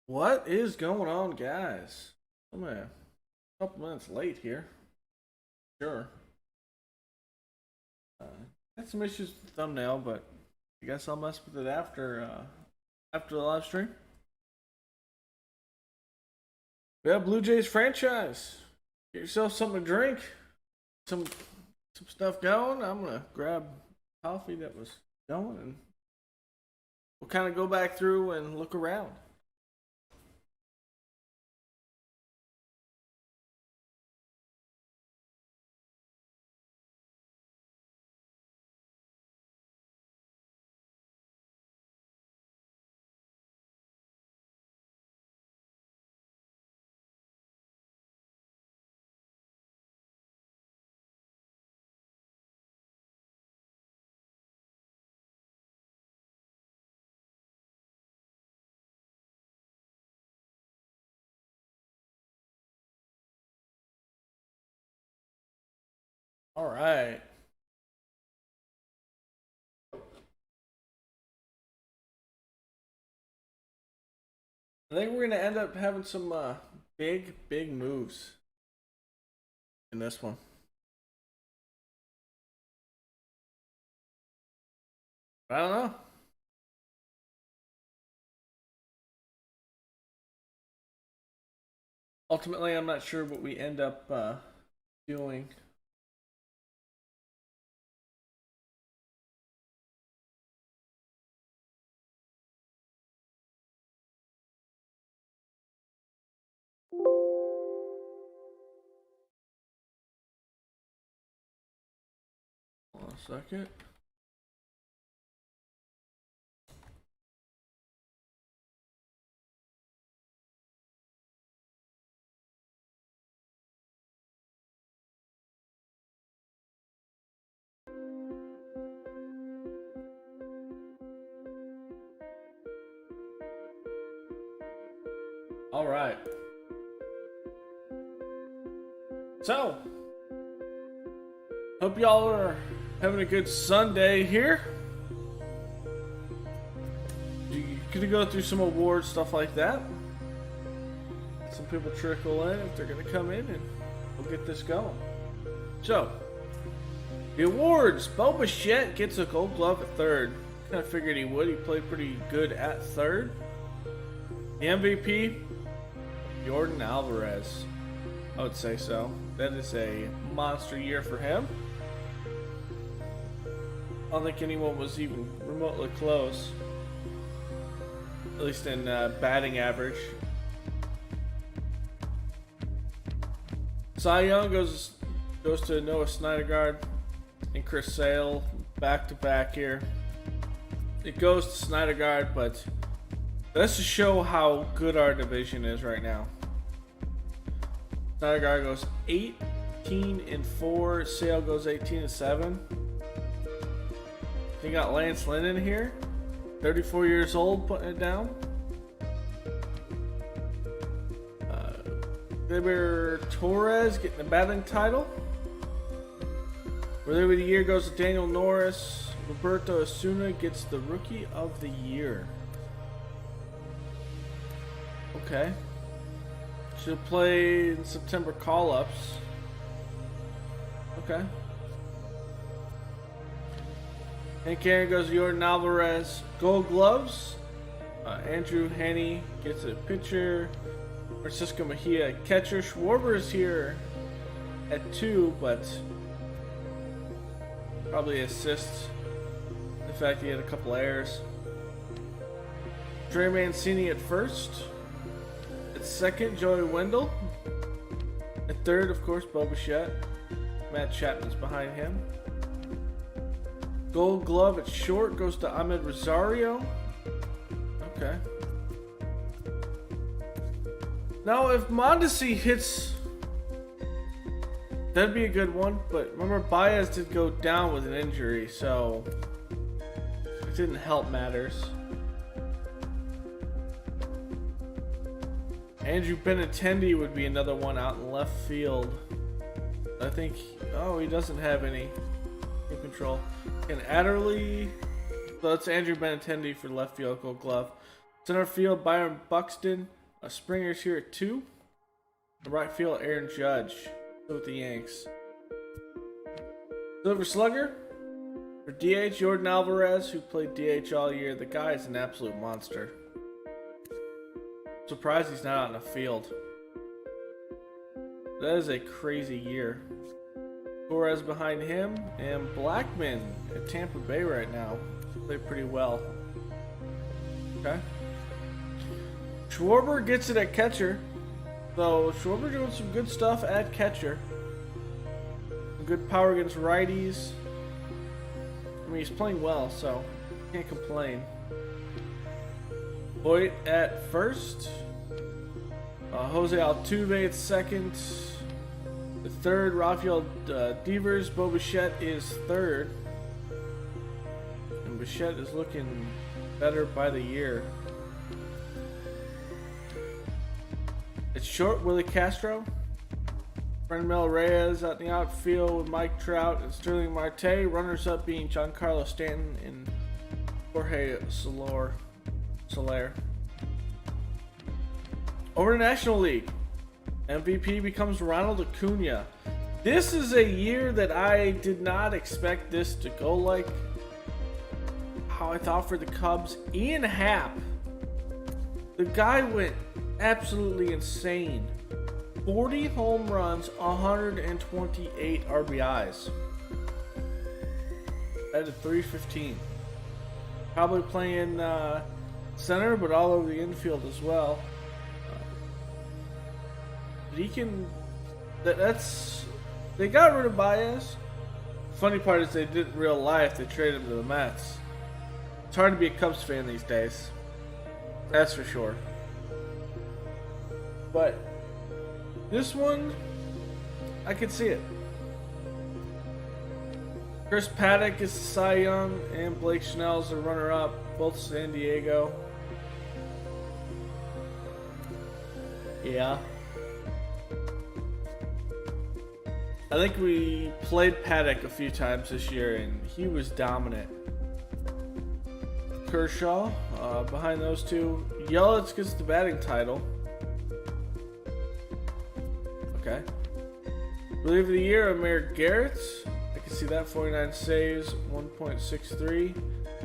What is going on, guys? I'm a couple minutes late here. Sure. Uh, Had some issues with the thumbnail, but I guess I'll mess with it after the live stream. Yeah, Blue Jays franchise. Get yourself something to drink, some stuff going. I'm gonna grab coffee that was going, and we'll kind of go back through and look around. All right. I think we're gonna end up having some big moves in this one. I don't know. Ultimately, I'm not sure what we end up doing. Hold on a second. All right. So, hope y'all are having a good Sunday here. You're gonna go through some awards, stuff like that. Some people trickle in if they're gonna come in, and we'll get this going. So, the awards. Bitchette gets a Gold Glove at third. Kind of figured he would. He played pretty good at third. The MVP, Jordan Alvarez. I would say so. That is a monster year for him. I don't think anyone was even remotely close. At least in batting average. Cy Young goes to Noah Syndergaard and Chris Sale back to back here. It goes to Syndergaard, but that's to show how good our division is right now. Syndergaard goes 18-4. Sale goes 18-7. You got Lance Lynn in here, 34 years old, putting it down. Vladimir Torres getting the batting title. Reliever of the year goes to Daniel Norris. Roberto Osuna gets the Rookie of the Year. Okay. Should have played September call-ups. Okay. Hank Aaron goes to Jordan Alvarez. Gold Gloves. Andrew Hanney gets a pitcher. Francisco Mejia catcher. Schwarber is here at 2, but probably assists the fact he had a couple errors. Trey Mancini at first. At second, Joey Wendell. At third, of course, Bitchette. Matt Chapman's behind him. Gold Glove at short goes to Ahmed Rosario. Okay. Now, if Mondesi hits, that'd be a good one. But remember, Baez did go down with an injury, so it didn't help matters. Andrew Benintendi would be another one out in left field. I think. Oh, he doesn't have any control. And Adderley. So that's Andrew Benintendi for left field Gold Glove. Center field, Byron Buxton. Springer's here at 2. The right field, Aaron Judge. So with the Yanks. Silver Slugger. For DH, Jordan Alvarez, who played DH all year. The guy is an absolute monster. Surprised he's not out in the field. That is a crazy year. Torres behind him, and Blackman at Tampa Bay right now. Played pretty well. Okay. Schwarber gets it at catcher. So Schwarber doing some good stuff at catcher. Good power against righties. I mean, he's playing well, so can't complain. Voit at first. Jose Altuve at second. The third, Rafael Devers. Bo Bichette is third. And Bichette is looking better by the year. It's short, Willie Castro. Franmil Reyes out in the outfield with Mike Trout and Sterling Marte. Runners up being Giancarlo Stanton and Jorge Soler. Over the National League, MVP becomes Ronald Acuna. This is a year that I did not expect this to go like how I thought for the Cubs. Ian Happ, the guy went absolutely insane. 40 home runs, 128 RBIs. At a 315. Probably playing center, but all over the infield as well. But he can. They got rid of Baez. Funny part is they did in real life. They traded him to the Mets. It's hard to be a Cubs fan these days. That's for sure. But this one, I could see it. Chris Paddock is the Cy Young, and Blake Snell's the runner-up, both San Diego. Yeah. I think we played Paddock a few times this year, and he was dominant. Kershaw, behind those two. Yelich gets the batting title. Okay. Reliever of the year, Amir Garrett. I can see that. 49 saves, 1.63.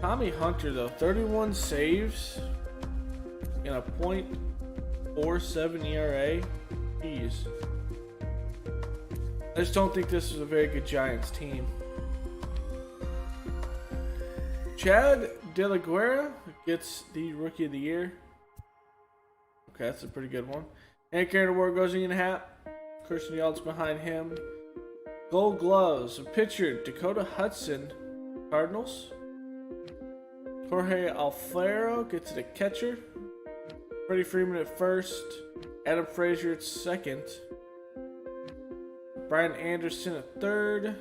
Tommy Hunter, though, 31 saves and a .47 ERA. Jeez. I just don't think this is a very good Giants team. Chad De La Guerra gets the Rookie of the Year. Okay, that's a pretty good one. Hank Aaron Award goes in Happ. Christian Yeld's behind him. Gold Gloves. A pitcher, Dakota Hudson, Cardinals. Jorge Alfaro gets it at catcher. Freddie Freeman at first. Adam Frazier at second. Brian Anderson at third.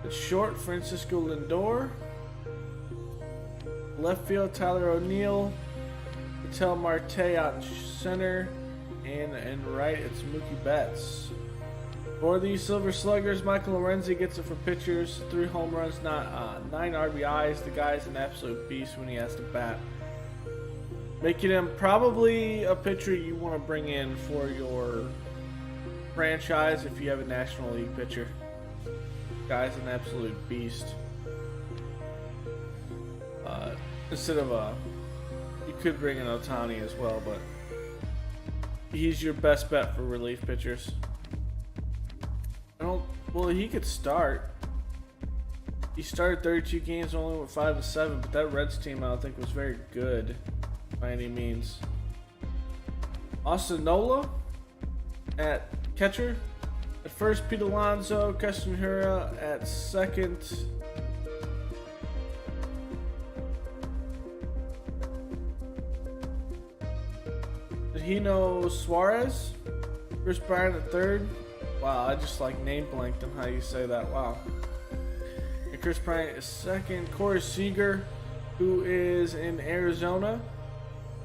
At short, Francisco Lindor. Left field, Tyler O'Neill. Patel Marte out in center. And right, it's Mookie Betts. For the Silver Sluggers, Michael Lorenzi gets it for pitchers. 3 home runs, 9 RBIs. The guy's an absolute beast when he has to bat. Making him probably a pitcher you want to bring in for your franchise if you have a National League pitcher. Guy's an absolute beast. Instead of you could bring in Ohtani as well, but he's your best bet for relief pitchers. Well, he could start. He started 32 games, only with 5-7, but that Reds team I don't think was very good by any means. Austin Nola at catcher. At first, Pete Alonso, Keston Hiura at second. Hino Suarez, Chris Bryant at third. Wow, I just like name blanked on how you say that. Wow. And Chris Bryant is second. Corey Seager, who is in Arizona,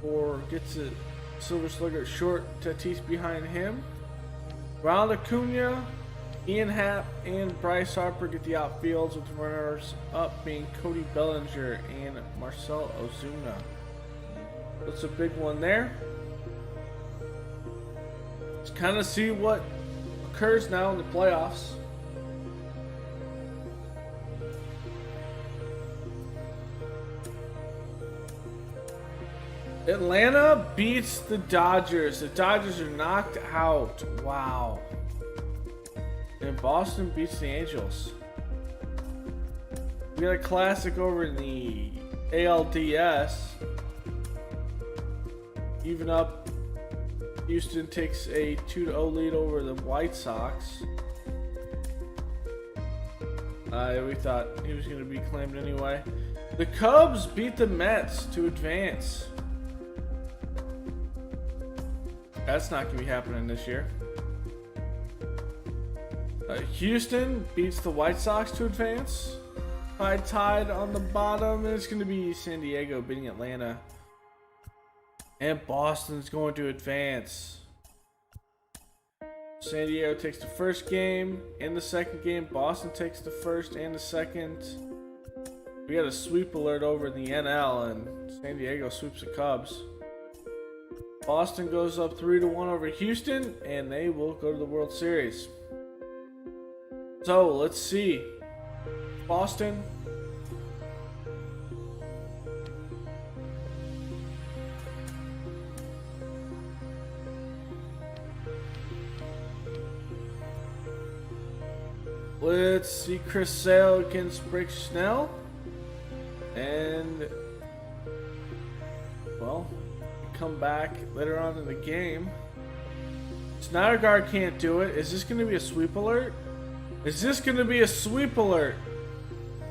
or gets a Silver Slugger short. Tatis behind him. Ronald Acuna, Ian Happ, and Bryce Harper get the outfields, with the runners up being Cody Bellinger and Marcell Ozuna. That's a big one there. Let's kind of see what occurs now in the playoffs. Atlanta beats the Dodgers. The Dodgers are knocked out. Wow. And Boston beats the Angels. We got a classic over in the ALDS. Even up. Houston takes a 2-0 lead over the White Sox. We thought he was going to be claimed anyway. The Cubs beat the Mets to advance. That's not going to be happening this year. Houston beats the White Sox to advance. Tied on the bottom. And it's going to be San Diego beating Atlanta. And Boston's going to advance. San Diego takes the first game and the second game. Boston takes the first and the second. We got a sweep alert over in the NL, and San Diego sweeps the Cubs. Boston goes up 3-1 over Houston, and they will go to the World Series. So let's see. Boston. Let's see Chris Sale against Rick Snell. And, well, come back later on in the game. Syndergaard can't do it. Is this going to be a sweep alert? Is this going to be a sweep alert?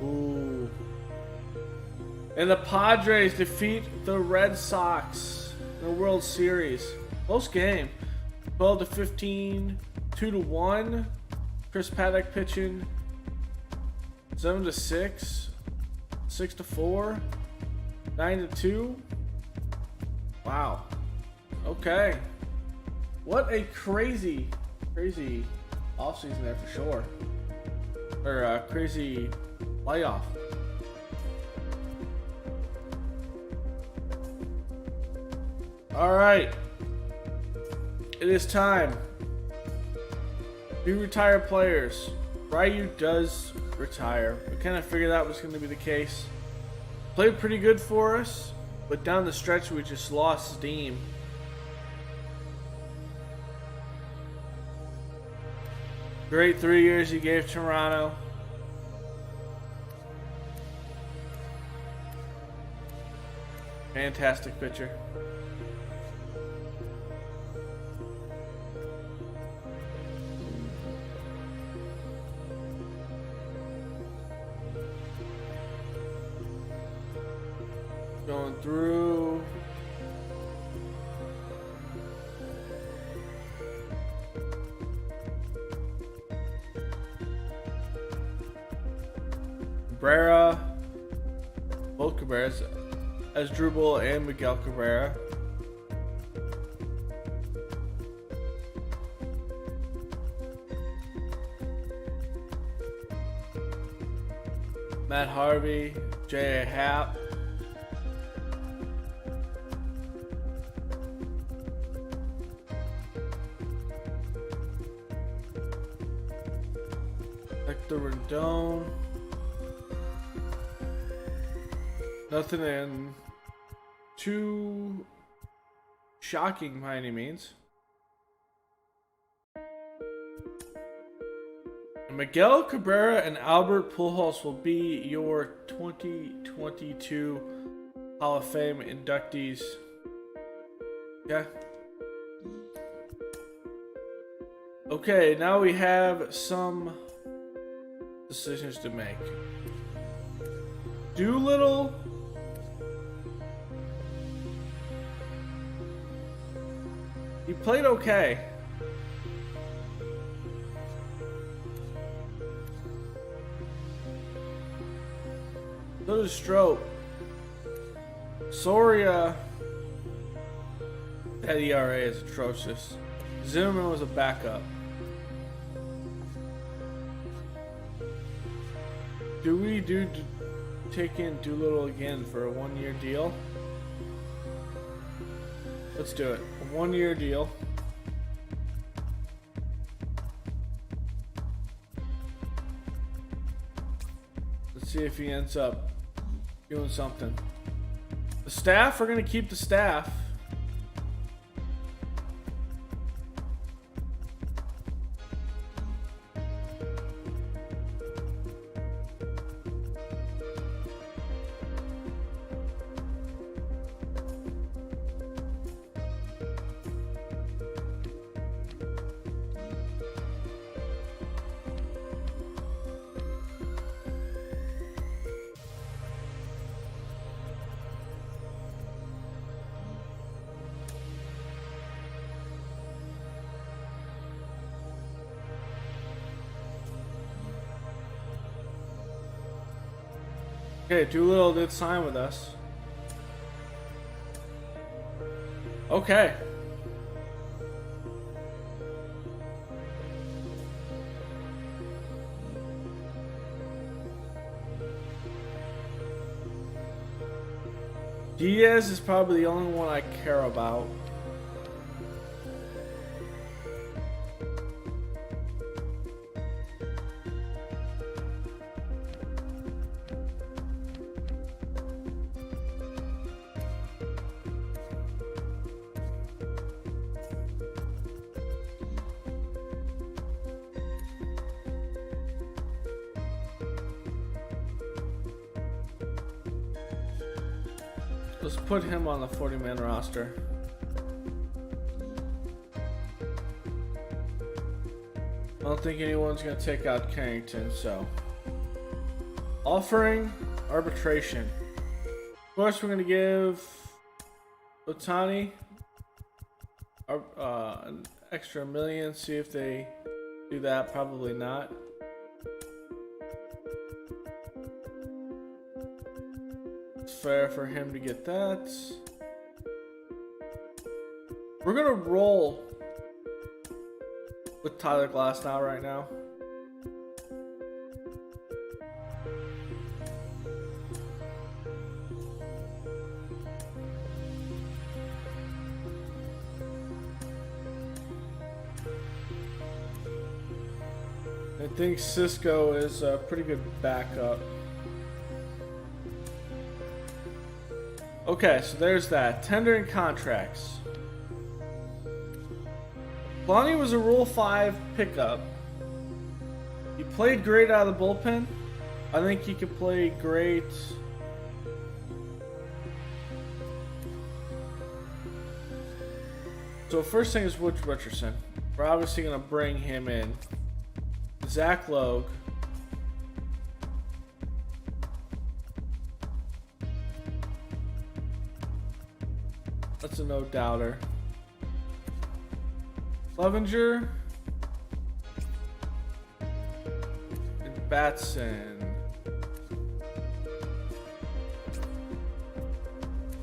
Ooh. And the Padres defeat the Red Sox in the World Series. Close game. 12-15, 2-1. Chris Paddock pitching 7-6, 6-4, 9-2. Wow. Okay. What a crazy offseason there for sure. Or a crazy playoff. All right. It is time. New retired players. Ryu does retire. We kind of figured that was going to be the case. Played pretty good for us, but down the stretch we just lost steam. Great 3 years he gave Toronto. Fantastic pitcher. Going through. Cabrera. Both Cabreras. Asdrubal and Miguel Cabrera. Matt Harvey. J.A. Happ. Hector Rendon. Nothing in too shocking by any means. Miguel Cabrera and Albert Pujols will be your 2022 Hall of Fame inductees. Yeah. Okay, now we have some decisions to make. Doolittle. He played okay. So does Strope. Soria. That ERA is atrocious. Zimmerman was a backup. Do we take in Doolittle again for a 1-year deal? Let's do it. A 1-year deal. Let's see if he ends up doing something. The staff, we're going to keep the staff. Okay, Doolittle did sign with us. Okay. Diaz is probably the only one I care about. Let's put him on the 40-man roster. I don't think anyone's going to take out Carrington, so. Offering arbitration. Of course, we're going to give Otani an extra $1 million. See if they do that. Probably not. Fair for him to get that. We're gonna roll with Tyler Glasnow right now. I think Cisco is a pretty good backup. Okay, so there's that. Tendering contracts. Lonnie was a Rule 5 pickup. He played great out of the bullpen. I think he could play great. So first thing is Woods Richardson. We're obviously going to bring him in. Zach Logue. That's a no-doubter. Clevenger. And Batson.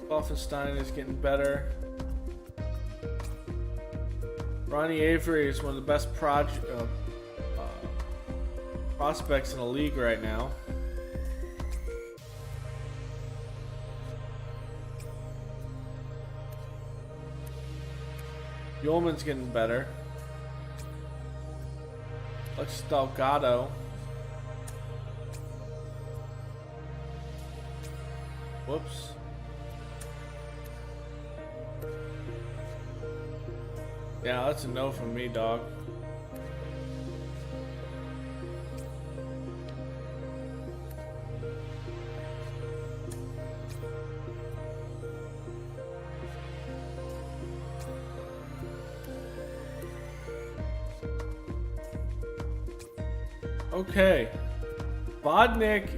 Offenstein is getting better. Ronnie Avery is one of the best prospects in the league right now. Yeoman's getting better. Lex Delgado. Whoops. Yeah, that's a no from me, dog. Okay, Bodnik,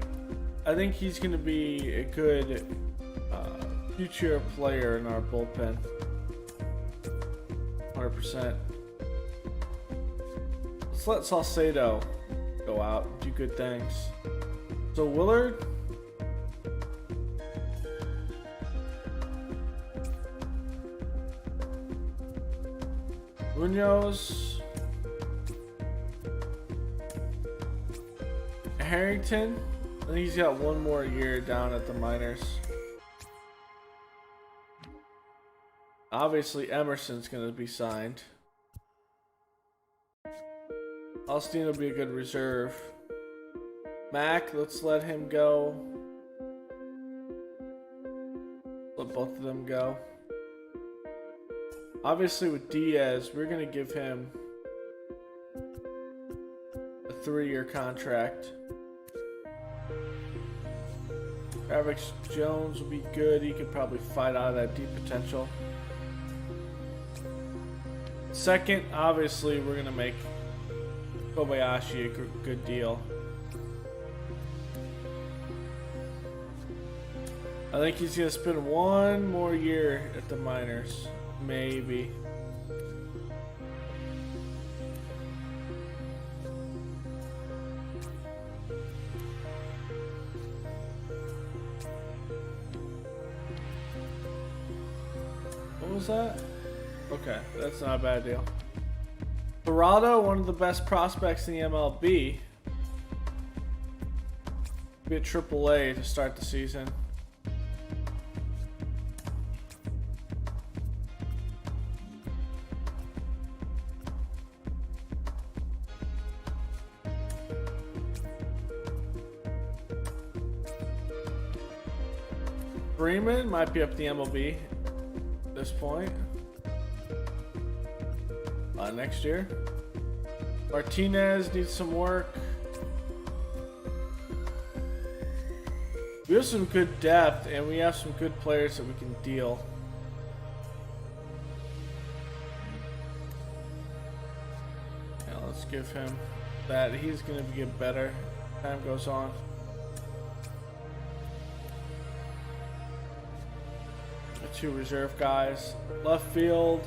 I think he's going to be a good future player in our bullpen. 100%. Let's let Salcedo go out and do good things. So Willard. Munoz. Harrington, I think he's got one more year down at the minors. Obviously, Emerson's going to be signed. Alsteen will be a good reserve. Mac, let's let him go. Let both of them go. Obviously, with Diaz, we're going to give him a 3-year contract. Travis Jones will be good. He could probably fight out of that deep potential. Second, obviously, we're going to make Kobayashi a good deal. I think he's going to spend 1 more year at the minors. Maybe. What was that? Okay, that's not a bad deal. Dorado, one of the best prospects in the MLB. Be at AAA to start the season. Freeman might be up the MLB at this point. Next year. Martinez needs some work. We have some good depth and we have some good players that we can deal. Now let's give him that. He's going to get better as time goes on. The 2 reserve guys. Left field.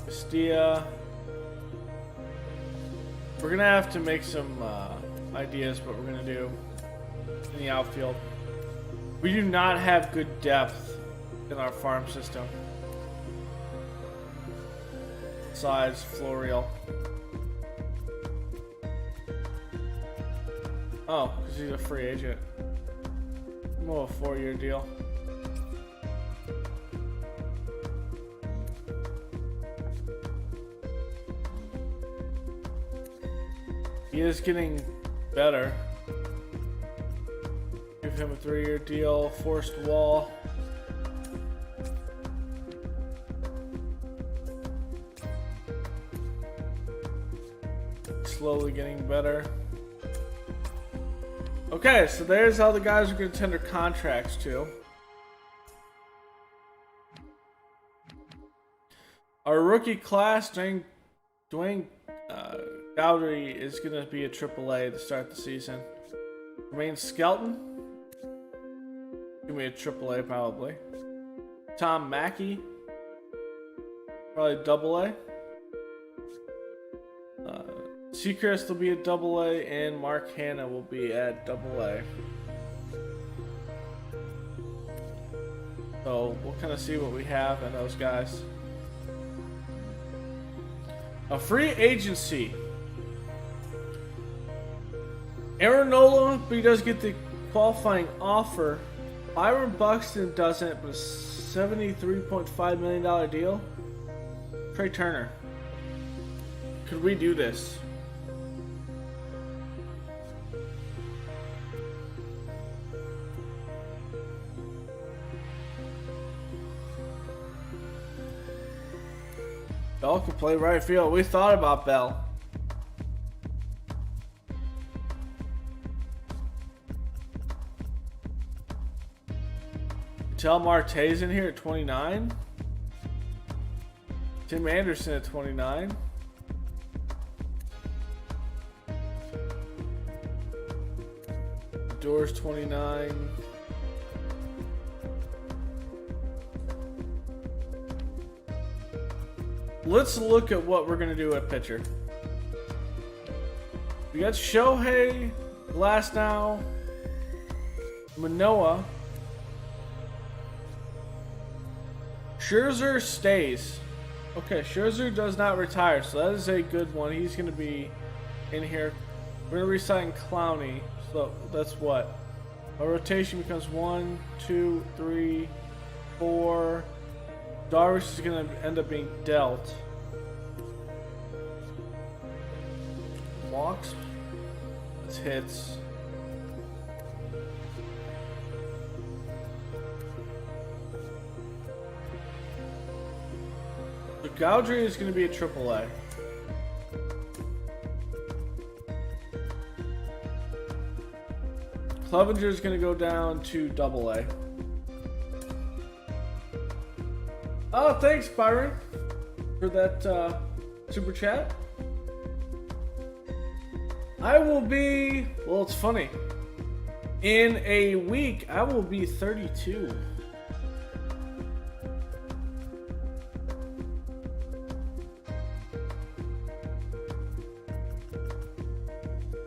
Castilla. We're gonna have to make some ideas what we're gonna do in the outfield. We do not have good depth in our farm system. Besides Florial. Oh, because he's a free agent. More of a 4-year deal. He is getting better. Give him a 3-year deal. Forced wall. Slowly getting better. Okay, so there's how the guys are going to tender contracts to. Our rookie class, Dwayne Gowdery is going to be at AAA to start the season. Jermaine Skelton, going to be at AAA probably. Tom Mackey, probably AA. Seacrest will be at AA, and Mark Hanna will be at AA. So we'll kind of see what we have in those guys. A free agency. Aaron Nola, but he does get the qualifying offer. Byron Buxton doesn't, but a $73.5 million deal. Trey Turner. Could we do this? Bell can play right field. We thought about Bell. Tel Marte's in here at 29. Tim Anderson at 29. Doors 29. Let's look at what we're going to do at pitcher. We got Shohei, Glasnow, Manoah. Scherzer stays. Okay, Scherzer does not retire, so that is a good one. He's going to be in here. We're going to re-sign Clowney, so that's what? Our rotation becomes 1, 2, 3, 4, Darvish is going to end up being dealt. Walks. It's hits. So Gaudry is going to be a AAA. Clevenger is going to go down to AA. Oh, thanks, Byron, for that super chat. I will be, well, it's funny. In a week, I will be 32.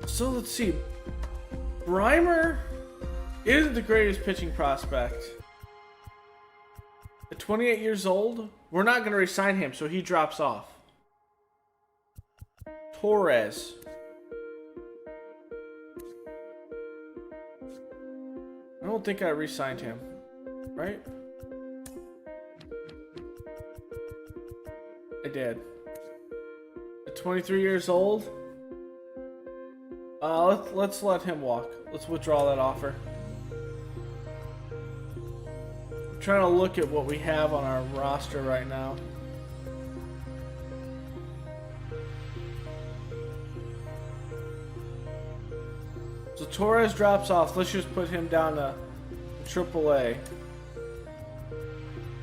So let's see. Reimer isn't the greatest pitching prospect. At 28 years old, we're not going to re-sign him, so he drops off. Torres. I don't think I re-signed him, right? I did. At 23 years old, let's let him walk. Let's withdraw that offer. I'm trying to look at what we have on our roster right now. So Torres drops off. Let's just put him down to AAA.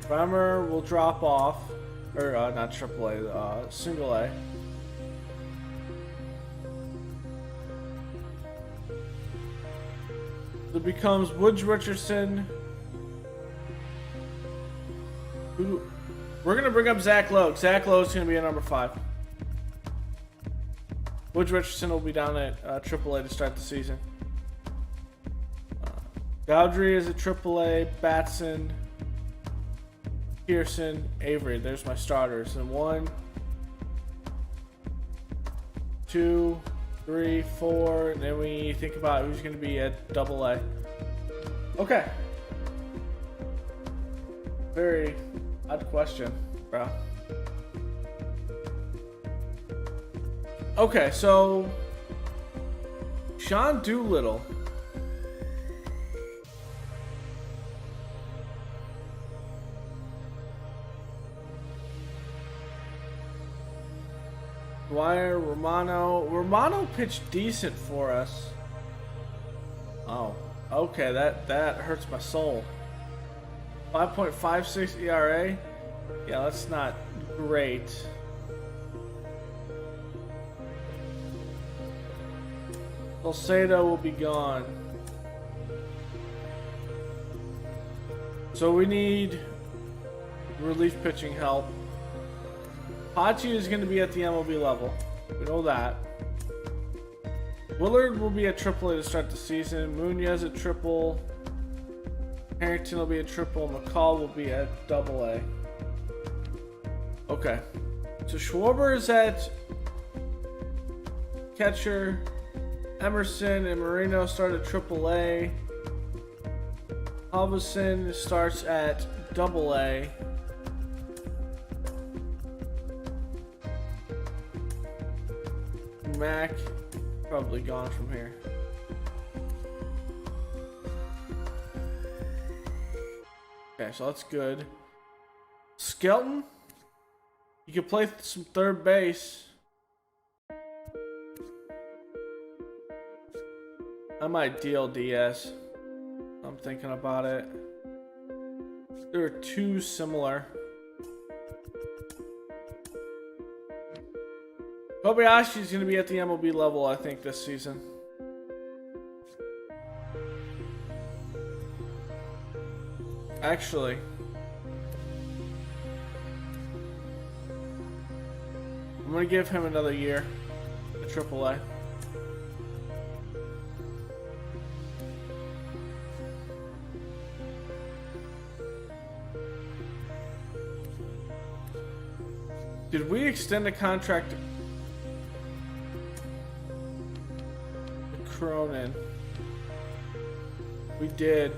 Reimer will drop off, or not AAA, single A. It becomes Woods Richardson. We're gonna bring up Zach Lowe. Zach Lowe is gonna be a number 5. Woods Richardson will be down at AAA to start the season. Gaudry is at AAA. Batson, Pearson, Avery. There's my starters. And 1, 2, 3, 4. And then we think about who's going to be at AA. Okay. Very odd question, bro. Okay, so Sean Doolittle. Dwyer, Romano pitched decent for us. Oh, okay, that hurts my soul. 5.56 ERA. Yeah, that's not great. Salcedo will be gone. So we need relief pitching help. Pachi is going to be at the MLB level. We know that. Willard will be at AAA to start the season. Munoz at triple. Harrington will be at triple. McCall will be at AA. Okay. So Schwarber is at catcher. Emerson and Marino start at AAA. Halverson starts at AA. Mac probably gone from here. Okay, so that's good. Skelton, you can play some third base. I might deal Diaz. I'm thinking about it. They're too similar. Kobayashi is going to be at the MLB level, I think, this season. Actually, I'm going to give him another year at AAA. Did we extend the contract to Cronin? We did.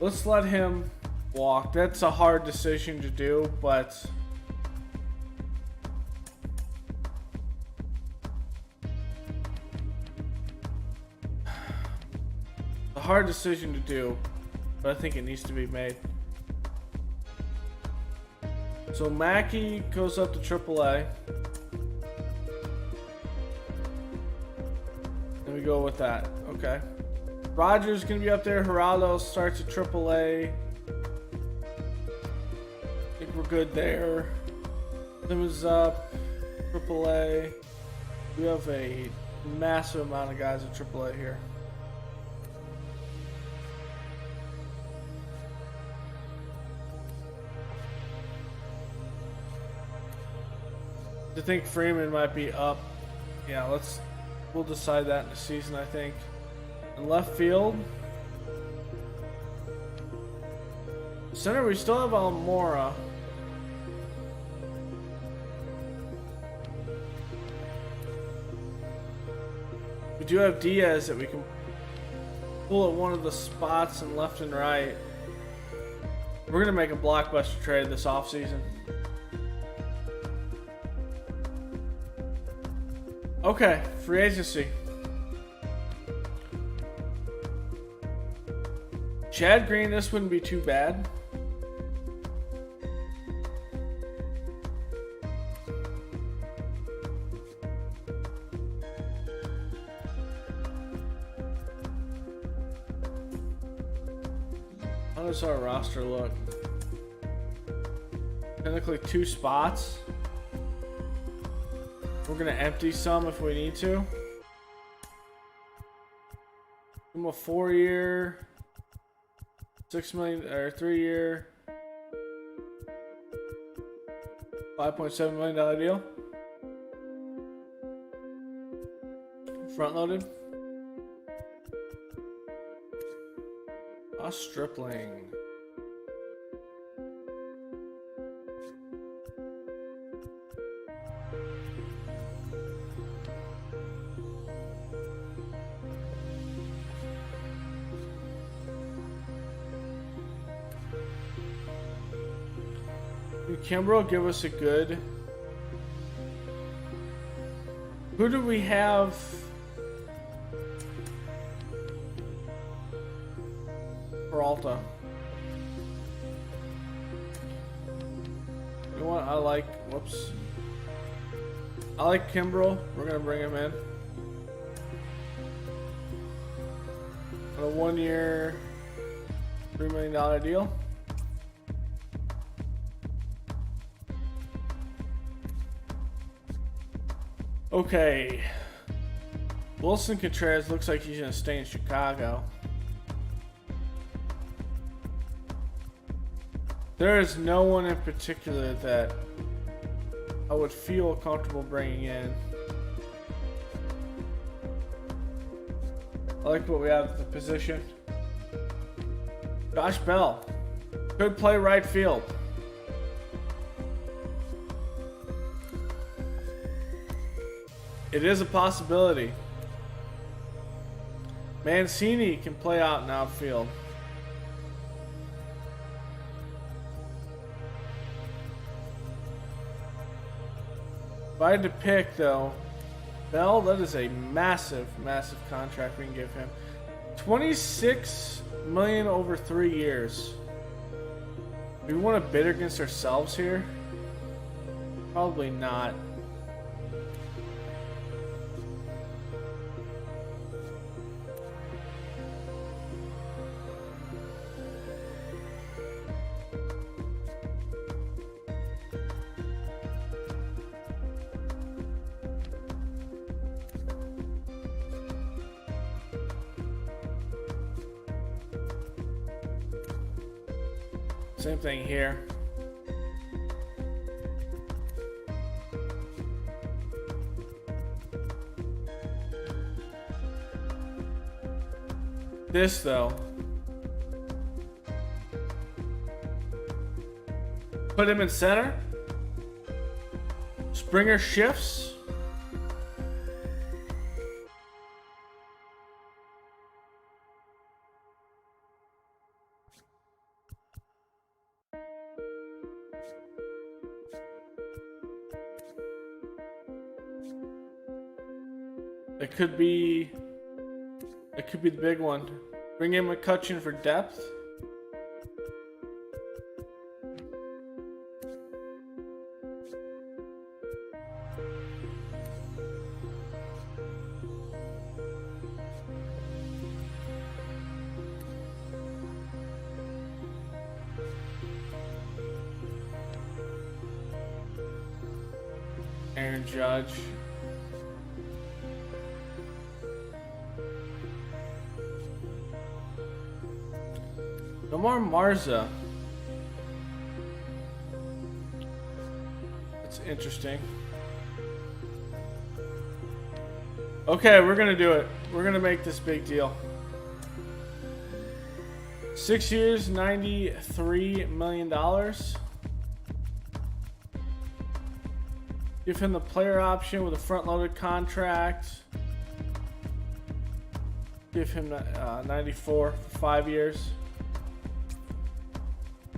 Let's let him walk. That's a hard decision to do, but a hard decision to do, but I think it needs to be made. So Mackey goes up to AAA. And we go with that. Okay. Rogers gonna be up there. Geraldo starts at AAA. I think we're good there. Simmons up. AAA. We have a massive amount of guys at AAA here. I think Freeman might be up. Yeah, we'll decide that in the season, I think. In left field, center, we still have Almora. We do have Diaz that we can pull at one of the spots in left and right. We're gonna make a blockbuster trade this offseason. Okay, free agency. Chad Green, this wouldn't be too bad. How does our roster look? Technically 2 spots. We're gonna empty some if we need to. Give him a 4-year, $6 million, or 3-year, $5.7 million deal. Front loaded. Stripling. Kimbrough give us a good. Who do we have? Peralta. You know what? I like. Whoops. I like Kimbrough. We're gonna bring him in. On a 1-year, $3 million deal. Okay. Wilson Contreras looks like he's going to stay in Chicago. There is no one in particular that I would feel comfortable bringing in. I like what we have at the position. Josh Bell could play right field. It is a possibility. Mancini can play out in outfield. If I had to pick, though, Bell, that is a massive, massive contract we can give him. $26 million over 3 years. Do we want to bid against ourselves here? Probably not. Same thing here. This though. Put him in center. Springer shifts. It could be the big one. Bring in McCutcheon for depth. Aaron Judge. Nomar Marza. That's interesting. Okay, we're gonna do it. We're gonna make this big deal. 6 years, $93 million. Give him the player option with a front-loaded contract. Give him 94 for 5 years.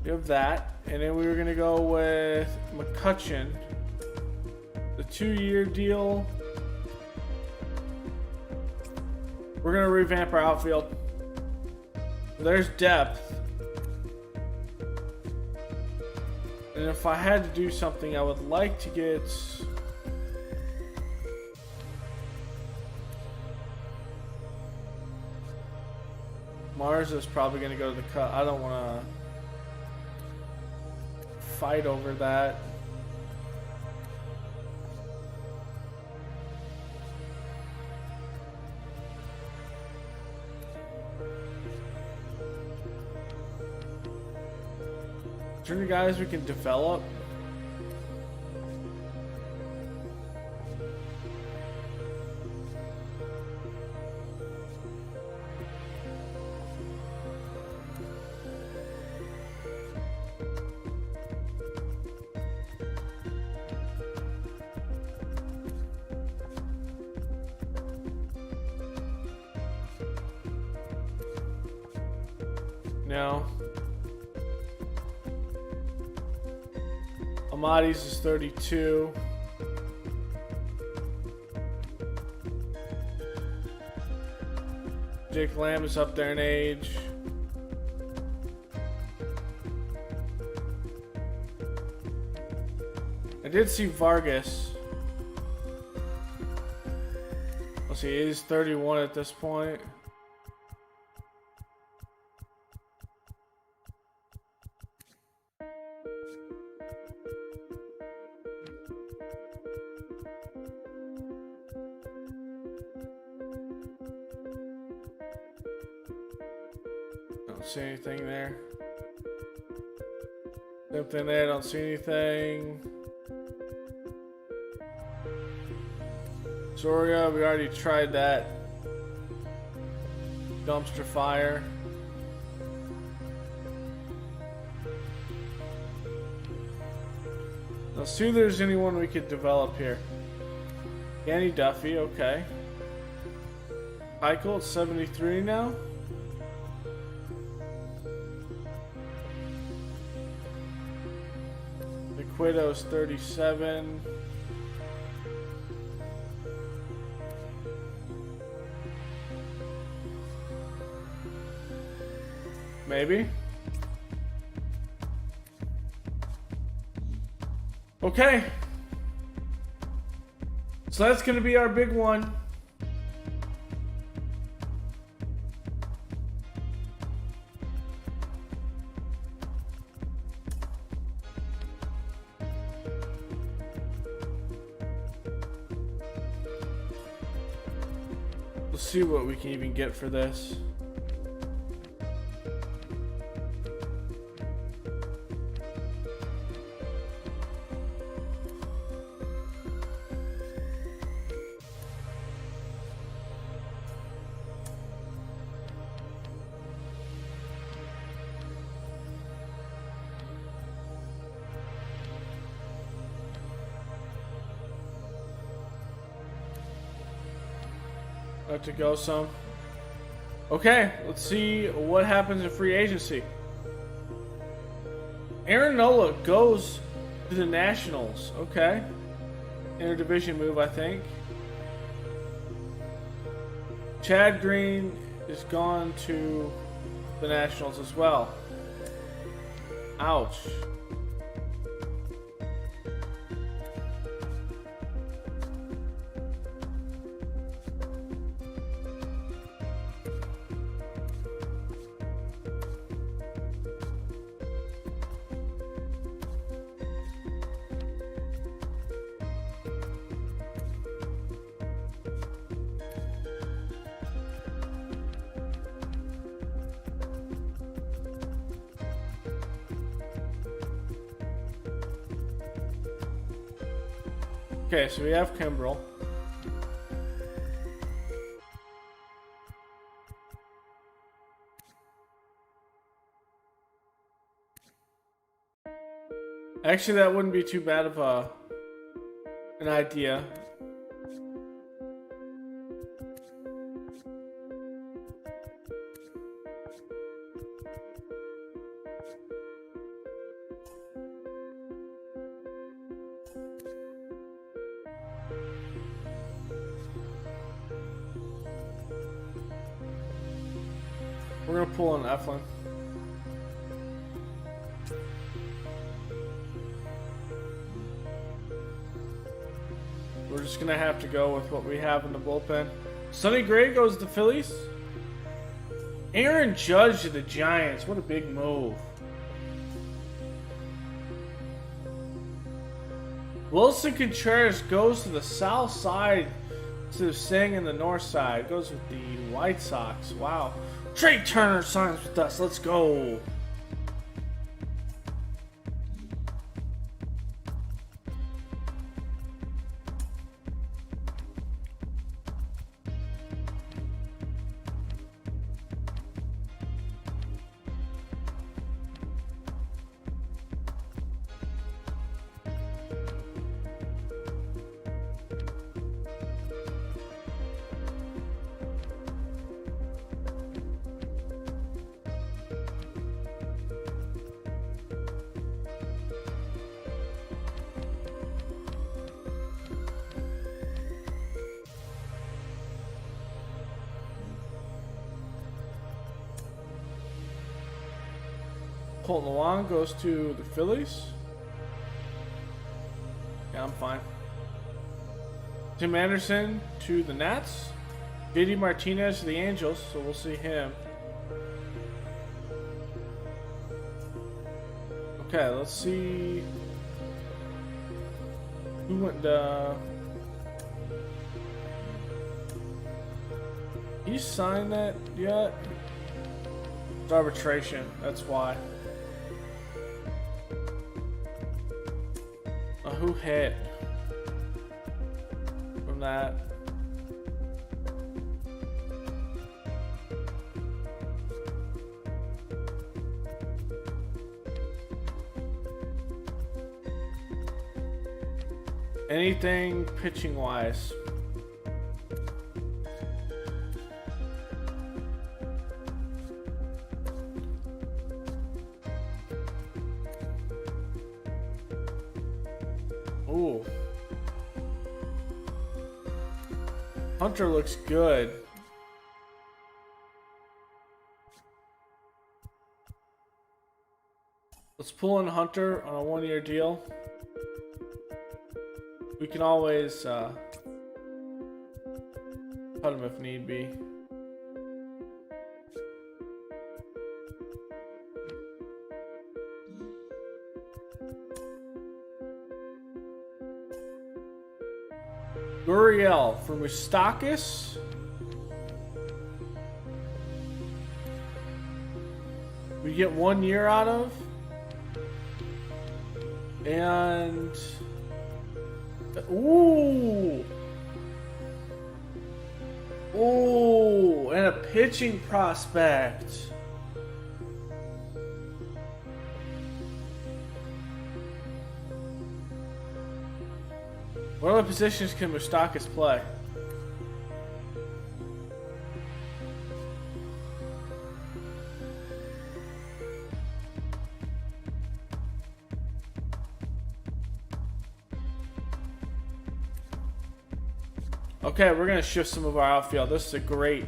We have that, and then we were gonna go with McCutcheon, the 2-year deal. We're gonna revamp our outfield. There's depth. And if I had to do something, I would like to get Mars is probably going to go to the cut. I don't want to fight over that. Is there any guys we can develop? No. Amadi's is 32. Jake Lamb is up there in age. I did see Vargas. Let's see, he's 31 at this point. Don't see anything there. Same thing there, don't see anything. Soria, we already tried that. Dumpster fire. Let's see if there's anyone we could develop here. Danny Duffy, okay. Michael, it's 73 now. Liquido's 37. Maybe. Okay. So that's going to be our big one. Let's see what we can even get for this. To go some. Okay, let's see what happens in free agency. Aaron Nola goes to the Nationals. Okay. Interdivision move, I think. Chad Green is gone to the Nationals as well. Ouch. Okay, so we have Kimbrel. Actually, that wouldn't be too bad of an idea. We're gonna pull in Eflin. We're just gonna have to go with what we have in the bullpen. Sonny Gray goes to the Phillies. Aaron Judge to the Giants. What a big move. Wilson Contreras goes to the south side instead of staying in the north side. Goes with the White Sox. Wow. Trey Turner signs with us. Let's go. Colton Wong goes to the Phillies. Yeah, I'm fine. Tim Anderson to the Nats. JD Martinez to the Angels, so we'll see him. Okay, let's see. Who went to... He signed that yet? It's arbitration, that's why. Who hit from that? Anything pitching wise? Ooh. Hunter looks good. Let's pull in Hunter on a one-year deal. We can always cut him if need be. Gurriel for Moustakis. We get 1 year out of. And... Ooh! Ooh! And a pitching prospect. What other positions can Moustakis play? Okay, we're gonna shift some of our outfield. This is a great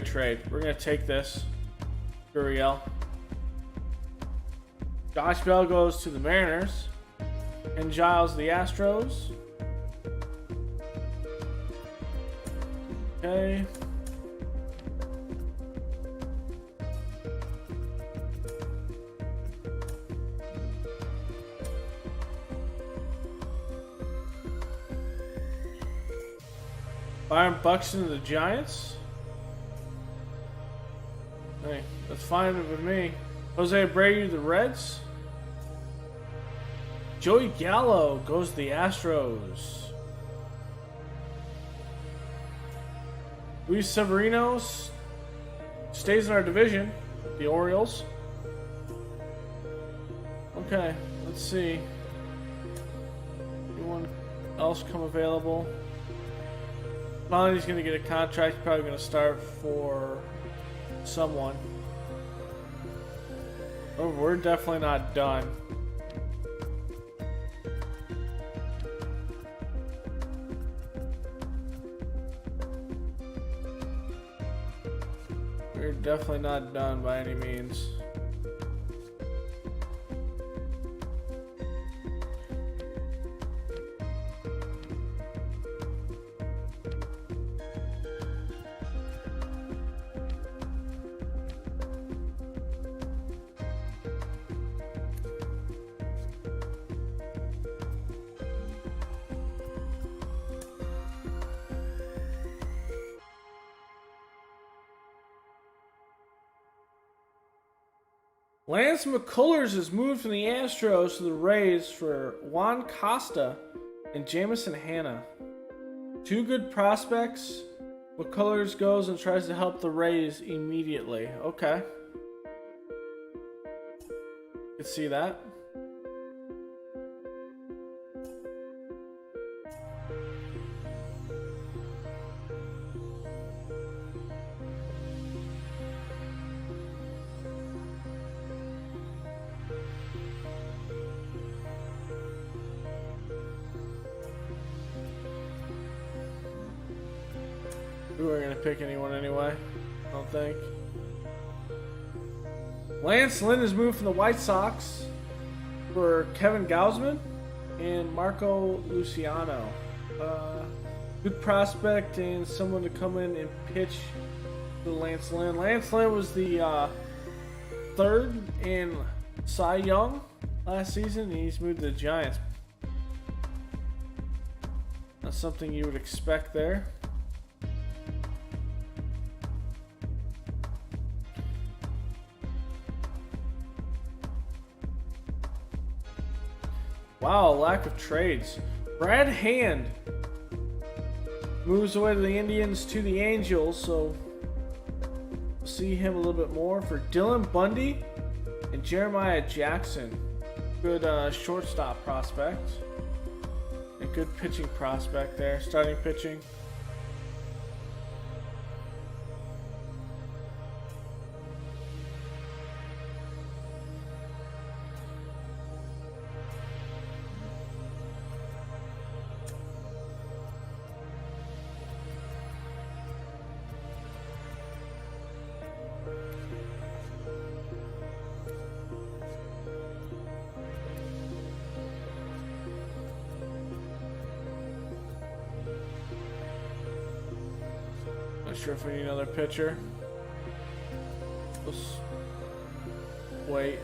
trade. We're gonna take this. Gurriel. Josh Bell goes to the Mariners. And Giles the Astros. Okay. Byron Buxton to the Giants. Hey, that's fine with me. Jose Abreu to the Reds. Joey Gallo goes to the Astros. Luis Severino stays in our division. The Orioles. Okay, let's see. Anyone else come available? He's going to get a contract. Probably going to start for someone. Oh, we're definitely not done. We're definitely not done by any means. Lance McCullers has moved from the Astros to the Rays for Juan Costa and Jamison Hanna. Two good prospects. McCullers goes and tries to help the Rays immediately. Okay. You can see that. We weren't going to pick anyone anyway, I don't think. Lance Lynn has moved from the White Sox for Kevin Gausman and Marco Luciano. Good prospect and someone to come in and pitch to Lance Lynn. Lance Lynn was the third in Cy Young last season, and he's moved to the Giants. That's something you would expect there. Wow, lack of trades. Brad Hand moves away to the Indians to the Angels, so we'll see him a little bit more. For Dylan Bundy and Jeremiah Jackson. Good shortstop prospect. And good pitching prospect there, starting pitching. Not sure if we need another pitcher. Let's wait.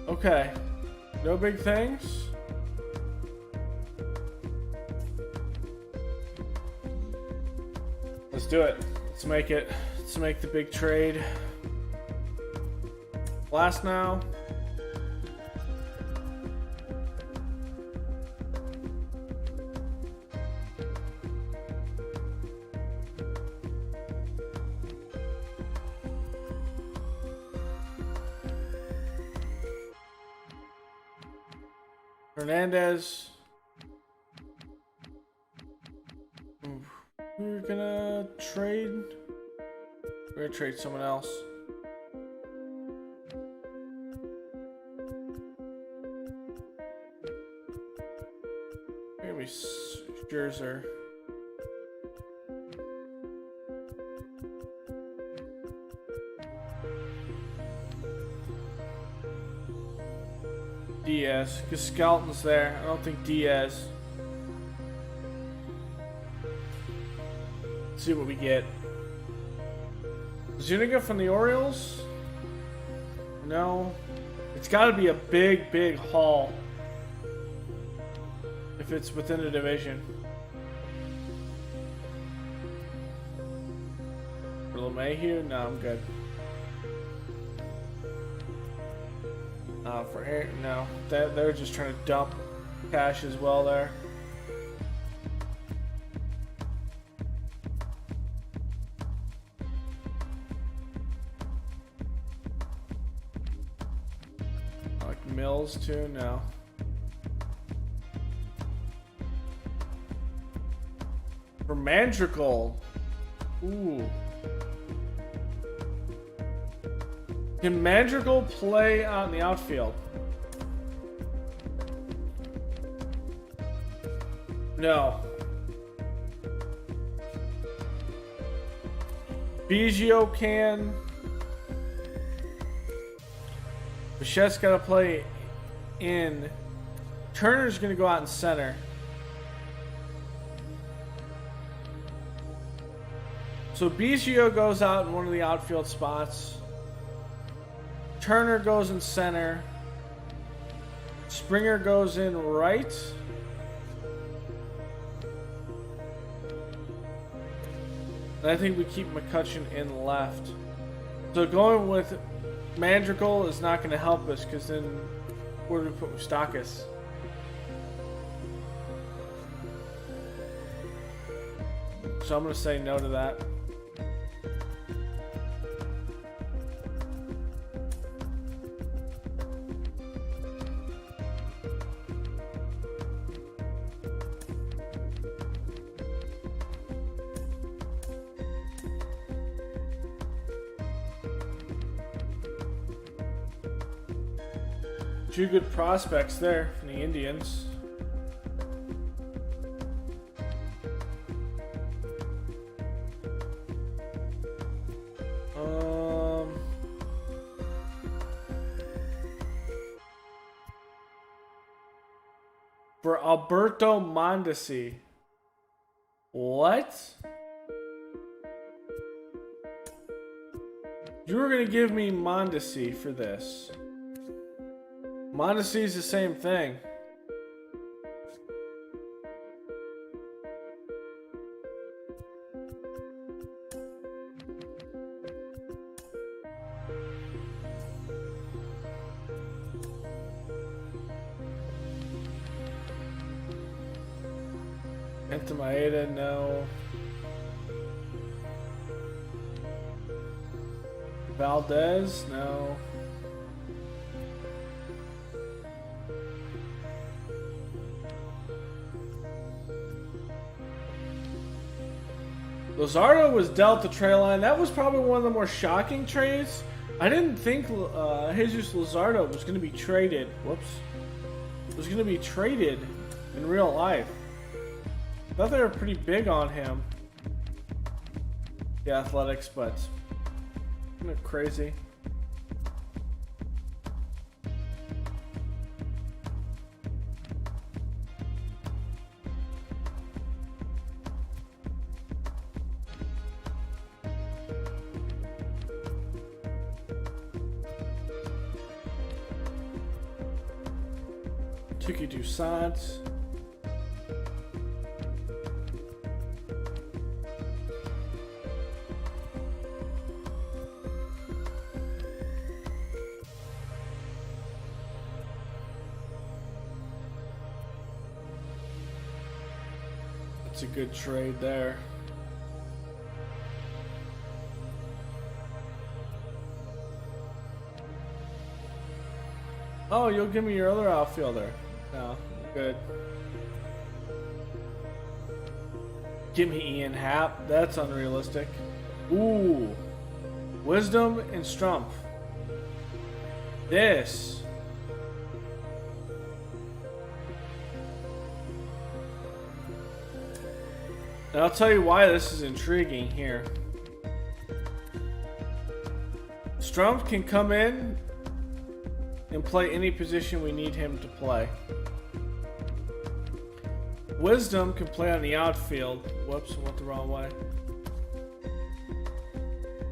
Okay. No big things. Let's do it. Let's make it. Let's make the big trade. Blast now. Hernandez. We're gonna trade. We're gonna trade someone else. Maybe Scherzer. Diaz, because Skelton's there. I don't think Diaz. Let's see what we get. Zuniga from the Orioles? No. It's got to be a big, big haul. If it's within a division. For LeMahieu? No, I'm good. For Aaron, no. They're just trying to dump cash as well there. Like Mills too? No. For Mandrickle. Ooh. Can Mandrickle play out in the outfield? No. Biggio can. Bichette's got to play in. Turner's going to go out in center. So Biggio goes out in one of the outfield spots. Turner goes in center. Springer goes in right. And I think we keep McCutcheon in left. So going with Mandrickle is not going to help us because then where do we put Moustakas? So I'm going to say no to that. Two good prospects there from the Indians. For Alberto Mondesi. What? You were going to give me Mondesi for this. Mondesi's the same thing. Maeda, no. Valdez, no. Luzardo was dealt the trail line. That was probably one of the more shocking trades. I didn't think Jesus Luzardo was going to be traded. Whoops. Was going to be traded in real life. I thought they were pretty big on him. The Athletics, but isn't it crazy? Tuki Toussaint. That's a good trade there. Oh, you'll give me your other outfielder. No, good. Give me Ian Happ. That's unrealistic. Ooh. Wisdom and Strumpf. And I'll tell you why this is intriguing here. Strump can come in and play any position we need him to play. Wisdom can play on the outfield. Whoops, I went the wrong way.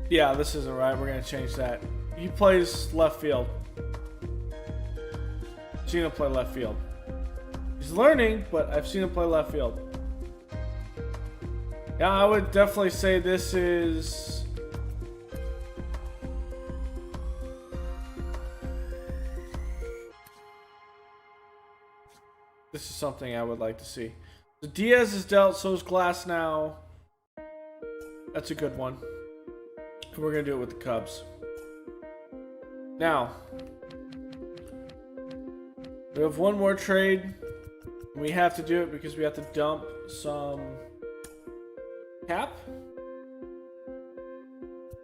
Yeah, this isn't right. We're going to change that. He plays left field. I've seen him play left field. He's learning, but I've seen him play left field. Yeah, I would definitely say this is... This is something I would like to see. So Diaz is dealt, so is Glass now. That's a good one. And we're going to do it with the Cubs. Now, we have one more trade. We have to do it because we have to dump some cap.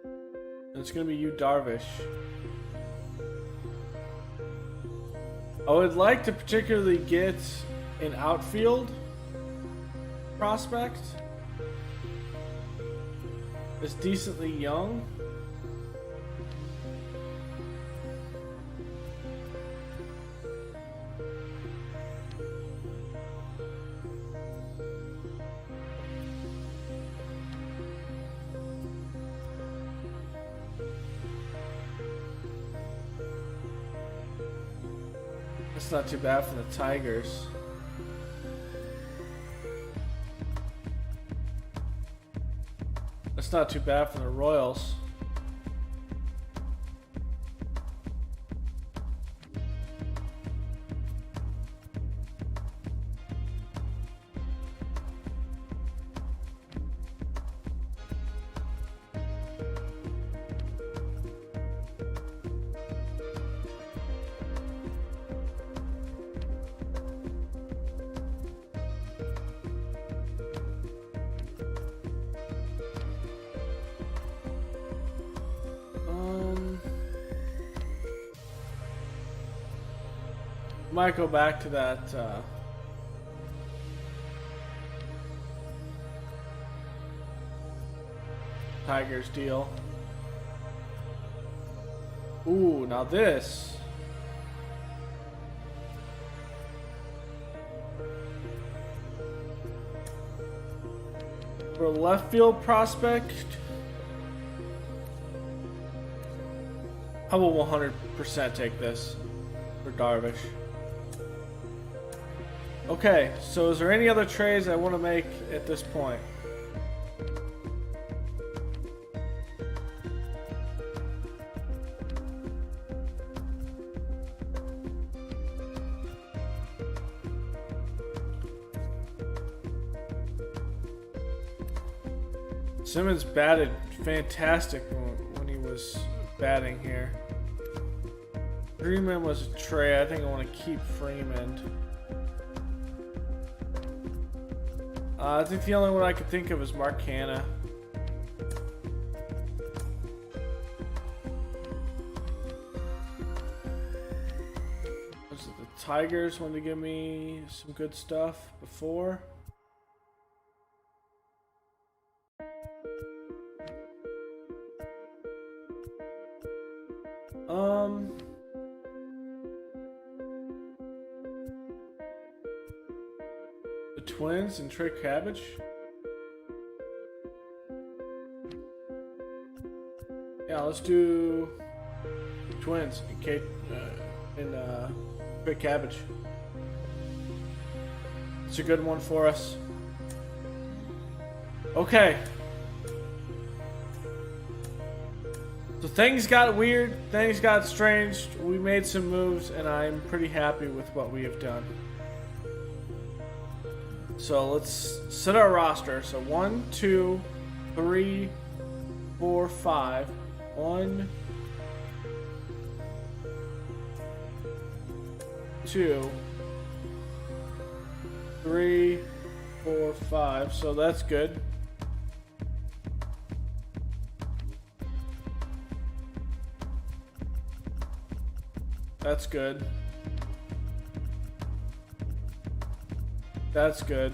And it's going to be you, Darvish. I would like to particularly get an outfield prospect. It's decently young. That's not too bad for the Tigers. That's not too bad for the Royals. Might go back to that Tigers deal. Ooh, now this. For a left field prospect, I will 100% take this for Darvish. Okay, so is there any other trades I want to make at this point? Simmons batted fantastic when he was batting here. Freeman was a trade. I think I want to keep Freeman. I think the only one I could think of is Mark Hanna. Was it the Tigers wanted to give me some good stuff before? The Twins and Trey Cabbage. Yeah, let's do Twins and Trey Cabbage. It's a good one for us. Okay. So things got weird, things got strange. We made some moves, and I'm pretty happy with what we have done. So let's set our roster. So 1, 2, 3, 4, 5. 1, 2, 3, 4, 5. So that's good. That's good. That's good.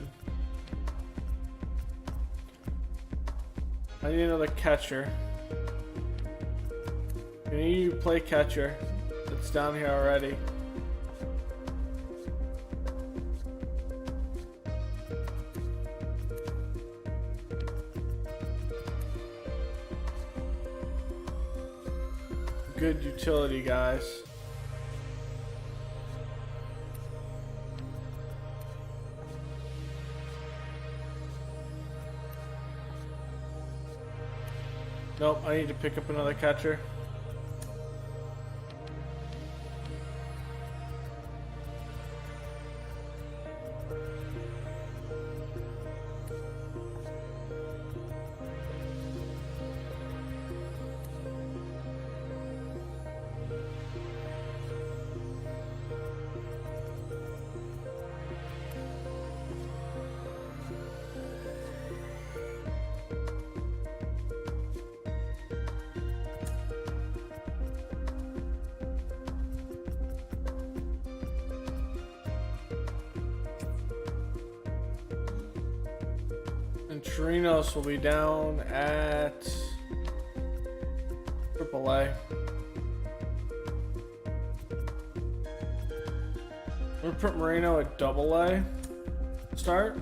I need another catcher. Can you play catcher? It's down here already. Good utility guys. Nope, I need to pick up another catcher. Trinos will be down at AAA. We'll put Moreno at AA. Start.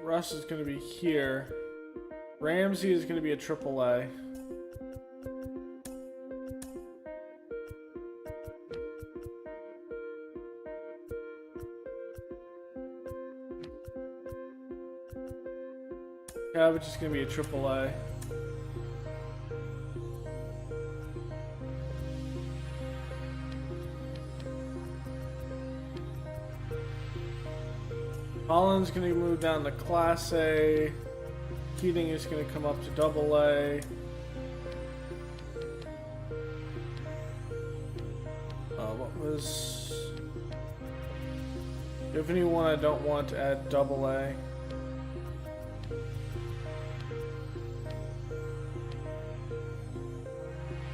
Russ is going to be here. Ramsey is going to be a AAA. Cabbage is going to be a AAA. Holland's going to move down to Class A. Keating is going to come up to AA. What was... If anyone I don't want to add AA.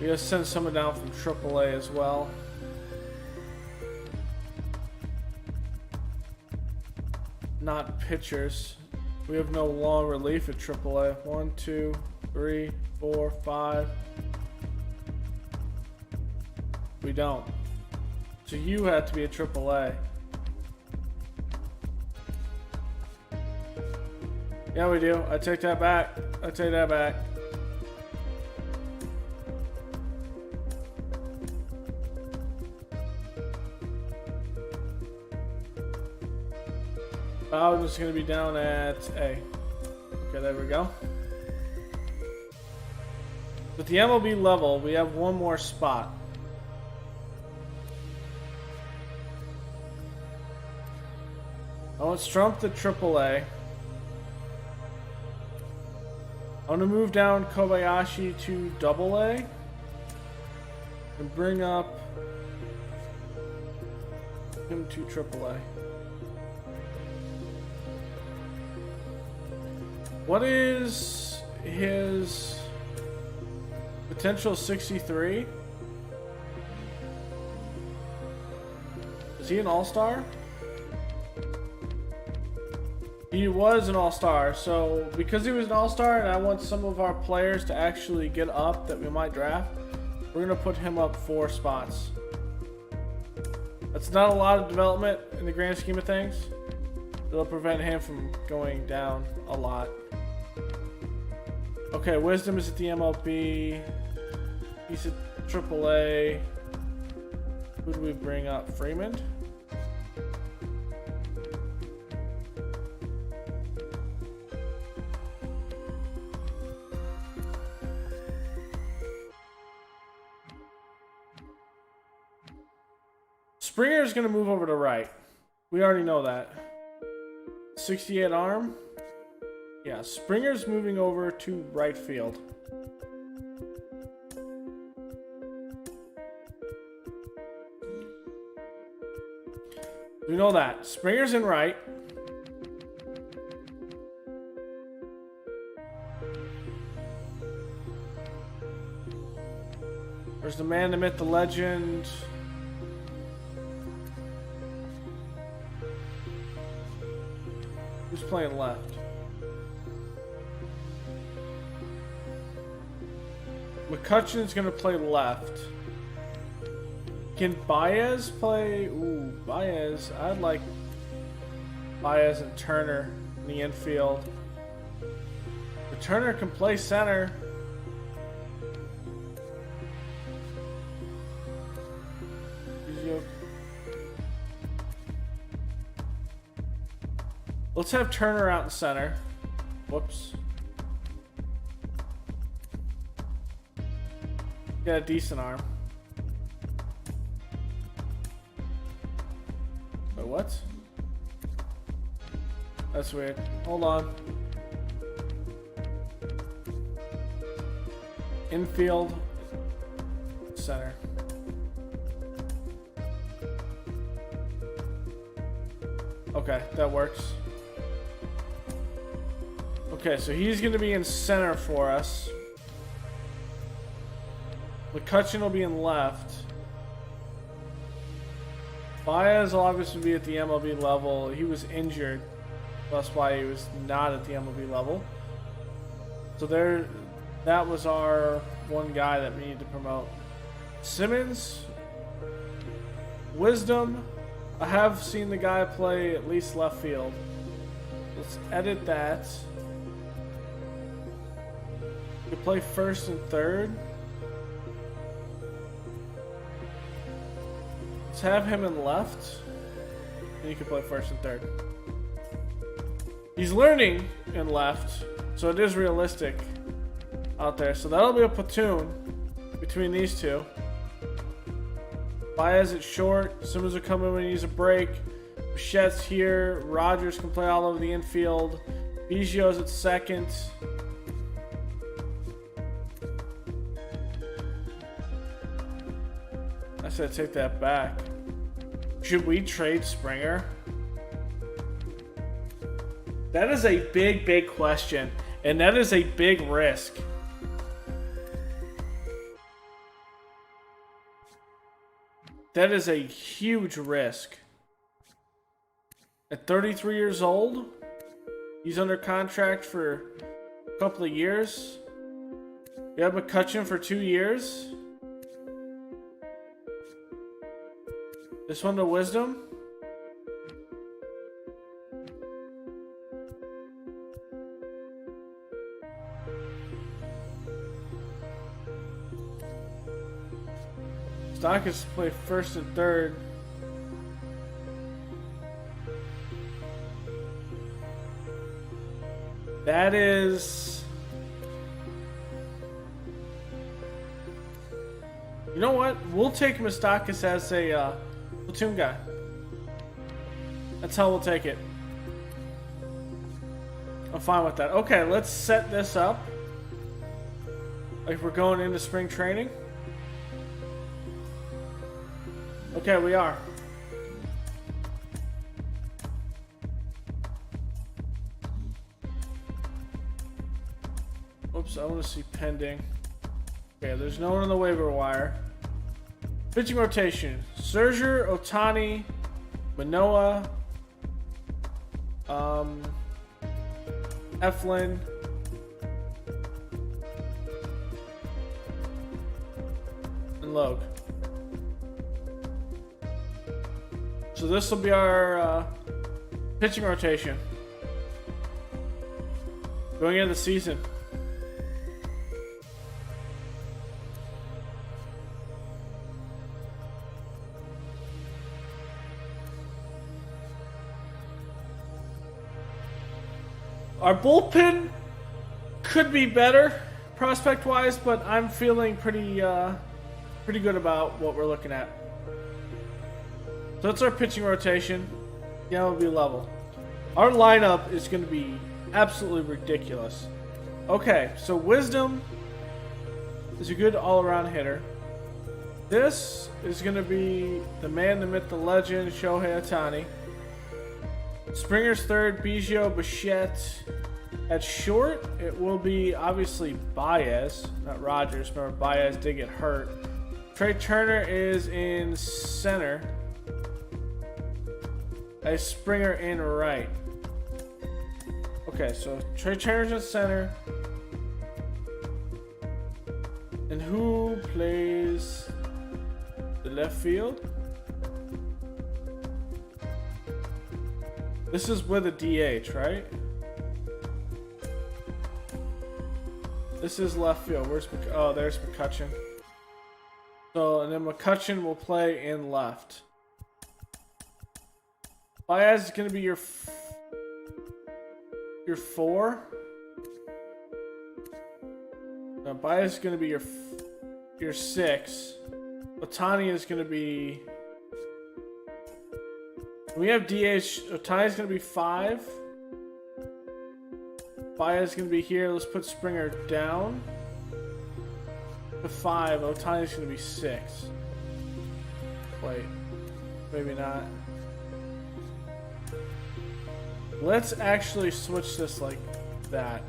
We gotta send someone down from AAA as well. Not pitchers. We have no long relief at AAA. 1, 2, 3, 4, 5. We don't. So you have to be a AAA. Yeah, we do. I take that back. I take that back. I'm just going to be down at A. Okay, there we go. With the MLB level, we have one more spot. I want Strump to AAA. I want to move down Kobayashi to AA. And bring up him to AAA. What is his potential 63? Is he an all-star? He was an all-star, so because he was an all-star and I want some of our players to actually get up that we might draft, we're going to put him up 4 spots. That's not a lot of development in the grand scheme of things. It'll prevent him from going down a lot. Okay, Wisdom is at the MLB. He's at AAA. Who do we bring up? Freeman? Springer is going to move over to right. We already know that. 68 arm. Yeah, Springer's moving over to right field. We know that. Springer's in right. There's the man, the myth, the legend. Who's playing left? McCutcheon's gonna play left. Can Baez play? Ooh, Baez. I'd like Baez and Turner in the infield. But Turner can play center. Let's have Turner out in center. Whoops. Got a decent arm. Wait, what? That's weird. Hold on. Infield. Center. Okay, that works. Okay, so he's going to be in center for us. McCutcheon will be in left. Baez will obviously be at the MLB level. He was injured. That's why he was not at the MLB level. So there, that was our one guy that we need to promote. Simmons. Wisdom. I have seen the guy play at least left field. Let's edit that. You can play first and third. Let's have him in left. And you can play first and third. He's learning in left, so it is realistic out there. So that'll be a platoon between these two. Baez at short. Simmons will come in when he needs a break. Bichette's here. Rogers can play all over the infield. Biggio's at second. I said take that back. Should we trade Springer? That is a big, big question. And that is a big risk. That is a huge risk. At 33 years old, he's under contract for a couple of years. We have McCutcheon for 2 years. This one to Wisdom. Stock is play first and third. That is... You know what? We'll take Moustakis as a platoon guy. That's how we'll take it. I'm fine with that. Okay, let's set this up. Like we're going into spring training. Okay, we are. Oops, I want to see pending. Okay, there's no one on the waiver wire. Pitching rotation. Scherzer, Ohtani, Manoah, Eflin, and Logue. So this will be our pitching rotation going into the season. Our bullpen could be better prospect-wise, but I'm feeling pretty good about what we're looking at. So that's our pitching rotation. Yeah, it'll be level. Our lineup is going to be absolutely ridiculous. Okay, so Wisdom is a good all-around hitter. This is going to be the man, the myth, the legend, Shohei Ohtani. Springer's third, Biggio, Bichette. At short, it will be obviously Baez, not Rogers. Remember, Baez did get hurt. Trey Turner is in center. I have Springer in right. Okay, so Trey Turner's in center. And who plays the left field? This is with a DH, right? This is left field. Where's oh, there's McCutchen. So, and then McCutchen will play in left. Baez is going to be your 4. No, Baez is going to be your 6. Ohtani is going to be... We have DH. Ohtani is going to be 5. Baez is going to be here. Let's put Springer down to 5. Ohtani is going to be 6. Wait. Maybe not. Let's actually switch this like that.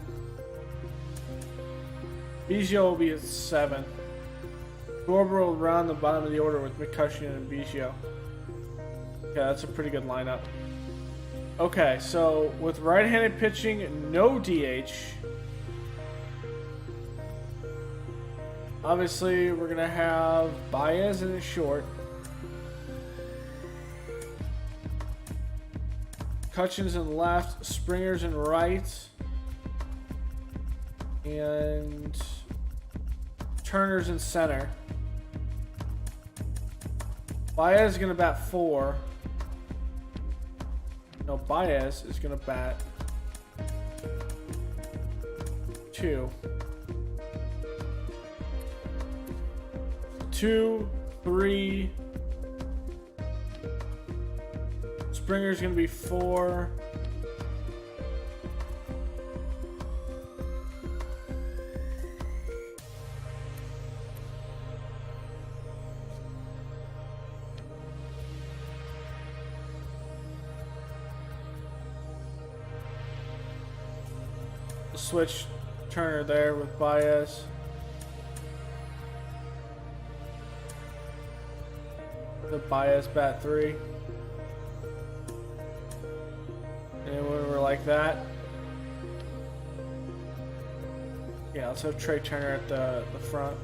Biggio will be at 7. Schwarber will round the bottom of the order with McCutchen and Biggio. Okay, that's a pretty good lineup. Okay, so with right-handed pitching, no DH. Obviously, we're going to have Baez in the short. Cutchin's in left, Springer's in right. And Turner's in center. Baez is going to bat 4. No, Baez is going to bat 2. 2, 3. Springer's going to be 4. Switch Turner there with Baez. The Baez bat 3. And when we're like that, yeah, let's have Trey Turner at the front.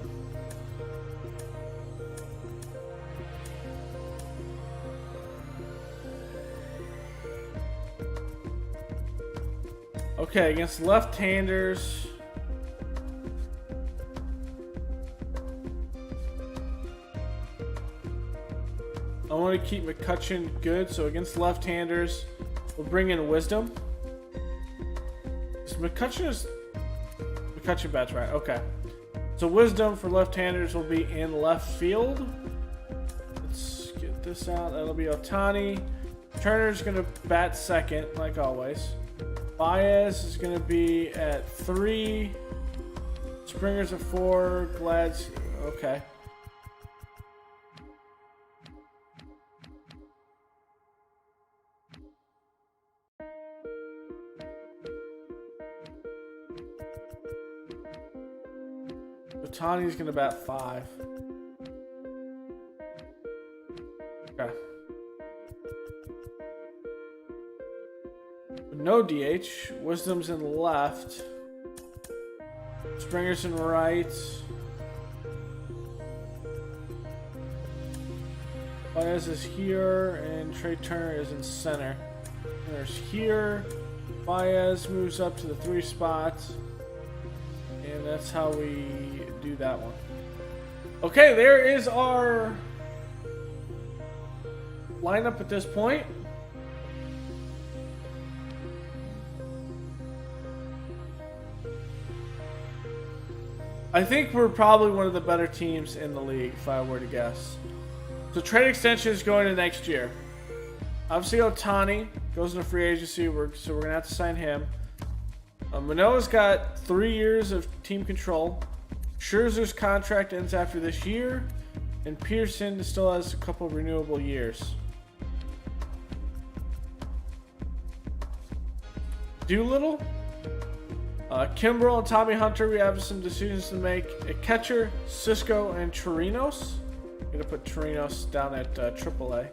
Okay, against left-handers, I want to keep McCutchen good. So against left-handers, we'll bring in Wisdom. So McCutchen bats right. Okay. So Wisdom for left-handers will be in left field. Let's get this out. That'll be Ohtani. Turner's going to bat second, like always. Baez is going to be at 3. Springer's at 4. Glad's... Okay. Ohtani's going to bat 5. Okay. No DH. Wisdom's in left. Springer's in right. Baez is here, and Trey Turner is in center. Turner's here. Baez moves up to the 3 spots. And that's how we do that one. Okay, there is our lineup at this point. I think we're probably one of the better teams in the league, if I were to guess. So trade extension is going to next year. Obviously, Ohtani goes into free agency, so we're going to have to sign him. Manoah's got 3 years of team control. Scherzer's contract ends after this year. And Pearson still has a couple of renewable years. Doolittle? Kimbrel and Tommy Hunter, we have some decisions to make. A catcher, Cisco and Chirinos. Gonna put Torinos down at AAA.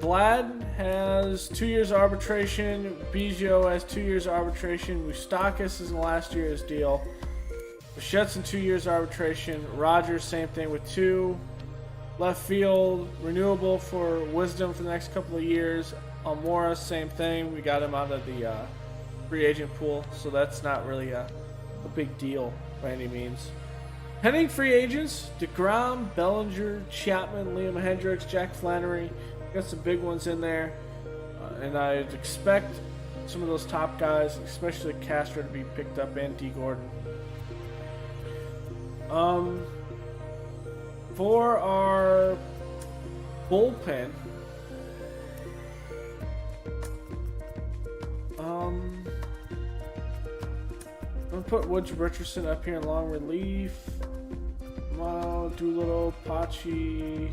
Vlad has 2 years arbitration. Biggio has 2 years arbitration. Moustakis is in the last year of his deal. Bichette's in 2 years arbitration. Rogers, same thing with 2. Left field, renewable for Wisdom for the next couple of years. Almora, same thing. We got him out of the free agent pool, so that's not really a big deal by any means. Pending free agents: DeGrom, Bellinger, Chapman, Liam Hendricks, Jack Flannery. Got some big ones in there, and I'd expect some of those top guys, especially Castro, to be picked up, and D. Gordon. For our bullpen, I'm gonna put Woods Richardson up here in long relief. Doolittle, Pachi,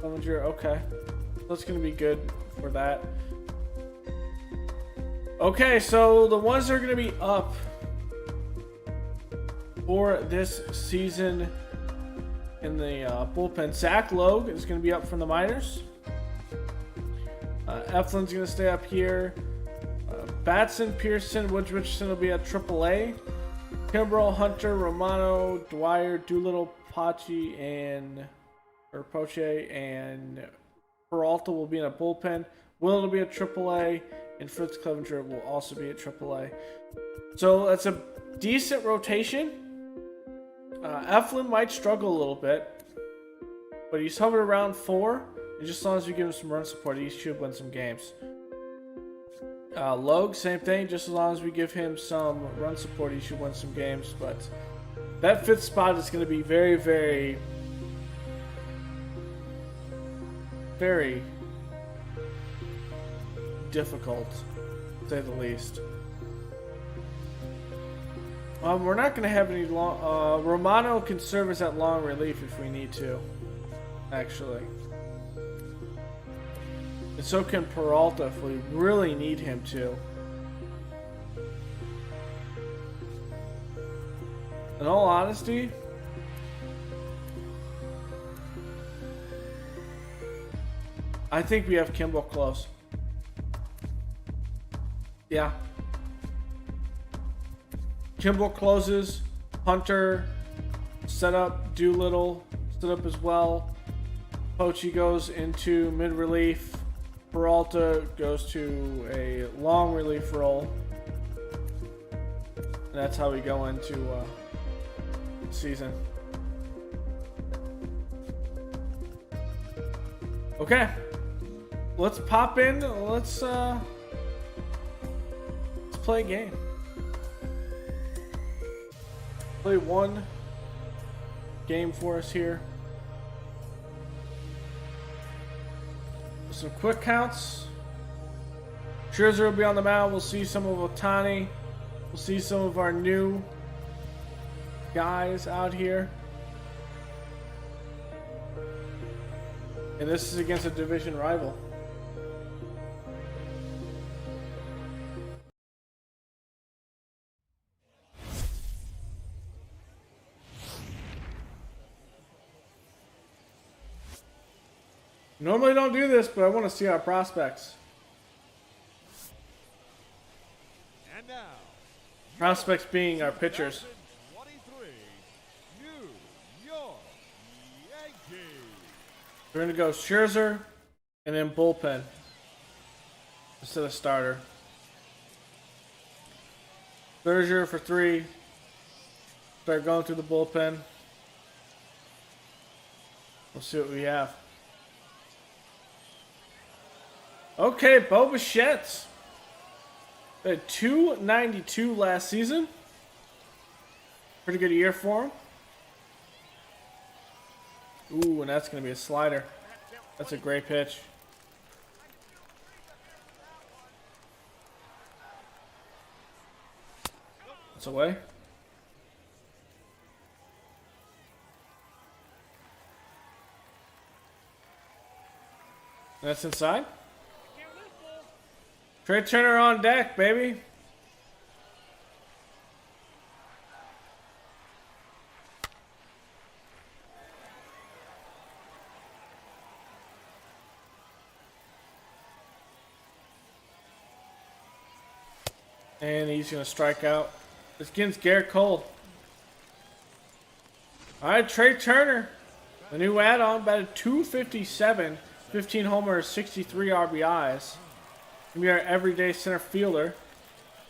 Bellinger. Okay, that's gonna be good for that. Okay, so the ones that are gonna be up for this season in the bullpen: Zach Logue is going to be up from the minors. Eflin's going to stay up here. Batson, Pearson, Woods Richardson will be at AAA. Kimbrel, Hunter, Romano, Dwyer, Doolittle, Poche, and Peralta will be in a bullpen. Will be at AAA, and Fritz Clevenger will also be at AAA. So that's a decent rotation. Eflin might struggle a little bit, but he's hovered around 4, and just as long as we give him some run support, he should win some games. Logue, same thing. Just as long as we give him some run support, he should win some games. But that 5th spot is going to be very, very, very difficult, to say the least. We're not going to have any long... Romano can serve as that long relief if we need to, actually. And so can Peralta if we really need him to. In all honesty, I think we have Kimball close. Yeah. Kimball closes. Hunter set up. Doolittle set up as well. Poche goes into mid relief. Peralta goes to a long relief role. And that's how we go into season. Okay, let's pop in. Let's play a game. Play one game for us here. Some quick counts. Scherzer will be on the mound. We'll see some of Ohtani. We'll see some of our new guys out here. And this is against a division rival. Normally don't do this, but I want to see our prospects. And now, prospects being our pitchers. 23, New York Yankees. We're going to go Scherzer and then bullpen instead of starter. Scherzer for 3. Start going through the bullpen. We'll see what we have. Okay, Bo Bichette. Had 292 last season. Pretty good year for him. Ooh, and that's going to be a slider. That's a great pitch. It's away. That's inside. Trey Turner on deck, baby. And he's going to strike out. It's against Garrett Cole. Alright, Trey Turner. The new add-on, batted .257, 15 homers, 63 RBIs. Gonna be our everyday center fielder.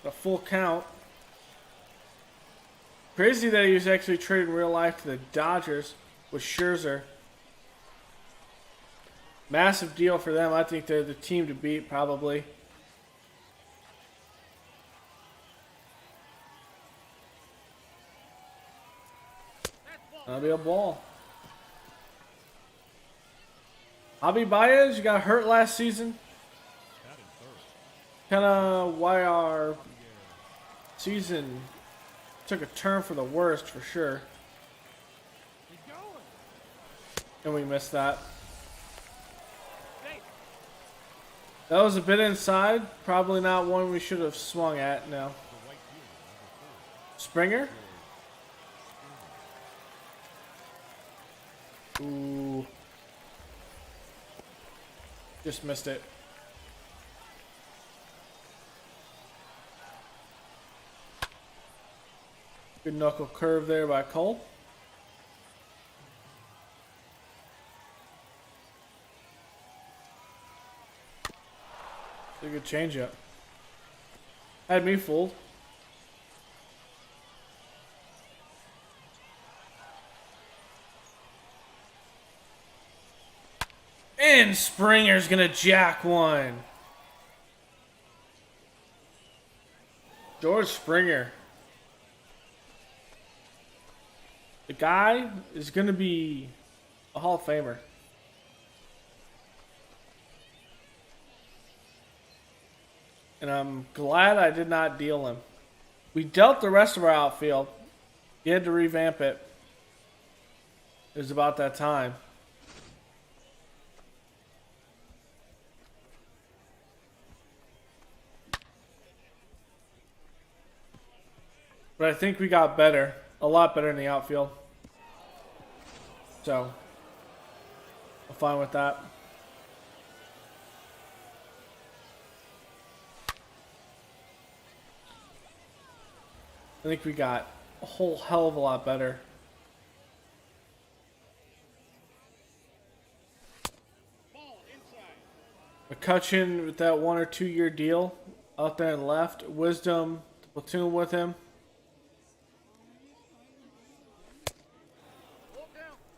A full count. Crazy that he was actually traded in real life to the Dodgers with Scherzer. Massive deal for them. I think they're the team to beat, probably. That'll be a ball. Javi Baez, you got hurt last season. Kind of why our season took a turn for the worst, for sure. And we missed that. That was a bit inside. Probably not one we should have swung at now. Springer? Ooh. Just missed it. Good knuckle curve there by Cole. A good changeup. Had me fooled. And Springer's gonna jack one. George Springer. The guy is gonna be a Hall of Famer. And I'm glad I did not deal him. We dealt the rest of our outfield. You had to revamp it. It was about that time. But I think we got better. A lot better in the outfield. So, I'm fine with that. I think we got a whole hell of a lot better. McCutcheon with that 1 or 2 year deal out there and left. Wisdom, the platoon with him.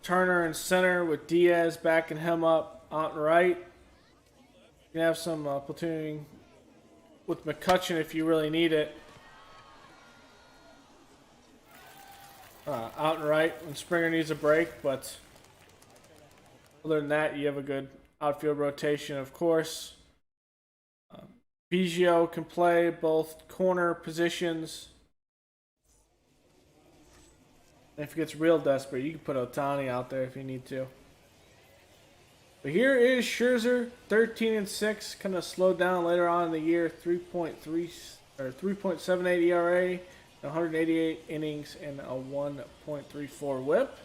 Turner in center with Diaz backing him up out and right. You can have some platooning with McCutcheon if you really need it. Out and right when Springer needs a break, but other than that, you have a good outfield rotation, of course. Biggio can play both corner positions. And if it gets real desperate, you can put Ohtani out there if you need to. But here is Scherzer, 13-6, kind of slowed down later on in the year, 3.78 ERA. 188 innings and a 1.34 whip.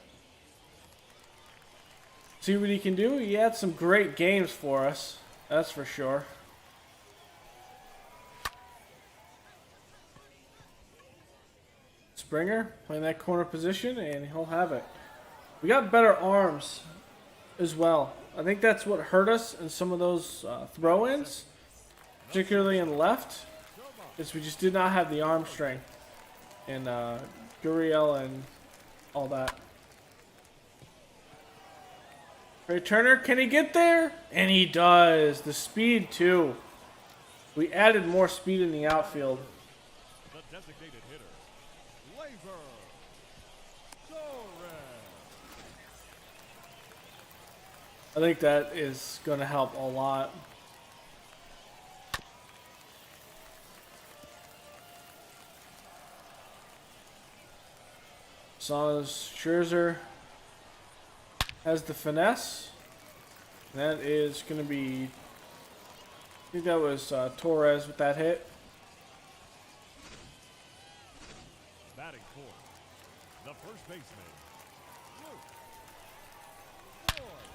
See what he can do. He had some great games for us, that's for sure. Springer playing that corner position, and he'll have it. We got better arms as well. I think that's what hurt us in some of those throw-ins, particularly in left, is we just did not have the arm strength. And Gurriel and all that. Trey Turner, can he get there? And he does. The speed, too. We added more speed in the outfield. The designated hitter, Vladimir Guerrero. I think that is going to help a lot. As long as Scherzer has the finesse, that is going to be, I think that was Torres with that hit. Batting fourth, the first baseman,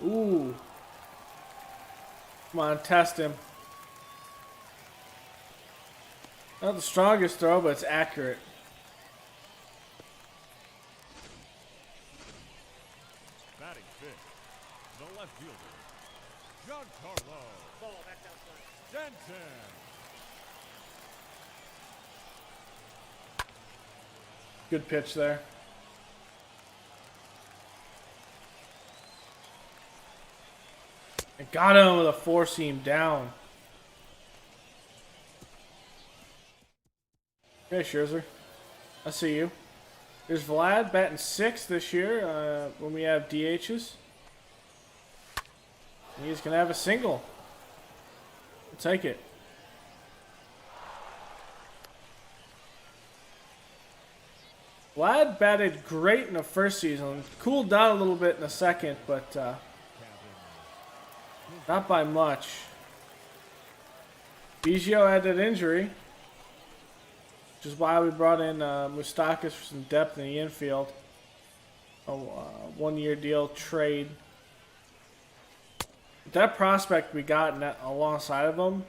Luke. Ooh. Come on, test him. Not the strongest throw, but it's accurate. Batting fifth, the left fielder, Giancarlo Stanton. Good pitch there. And got him with a four-seam down. Okay, Scherzer. I see you. There's Vlad batting 6th this year when we have DHs. And he's going to have a single. We'll take it. Vlad batted great in the first season. Cooled down a little bit in the second, but not by much. Biggio had that injury, which is why we brought in Moustakas for some depth in the infield. A one-year deal trade. That prospect we got alongside of him,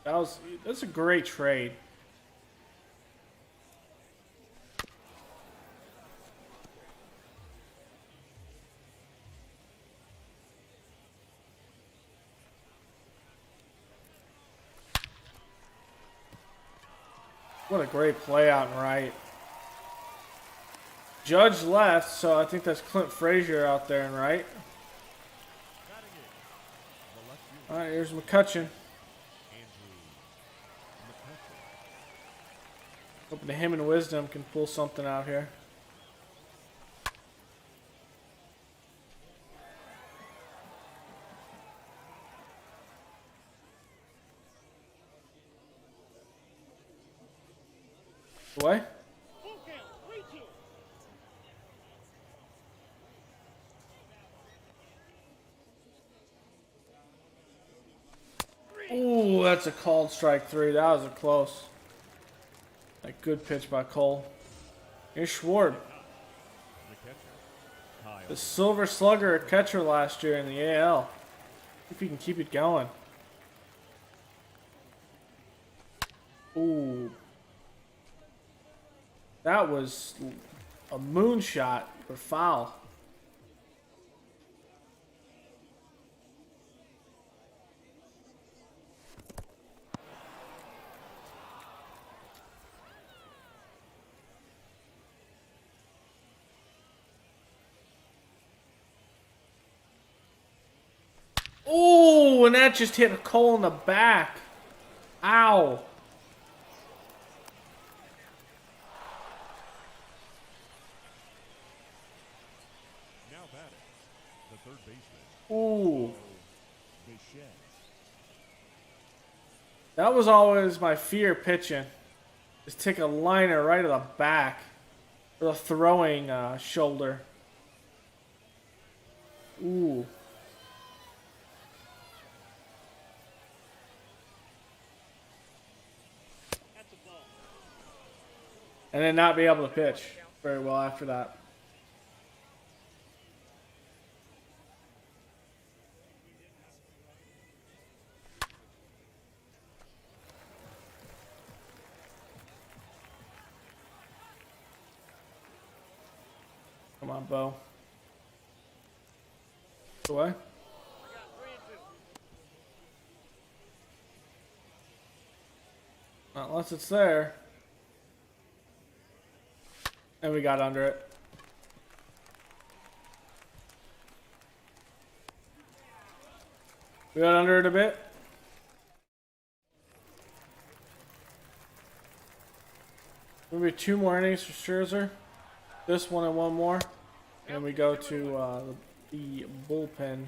that's a great trade. What a great play out and right. Judge left, so I think that's Clint Frazier out there and right. All right, here's McCutcheon. Hoping that him and Wisdom can pull something out here. Away. Ooh, that's a called strike 3. That was a close. A good pitch by Cole. Here's Schwarb. The Silver Slugger catcher last year in the AL. If he can keep it going. Ooh. That was a moonshot for foul. Oh, and that just hit a Cole in the back. Ow. Now batting, the third baseman. Ooh. Bitchette. That was always my fear pitching. Just take a liner right to the back. Or the throwing shoulder. Ooh. And then not be able to pitch very well after that. Come on, Bo. Away. Not unless it's there. And we got under it. We got under it a bit. Maybe 2 more innings for Scherzer. This one and one more. And we go to the bullpen.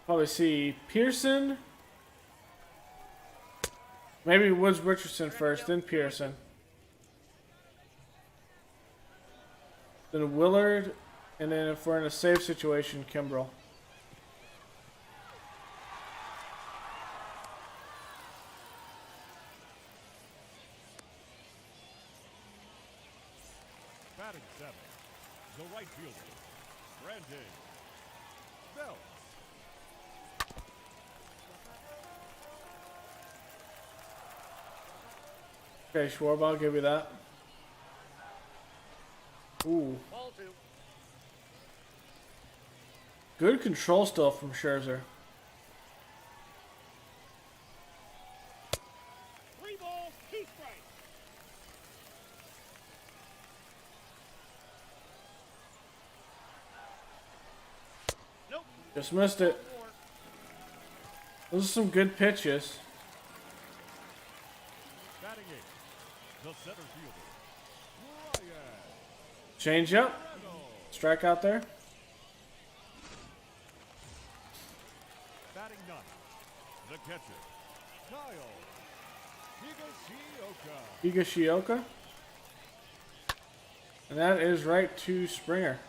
Probably see Pearson. Maybe Woods Richardson first, then Pearson. Then Willard, and then if we're in a safe situation, Kimbrel. Batting 7, the right fielder, Brandon Belt. Okay, Schwarber, I'll give you that. Ooh. Ball 2. Good control still from Scherzer. 3 balls, 2 strikes. Nope. Just missed it. 4. Those are some good pitches. Batting 8. The center fielder. Ryan. Change up. Reynolds. Strike out there. Batting 9. The catcher. Kyle. Higashioka. Higashioka. And that is right to Springer.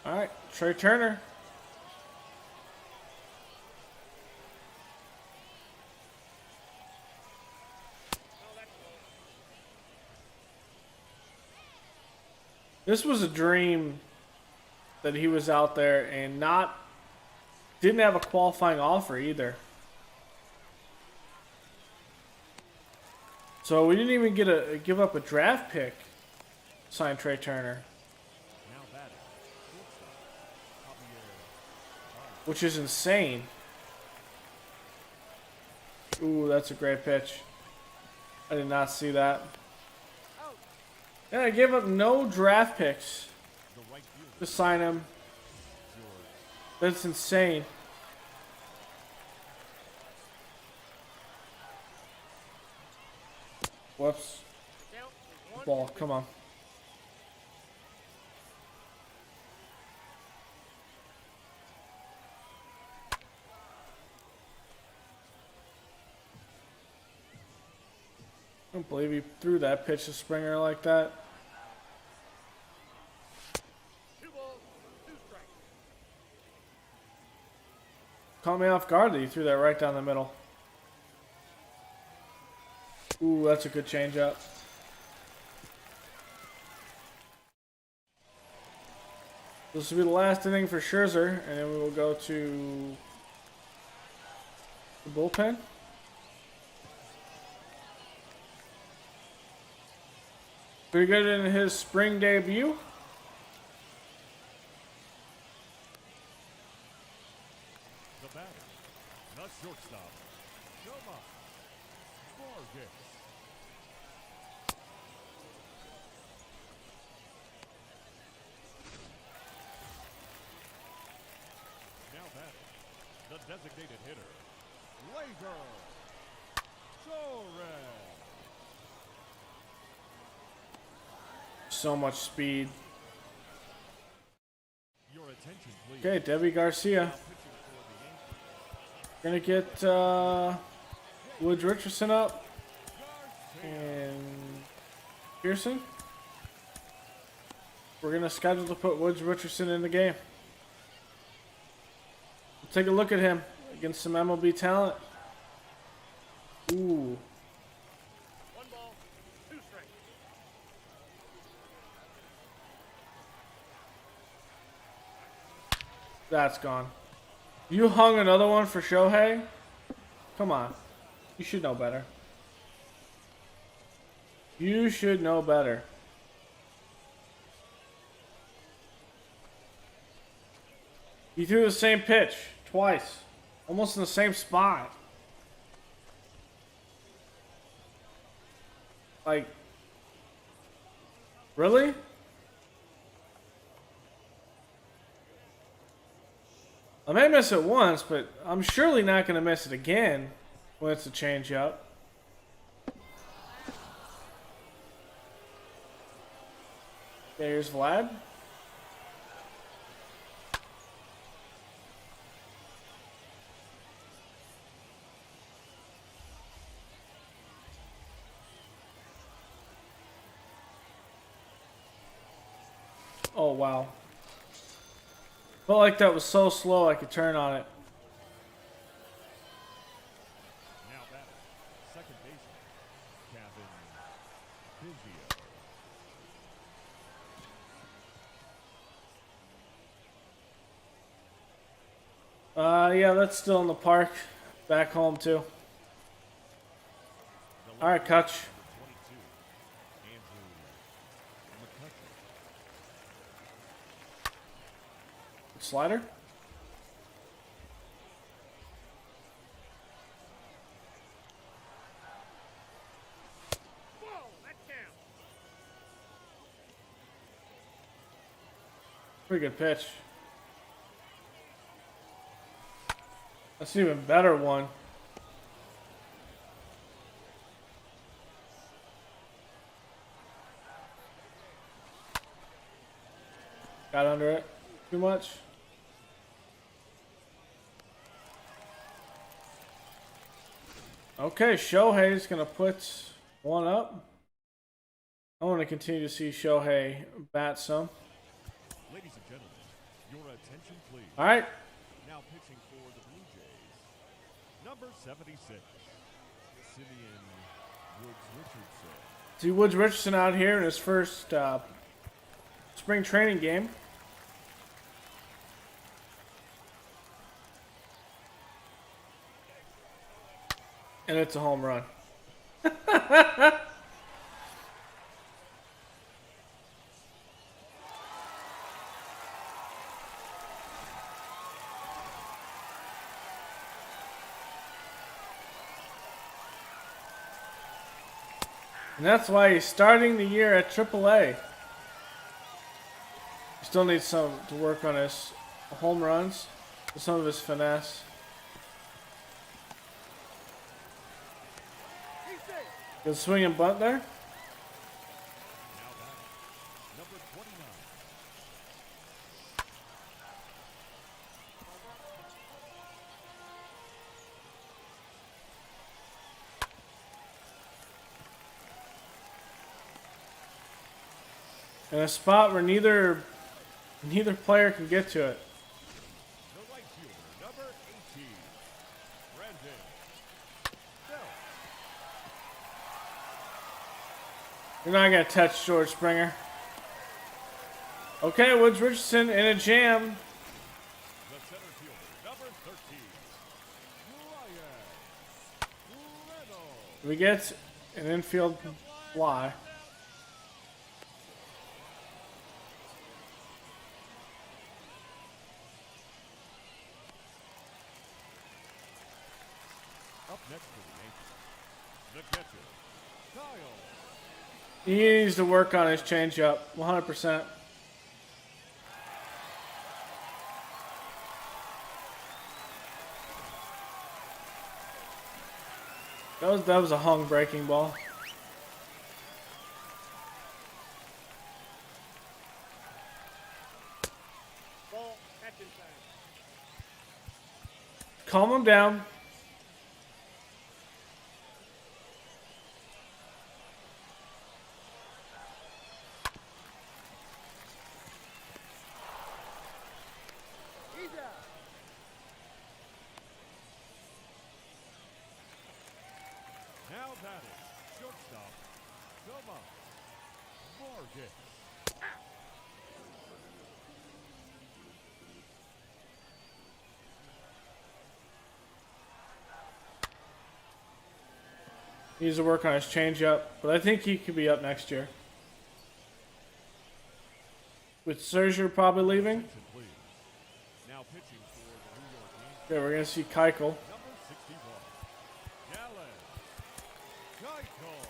Alright, Trey Turner. This was a dream that he was out there and didn't have a qualifying offer either. So we didn't even give up a draft pick to sign Trey Turner, Now batting. Shortstop. Javier. which is insane. Ooh, that's a great pitch. I did not see that. Yeah, I gave up no draft picks The right fielder. to sign him. George. That's insane. Whoops. Count is 1. Ball, come on. I don't believe he threw that pitch to Springer like that. 2 balls, 2 strikes. Caught me off guard that he threw that right down the middle. Ooh, that's a good changeup. This will be the last inning for Scherzer, and then we will go to the bullpen. Pretty good in his spring debut. The batter. The shortstop. Shoma. Vargas. Now batting. The designated hitter. Laser. Torres. So much speed. Your attention, please. Okay, Debbie Garcia. Now pitching for the Yankees. Gonna get Woods Richardson up and Pearson. We're gonna schedule to put Woods Richardson in the game. Take a look at him against some MLB talent. Ooh. 1 ball, 2 strikes. That's gone. You hung another one for Shohei? Come on. You should know better. You should know better. He threw the same pitch twice. Almost in the same spot. Like, really? I may miss it once, but I'm surely not going to miss it again when it's a changeup. There's Vlad. Oh, wow. Felt like that was so slow I could turn on it. Now batting. Second baseman. Cavan Biggo. Yeah, that's still in the park. Back home too. All right, Kutch. 22, Andrew McCutcheon. Slider. Ball, that counts. Pretty good pitch. That's an even better one. Got under it too much. Okay, Shohei's gonna put one up. I want to continue to see Shohei bat some. Ladies and gentlemen, your attention please. All right, Now pitching for the Blue Jays, number 76, Simeon Woods Richardson. see Woods Richardson out here in his first spring training game. And it's a home run. And that's why he's starting the year at AAA. He still needs some to work on his home runs, some of his finesse. Good swing and bunt there. Now batting, number 29, In a spot where neither player can get to it. the right fielder, number 18, Brandon Bell. You're not gonna touch George Springer. Okay, Woods Richardson in a jam. The center fielder, number 13, Ryan Reynolds. We get an infield fly. Up next for the Yankees, the catcher, Kyle. He needs to work on his changeup, 100%. That was a hung breaking ball. Ball, catching time. Calm him down. He's out. Now batting, shortstop, Thomas Vargas. He needs to work on his changeup, but I think he could be up next year. With Serger probably leaving. Attention, please. Now pitching for the New York Yankees, Yeah, we're gonna see Keuchel. number 61, Dallas Keuchel.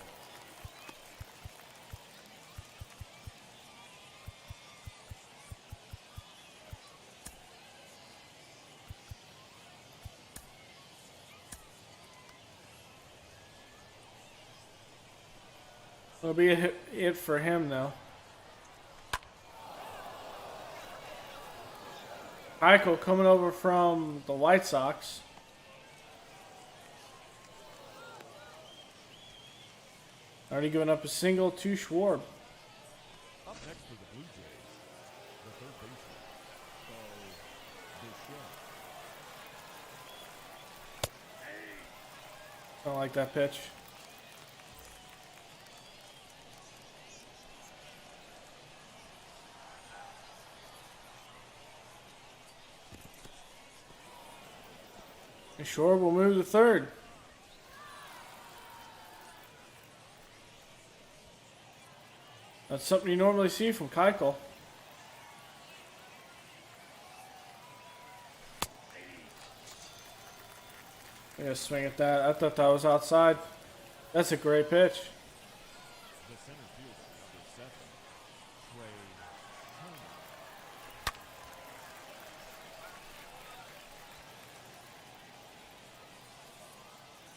It'll be it for him though. Keuchel coming over from the White Sox. Already given up a single to Schwarb. Up next for the Blue Jays, the third baseman, Bitchette. Don't like that pitch. And Shore will move to third. That's something you normally see from Keuchel. I'm gonna swing at that. I thought that was outside. That's a great pitch. The center fielder, number 7, Trey Turner.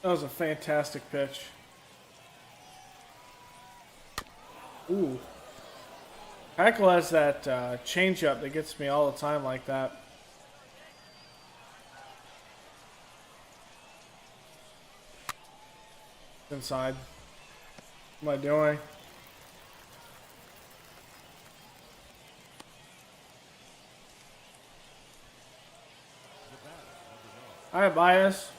That was a fantastic pitch. Ooh. Keuchel has that changeup that gets me all the time like that. Inside. What am I doing? Alright, bias.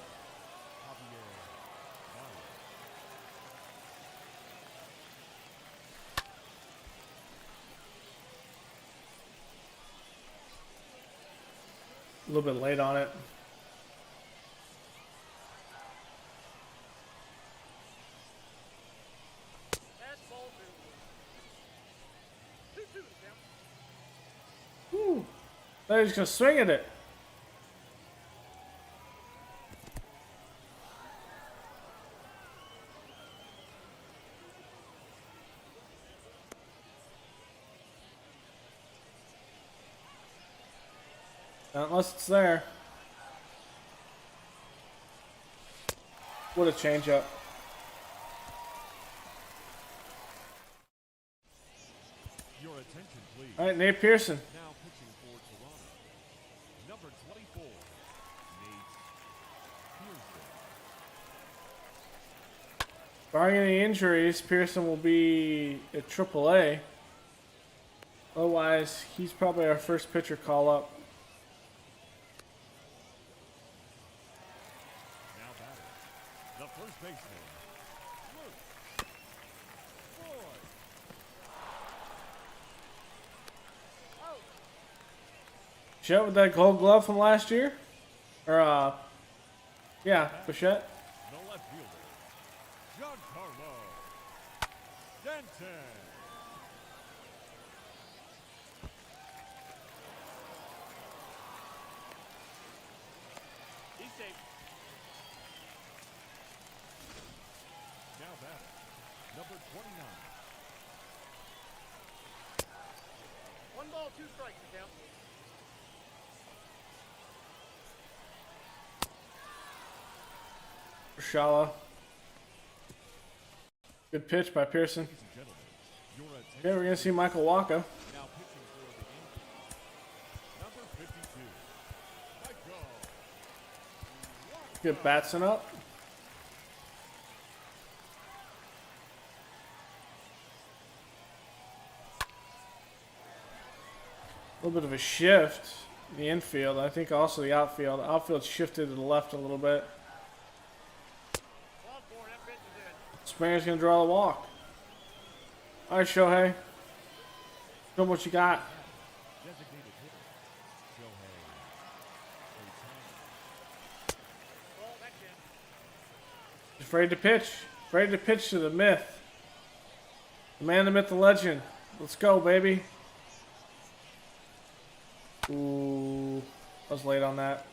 A little bit late on it. That's ball 2. 2-2 to count. Ooh. They're just gonna swing at it. Not unless it's there. What a changeup. Your attention, please. All right, Nate Pearson. Now pitching for Toronto, number 24, Nate Pearson. Barring any injuries, Pearson will be at AAA. Otherwise, he's probably our first pitcher call up. Now batting, the first baseman, Luke Boyd. Bichette with that gold glove from last year? Or, yeah, Bichette. The left fielder, Giancarlo Stanton. He's safe. Now batting, number 29, 1 ball, 2 strikes to count. Shala. Good pitch by Pearson. ladies and gentlemen. Your attention, Okay, we're going to see Michael Waka. now pitching for the Yankees, number 52, Michael Waka. Good Batson up. A little bit of a shift in the infield. I think also the outfield. Outfield shifted to the left a little bit. Ball 4, that pitch is in. Springer's going to draw the walk. All right, Shohei. Show 'em what you got. Designated hitter, Shohei Ohtani. Ball, that's in. Afraid to pitch. Afraid to pitch to the myth. The man, the myth, the legend. Let's go, baby. Ooh. I was late on that.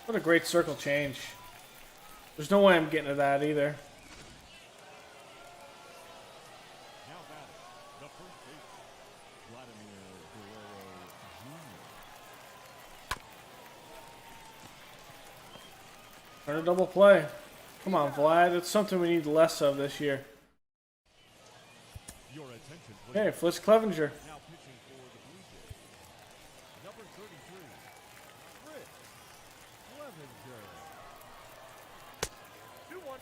What a great circle change. There's no way I'm getting to that either. Now batting, the first baseman, Vladimir Guerrero Jr. Turn a double play. Come on, Vlad. It's something we need less of this year. Your attention, please. Okay, Flitz Clevenger. Now pitching for the Blue Jays, number 33, Chris Clevenger. 2-1.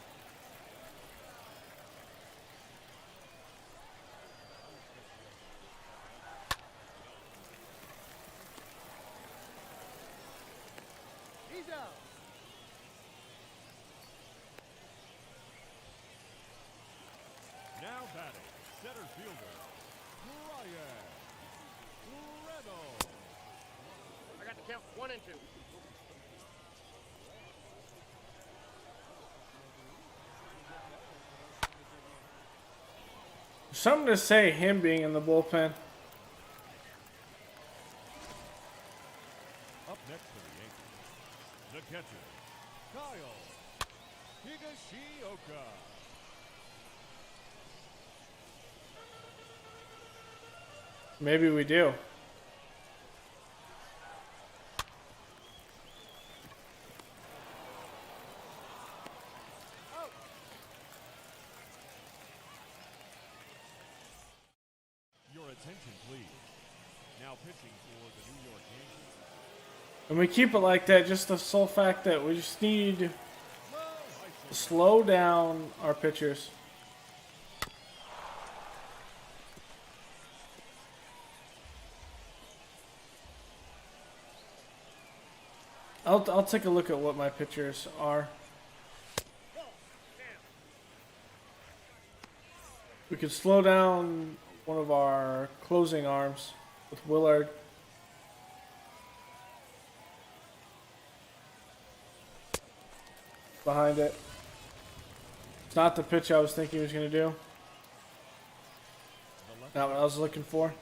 He's out. Now batting, center fielder, 1 and 2. Something to say him being in the bullpen. Up next for the Yankees, the catcher, Kyle Higashioka. Maybe we do. Your attention, please. Now pitching for the New York Yankees. And we keep it like that, just the sole fact that we just need to slow down our pitchers. I'll take a look at what my pitchers are. We could slow down one of our closing arms with Willard. Behind it. It's not the pitch I was thinking he was going to do. Not what I was looking for.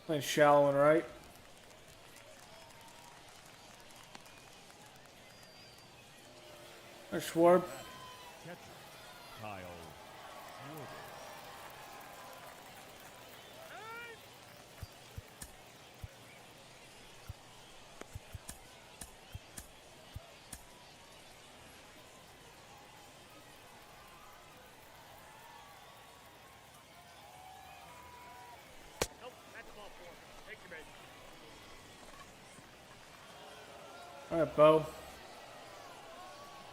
Playing shallow and right. There's Schwarb. Catcher, Kyle Schwarber. Nope, that's the ball 4. Take your base. All right, Bo.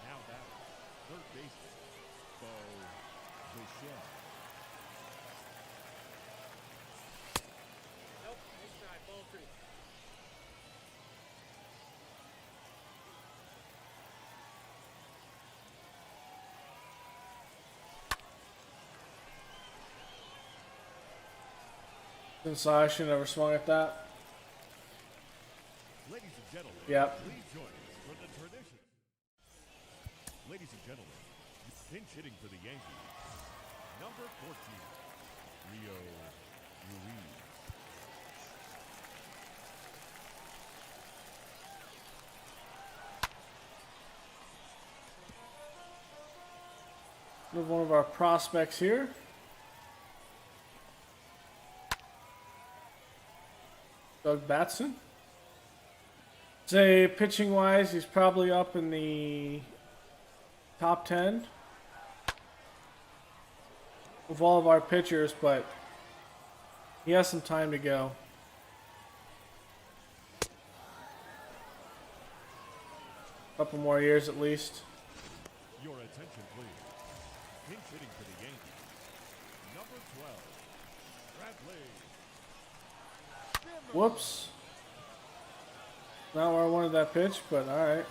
Now back, third baseman, Bitchette. Nope, inside, ball 2. Inside, I should never swung at that. Ladies and gentlemen, Yep. please join us for the tradition. Ladies and gentlemen, pinch hitting for the Yankees, number 14, Rio Ruiz. One of our prospects here. Doug Batson. Say pitching wise, he's probably up in the top 10 of all of our pitchers, but he has some time to go. Couple more years at least. Your attention, please. Pinch hitting for the Yankees, number 12, Bradley. Whoops. Not where I wanted that pitch, but alright.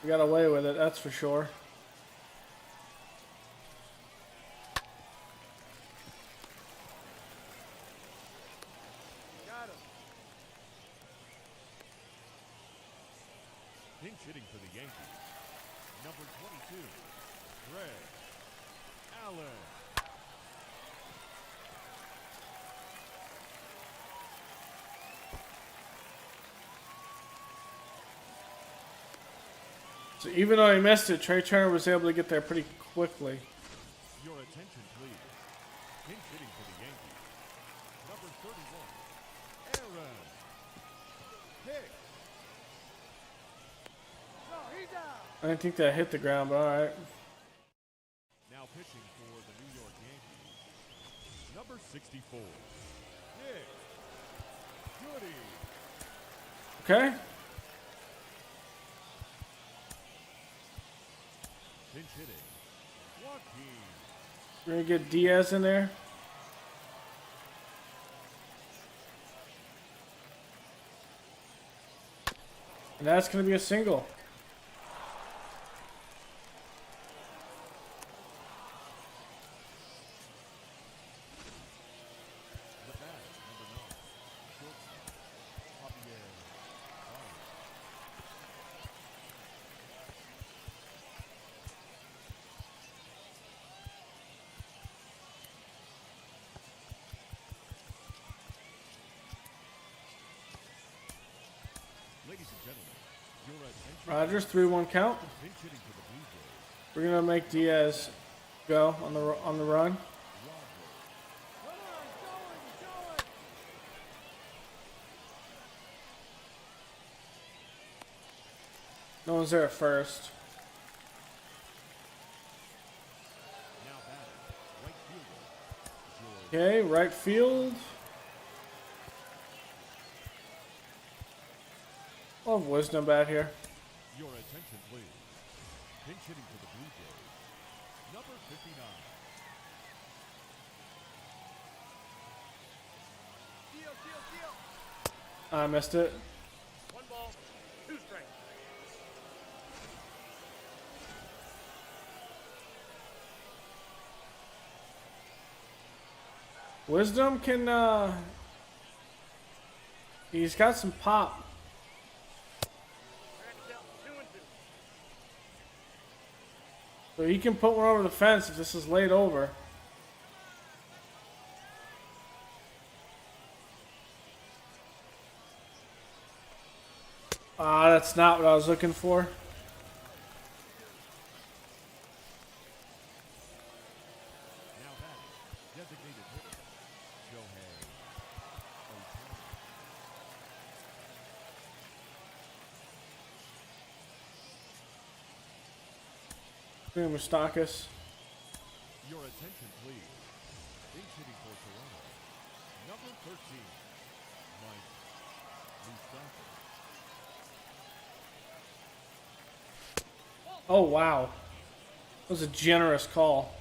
We got away with it, that's for sure. Got him. Pinch hitting for the Yankees, number 22, Greg Allen. So even though he missed it, Trey Turner was able to get there pretty quickly. Your attention, please. Pinch hitting for the Yankees, number 31, Aaron Hicks. No, he's out. I didn't think that hit the ground, but alright. Now pitching for the New York Yankees, number 64, Nick Goody. Okay. Pinch hitting, Joaquin. We're gonna get Diaz in there. And that's gonna be a single. Rogers, 3-1 count. Pinch hitting for the Blue Jays. We're gonna make Diaz go on the run. No one's there at first. Now batting, right fielder. George. Okay, right field. I'll have Wisdom bat here. Your attention, please. Pinch hitting for the Blue Jays. Number 59. Deal, deal, deal. I missed it. 1 ball, 2 strikes. Wisdom can, he's got some pop. Cracked out 2 and 2. So he can put one over the fence if this is laid over. Ah, that's not what I was looking for. Now batting, designated hitter. Shohei Ohtani. Mustakis. Your attention, please. Pinch hitting for Toronto. Number 13. Mike Moustakas. Oh, wow. That was a generous call.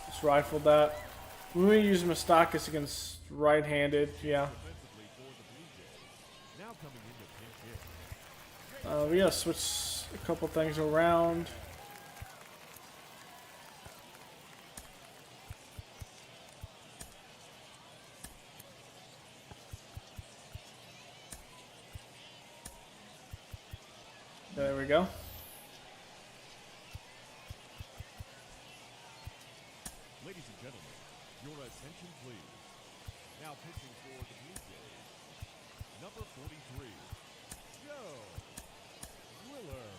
Just rifled that. We may use Mustakis against right-handed, yeah. Defensively for the Blue Jays. Now coming into pinch hit. We gotta switch a couple things around. There we go. Ladies and gentlemen, your attention please. Now pitching for the Blue Jays. Number 43, Joe Willer.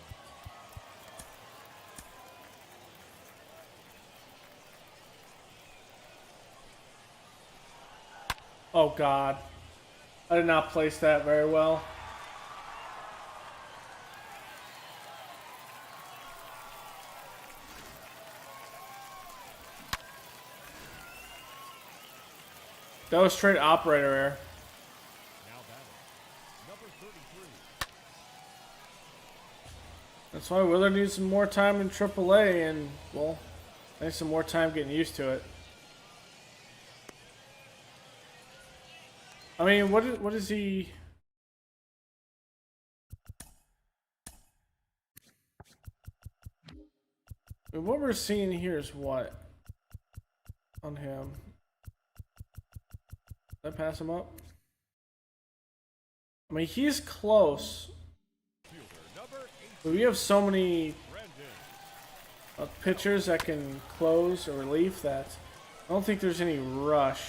Oh God. I did not place that very well. That was straight operator error. Now batting, number 33. That's why Willard needs some more time in AAA, and well, I need some more time getting used to it. I mean, what is he? I mean, what we're seeing here is what on him. Did I pass him up? I mean, he's close. Fielder, number 8, But we have so many Brandon. pitchers that can close or relief that I don't think there's any rush.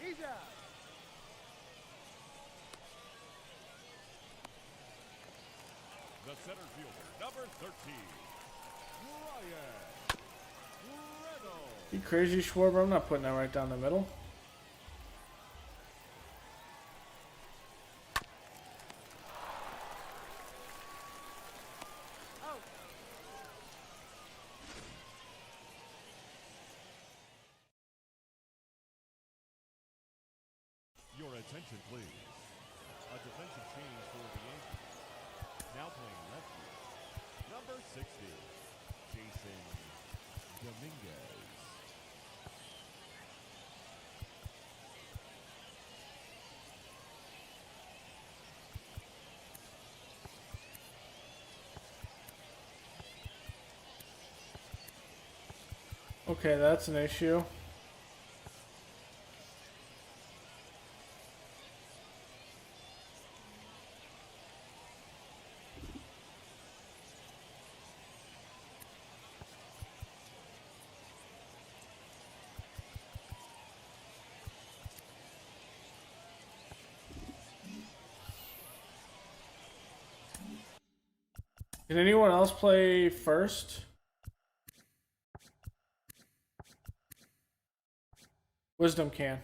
He's out. The center fielder, number 13, Ryan Reynolds. You crazy, Schwarber? I'm not putting that right down the middle. Your attention, please. A defensive change for the Yankees. Now playing left field. Number 60, Jason Dominguez. Okay, that's an issue. Can anyone else play first? Wisdom can.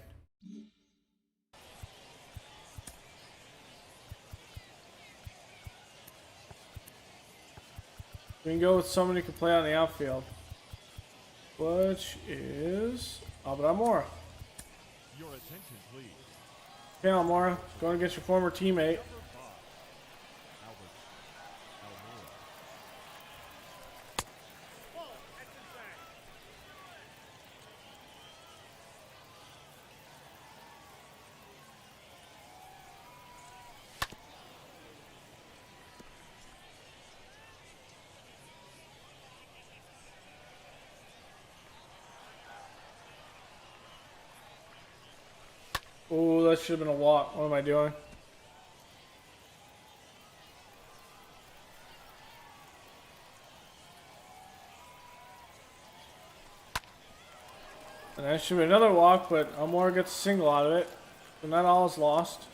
We can go with someone who can play on the outfield, which is Abramora. Your attention, please. Okay, Almora, going against your former teammate. Albert Almora. Ball, that's inside. Oh, that should have been a walk. What am I doing? And that should be another walk, but Almora gets a single out of it. So not all is lost.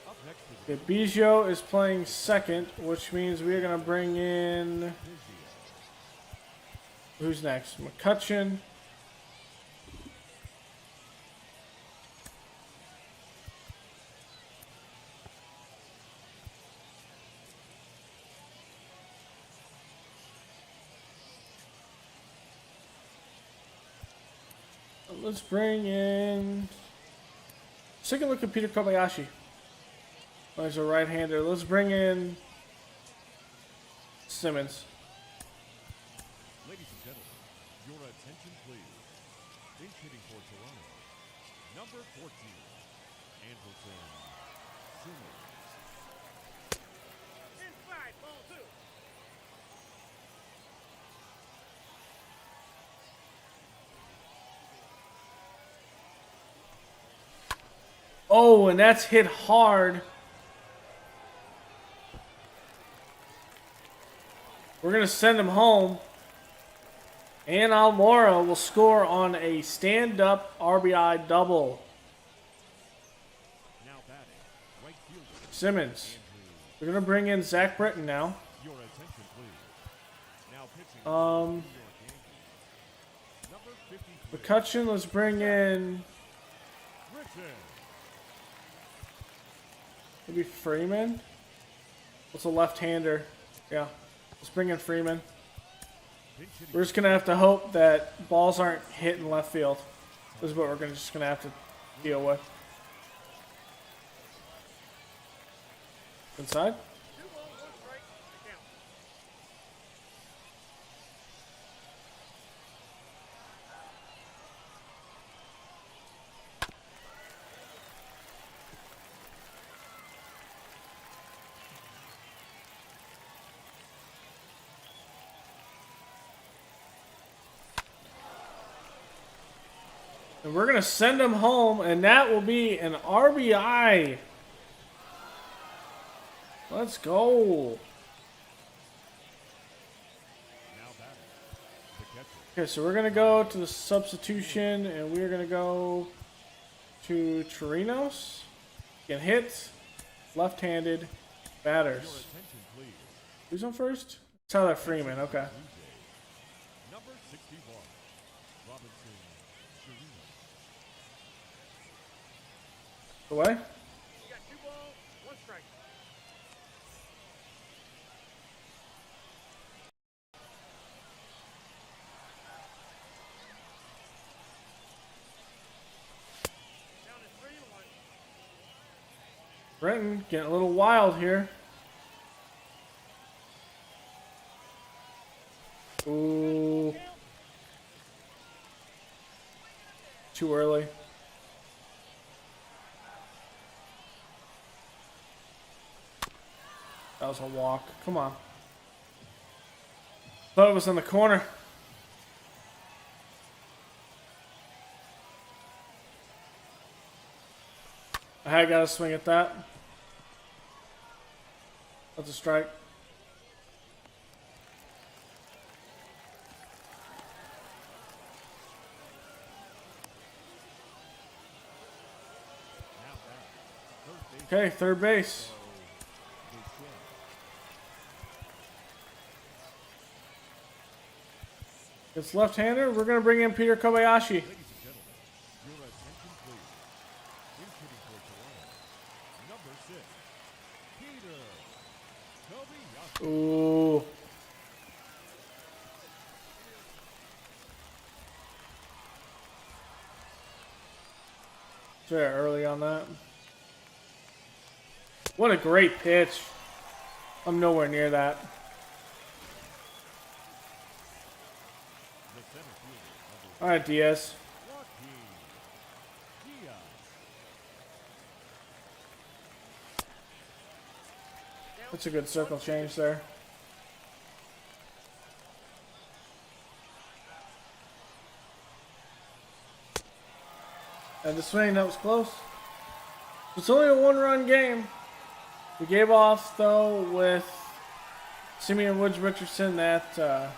Up next to Okay, Biggio is playing second, which means we are going to bring in... Who's next? McCutcheon. Let's bring in... Let's take a look at Peter Kobayashi. Oh, he's a right-hander. Let's bring in Simmons. Ladies and gentlemen, your attention, please. Pinch hitting for Toronto. Number 14, Anderson Simmons. Inside, ball 2. Oh, and that's hit hard. We're going to send him home. And Almora will score on a stand-up RBI double. Now batting, right fielder. Simmons. We're going to bring in Zach Britton now. Your attention, please. Now pitching. Um, New York Yankees. Number 53, McCutcheon, let's bring in Richard. maybe Freeman. What's a left-hander? Yeah, let's bring in Freeman. Pinch hitting. We're just going to have to hope that balls aren't hit in left field. This is what we're just going to have to deal with. Inside? 2 balls, 1 strike. The count. And we're going to send him home, and that will be an RBI. Let's go. Now batting, the catcher. Okay, so we're going to go to the substitution, and we're going to go to Chirinos. Get hit. Left-handed batters. Your attention, please. Who's on first? Tyler Freeman, okay. Number 61, Robinson Chirinos. Away? You got 2 balls, 1 strike. Down to 3-1. Brenton getting a little wild here. Ooh. Too early. That was a walk. Come on. Thought it was in the corner. I had got to swing at that. That's a strike. Now batting, third baseman, Okay, third base. It's left-hander. We're going to bring in Peter Kobayashi. Ladies and gentlemen, your attention please. Inputting for Toronto, number 6, Peter Kobayashi. Ooh. It's very early on that. What a great pitch. I'm nowhere near that. The center fielder, number All right, Diaz. Joaquin Diaz. That's a good circle change there. And the swing, that was close. It's only a one-run game. We gave off, though, with Simeon Woods Richardson that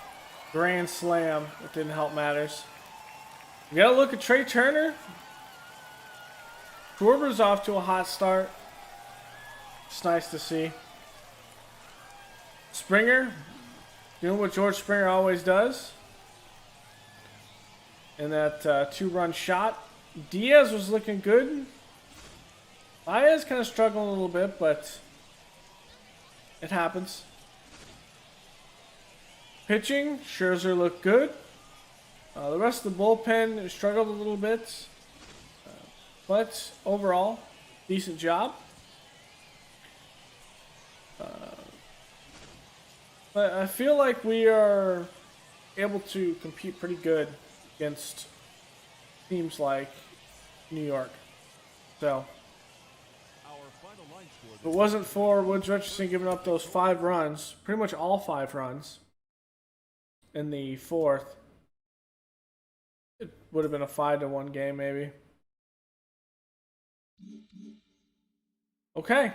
grand slam. It didn't help matters. We got to look at Trey Turner. Schwarber's off to a hot start. It's nice to see. Springer doing what George Springer always does. And that two-run shot. Diaz was looking good. Baez kind of struggling a little bit, but it happens. Pitching, Scherzer looked good. The rest of the bullpen struggled a little bit. But overall, decent job. But I feel like we are able to compete pretty good against teams like New York. So, Our final line score if it wasn't for Woods Richardson giving up those 5 runs, pretty much all 5 runs in the fourth, it would have been a 5-1 game maybe. Okay.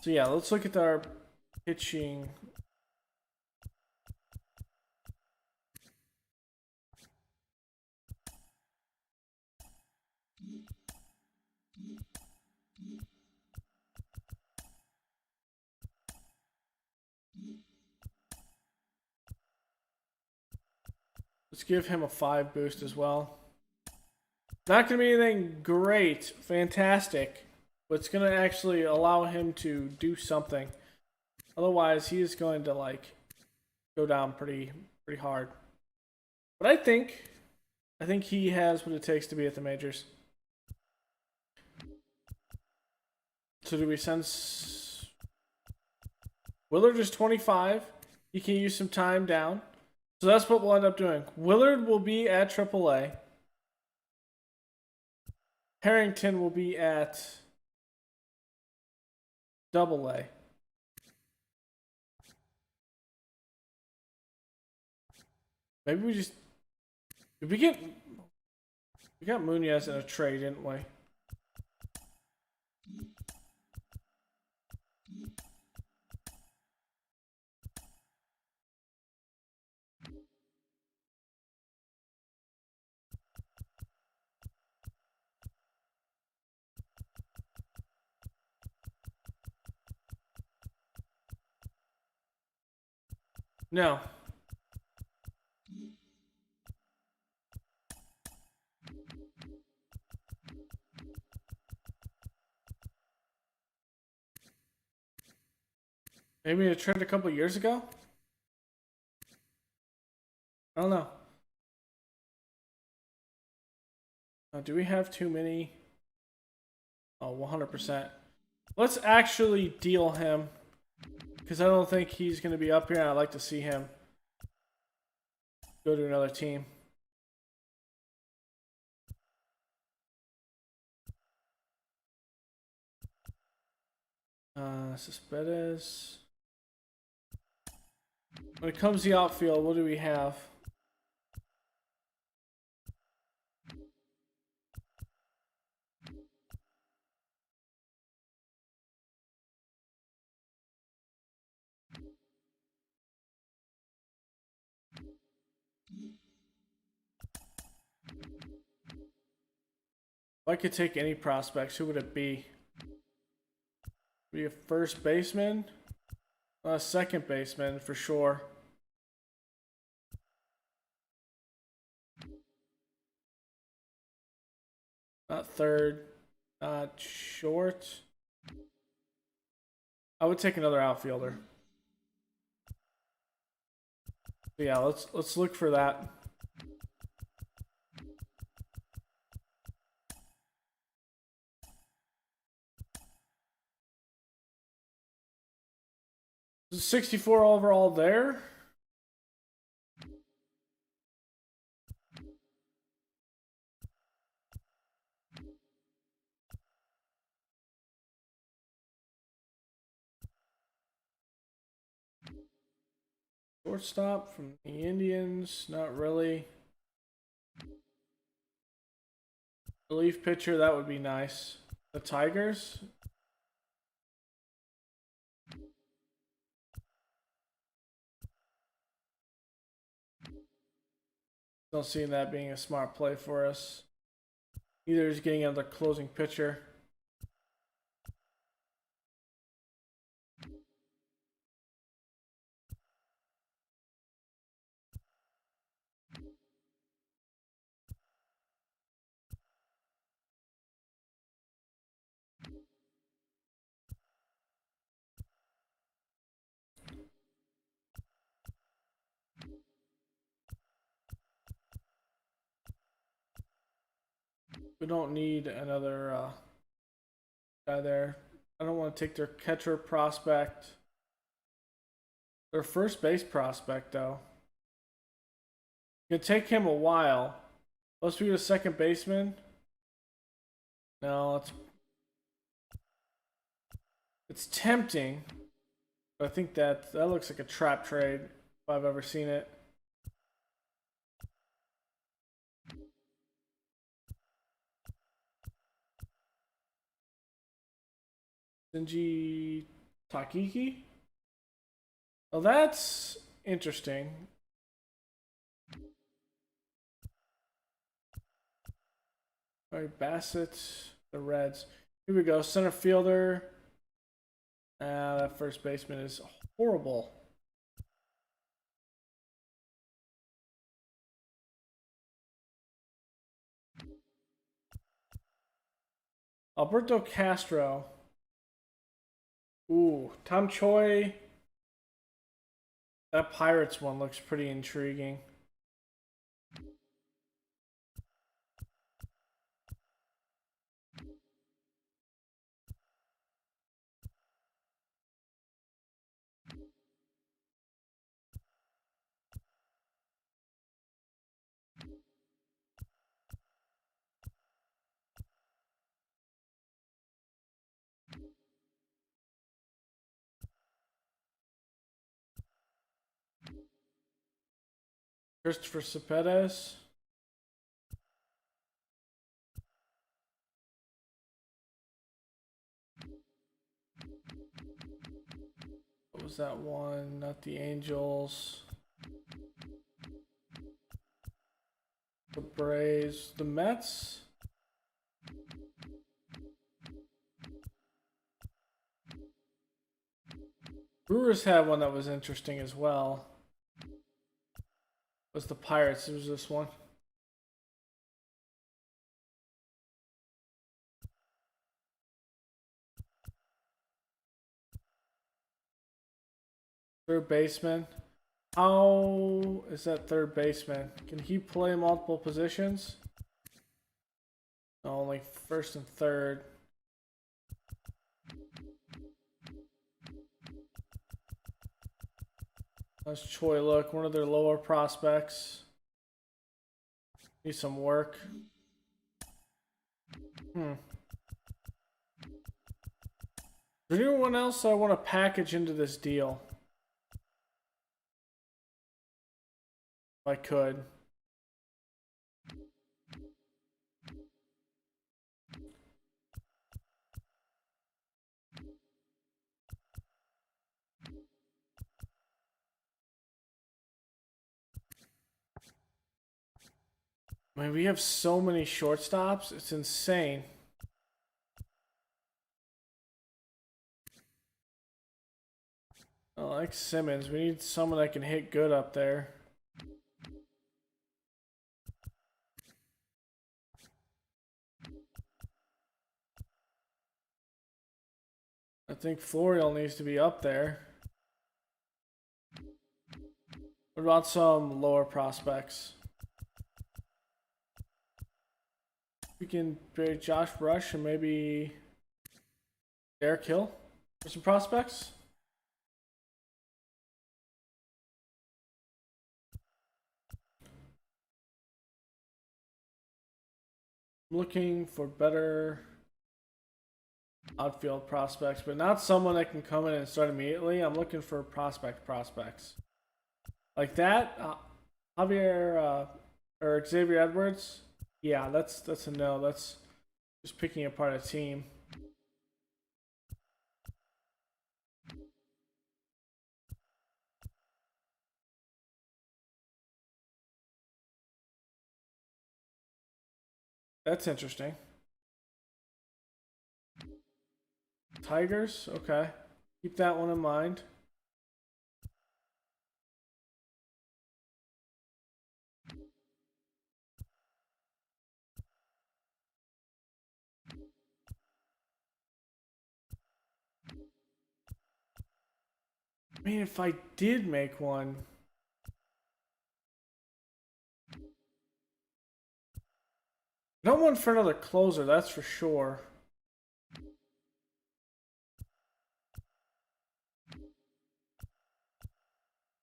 So yeah, let's look at our pitching. Let's give him a 5 boost as well. Not going to be anything great, fantastic, but it's going to actually allow him to do something. Otherwise, he is going to go down pretty hard. But I think he has what it takes to be at the majors. So do we send Willard is 25. He can use some time down. So that's what we'll end up doing. Willard will be at AAA. Harrington will be at AA. Maybe we got Munoz in a trade, didn't we? No. Maybe a trade a couple years ago? I don't know. Do we have too many? Oh, 100%. Let's actually deal him. Because I don't think he's going to be up here, and I'd like to see him go to another team. Cespedes. When it comes to the outfield, what do we have? If I could take any prospects, who would it be? Be a first baseman? A second baseman for sure. Not third. Not short. I would take another outfielder. Yeah, let's look for that. Is 64 overall there? Shortstop from the Indians, not really. Relief pitcher, that would be nice. The Tigers? Don't see that being a smart play for us. Either is getting another closing pitcher. We don't need another guy there. I don't want to take their catcher prospect. Their first base prospect, though. It's gonna take him a while. Let's be a second baseman. No, it's tempting. But I think that looks like a trap trade if I've ever seen it. Shinji Takiki? Oh, that's interesting. All right, Bassett, the Reds. Here we go, center fielder. That first baseman is horrible. Alberto Castro. Ooh, Tom Choi. That Pirates one looks pretty intriguing. Christopher Cespedes. What was that one? Not the Angels. The Braves. The Mets. Brewers had one that was interesting as well. Was the Pirates. It was this one. Third baseman. How is that third baseman? Can he play multiple positions? No, only first and third. Let's Choi look, one of their lower prospects. Need some work. Is there anyone else I want to package into this deal? If I could. I mean, we have so many shortstops. It's insane. I like Simmons. We need someone that can hit good up there. I think Florial needs to be up there. What about some lower prospects? We can trade Josh Brush and maybe Derek Hill for some prospects. I'm looking for better outfield prospects, but not someone that can come in and start immediately. I'm looking for prospects. Like that, Javier or Xavier Edwards. Yeah, that's a no. That's just picking apart a team. That's interesting. Tigers, okay. Keep that one in mind. I mean, if I did make one, I don't want for another closer, that's for sure.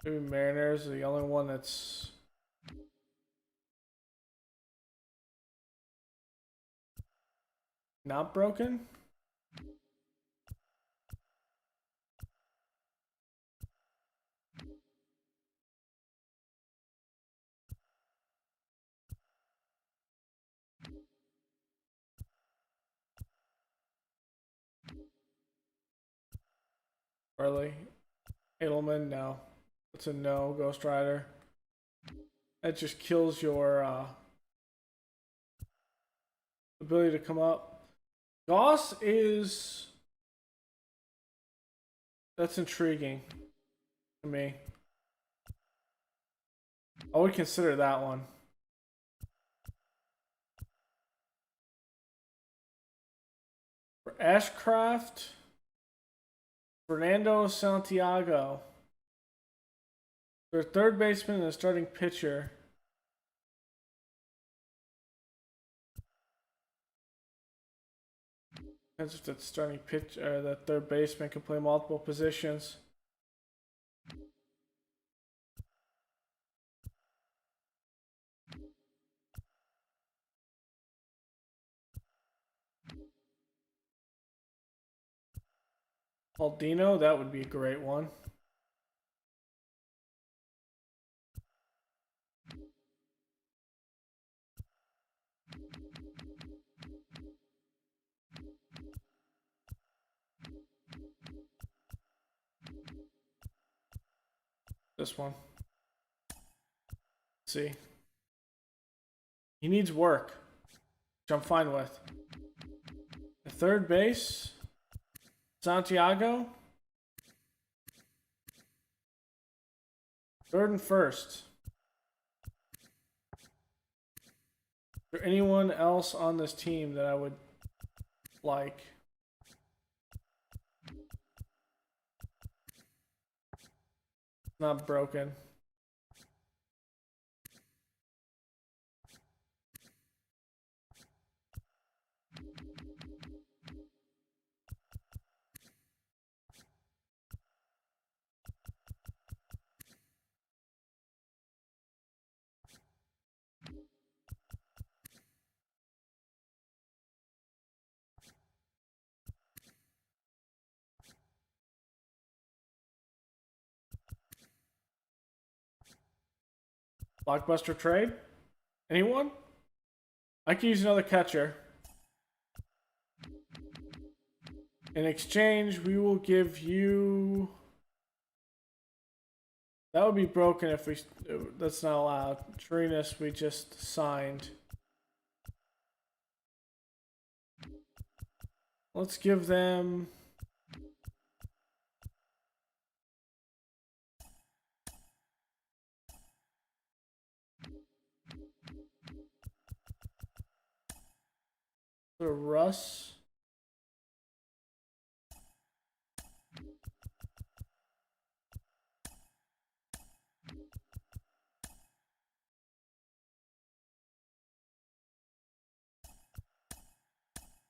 Maybe Mariners are the only one that's not broken. Early. Edelman, no. It's a no. Ghost Rider. That just kills your ability to come up. Goss is... That's intriguing to me. I would consider that one. For Ashcraft, Fernando Santiago. Their third baseman and a starting pitcher. Depends if that starting pitch or that third baseman can play multiple positions. Aldino, that would be a great one. This one. Let's see. He needs work, which I'm fine with. The third base, Santiago. Third and first. Is there anyone else on this team that I would like? Not broken. Blockbuster trade? Anyone? I can use another catcher. In exchange, we will give you... That would be broken if we... That's not allowed. Trinas, we just signed. Let's give them... Russ.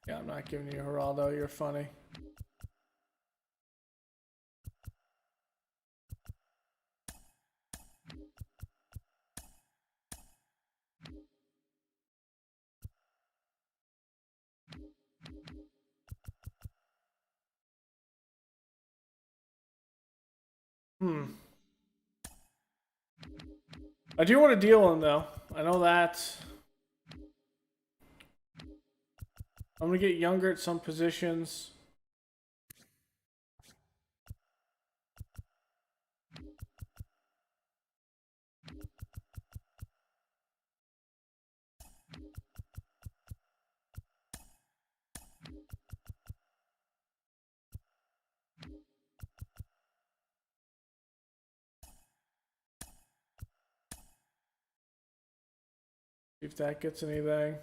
Yeah, I'm not giving you Geraldo. You're funny. I do want to deal him though. I know that. I'm gonna get younger at some positions. See if that gets anything.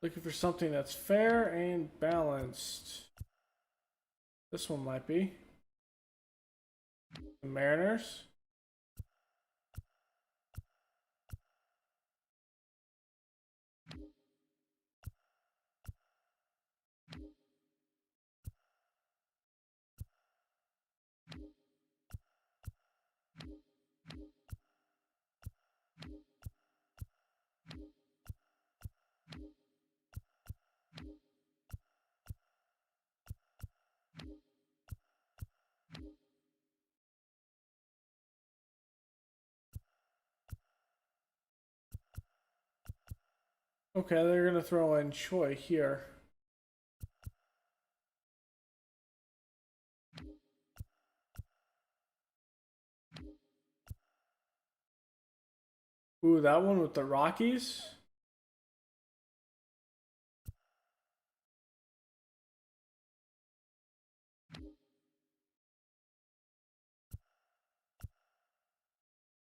Looking for something that's fair and balanced. This one might be. The Mariners. Okay, they're gonna throw in Choi here. Ooh, that one with the Rockies.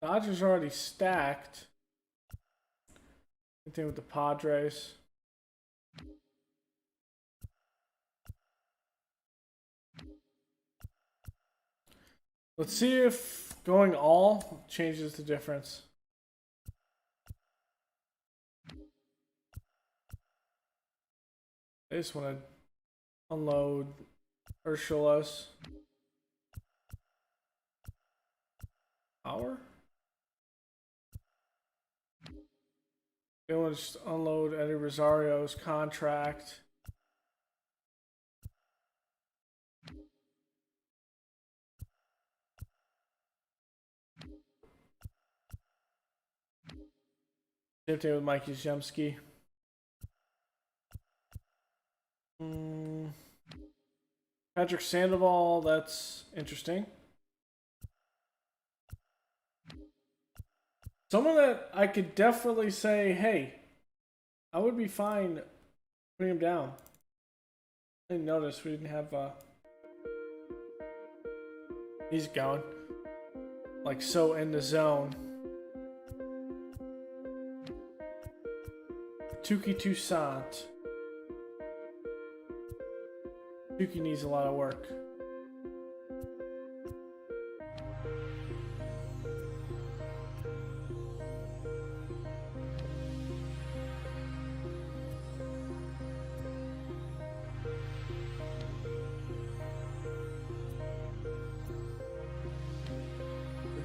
Dodgers already stacked. Same thing with the Padres. Let's see if going all changes the difference. I just want to unload Urshula's power. I want to just unload Eddie Rosario's contract. Same thing with Mikey Zemsky. Patrick Sandoval, that's interesting. Someone that I could definitely say, hey, I would be fine putting him down. I didn't notice we didn't have he's going. Like so in the zone. Tuki Toussaint. Tuki needs a lot of work.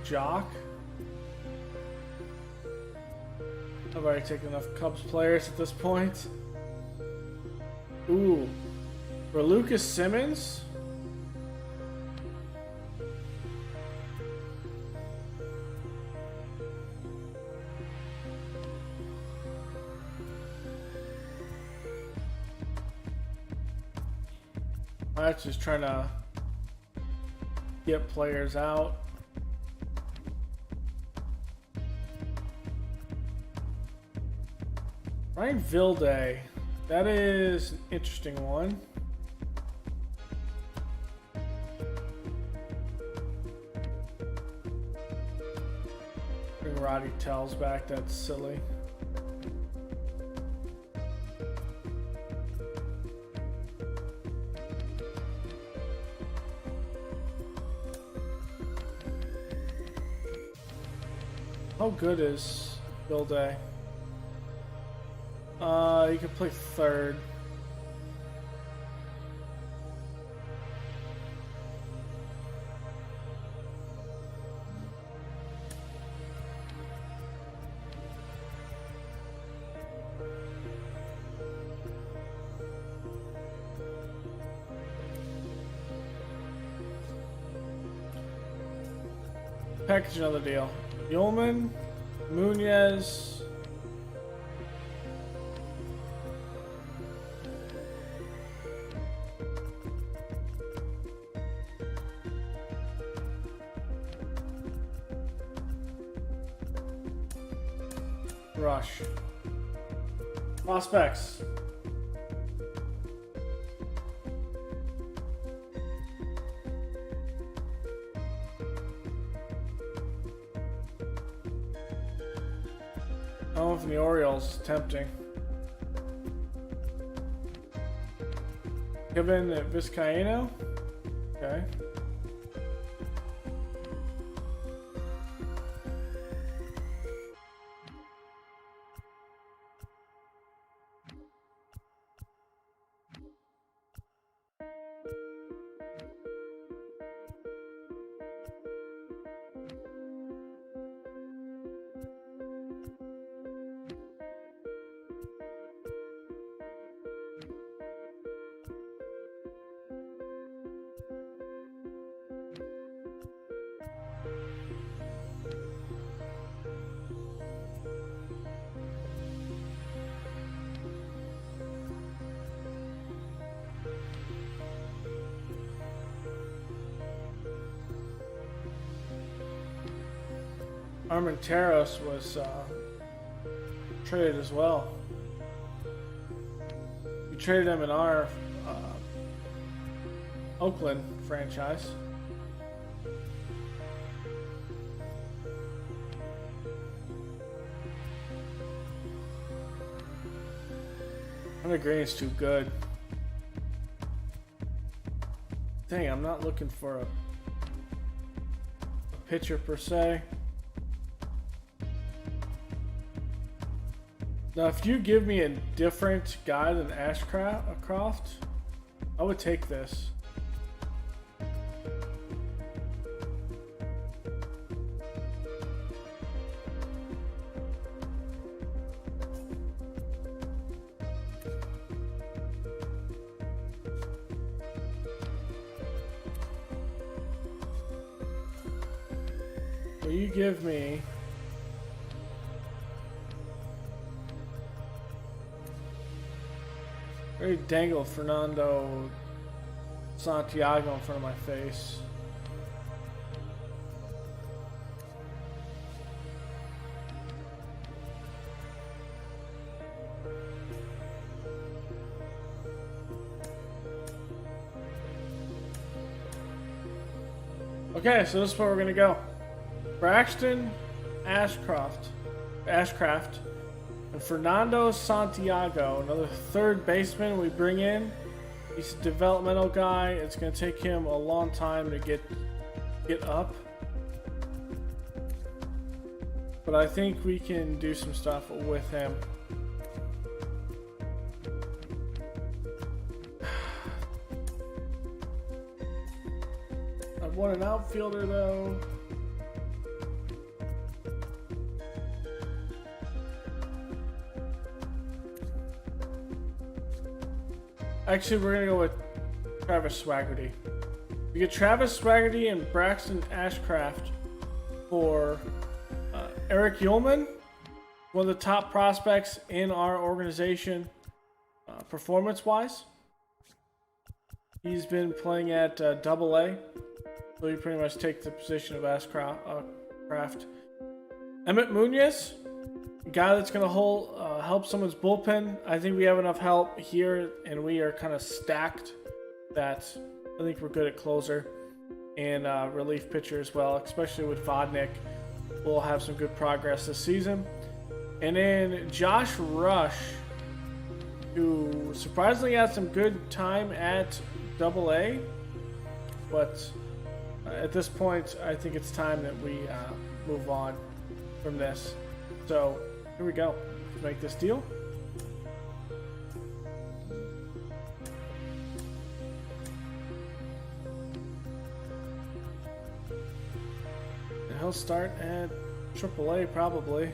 Jock. I've already taken enough Cubs players at this point. Ooh. For Lucas Simmons? I'm just trying to get players out. Ryan Vilde. That is an interesting one. Bring Roddy Tells back. That's silly. How good is Vilde? You can play third. Package another deal. Yeoman, Munez. Rush. Prospects. Oh, from the Orioles, tempting. Cavan Vizcaíno. Okay. Armenteros was traded as well. We traded him in our Oakland franchise. Hunter Green is too good. Dang, I'm not looking for a pitcher per se. Now, if you give me a different guy than Ashcroft, I would take this. Will you give me very dangle Fernando Santiago in front of my face? Okay, so this is where we're gonna go. Braxton Ashcraft, and Fernando Santiago, another third baseman we bring in. He's a developmental guy. It's going to take him a long time to get up. But I think we can do some stuff with him. I want an outfielder though. Actually, we're gonna go with Travis Swaggerty. We get Travis Swaggerty and Braxton Ashcraft for Eric Ullman, one of the top prospects in our organization, performance-wise. He's been playing at Double A, so he pretty much takes the position of Ashcraft. Emmett Munoz, a guy that's going to help someone's bullpen. I think we have enough help here, and we are kind of stacked that I think we're good at closer and relief pitcher as well, especially with Vodnik. We'll have some good progress this season. And then Josh Rush, who surprisingly had some good time at Double A, but at this point, I think it's time that we move on from this. So here we go. Let's make this deal. And he'll start at AAA probably.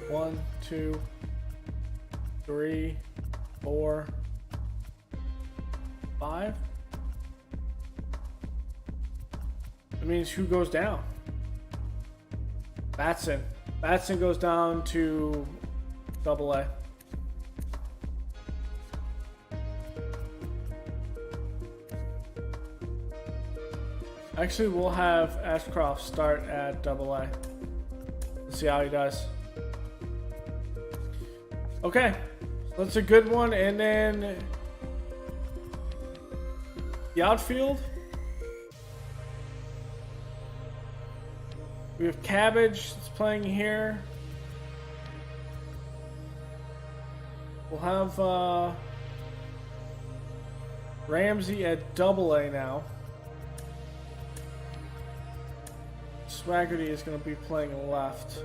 1, 2, 3, 4, 5. That means who goes down? Batson. Batson goes down to Double A. Actually, we'll have Ashcroft start at Double A. Let's see how he does. Okay, that's a good one. And then the outfield, we have Cabbage that's playing here. We'll have Ramsey at Double A now. Swaggerty is going to be playing left.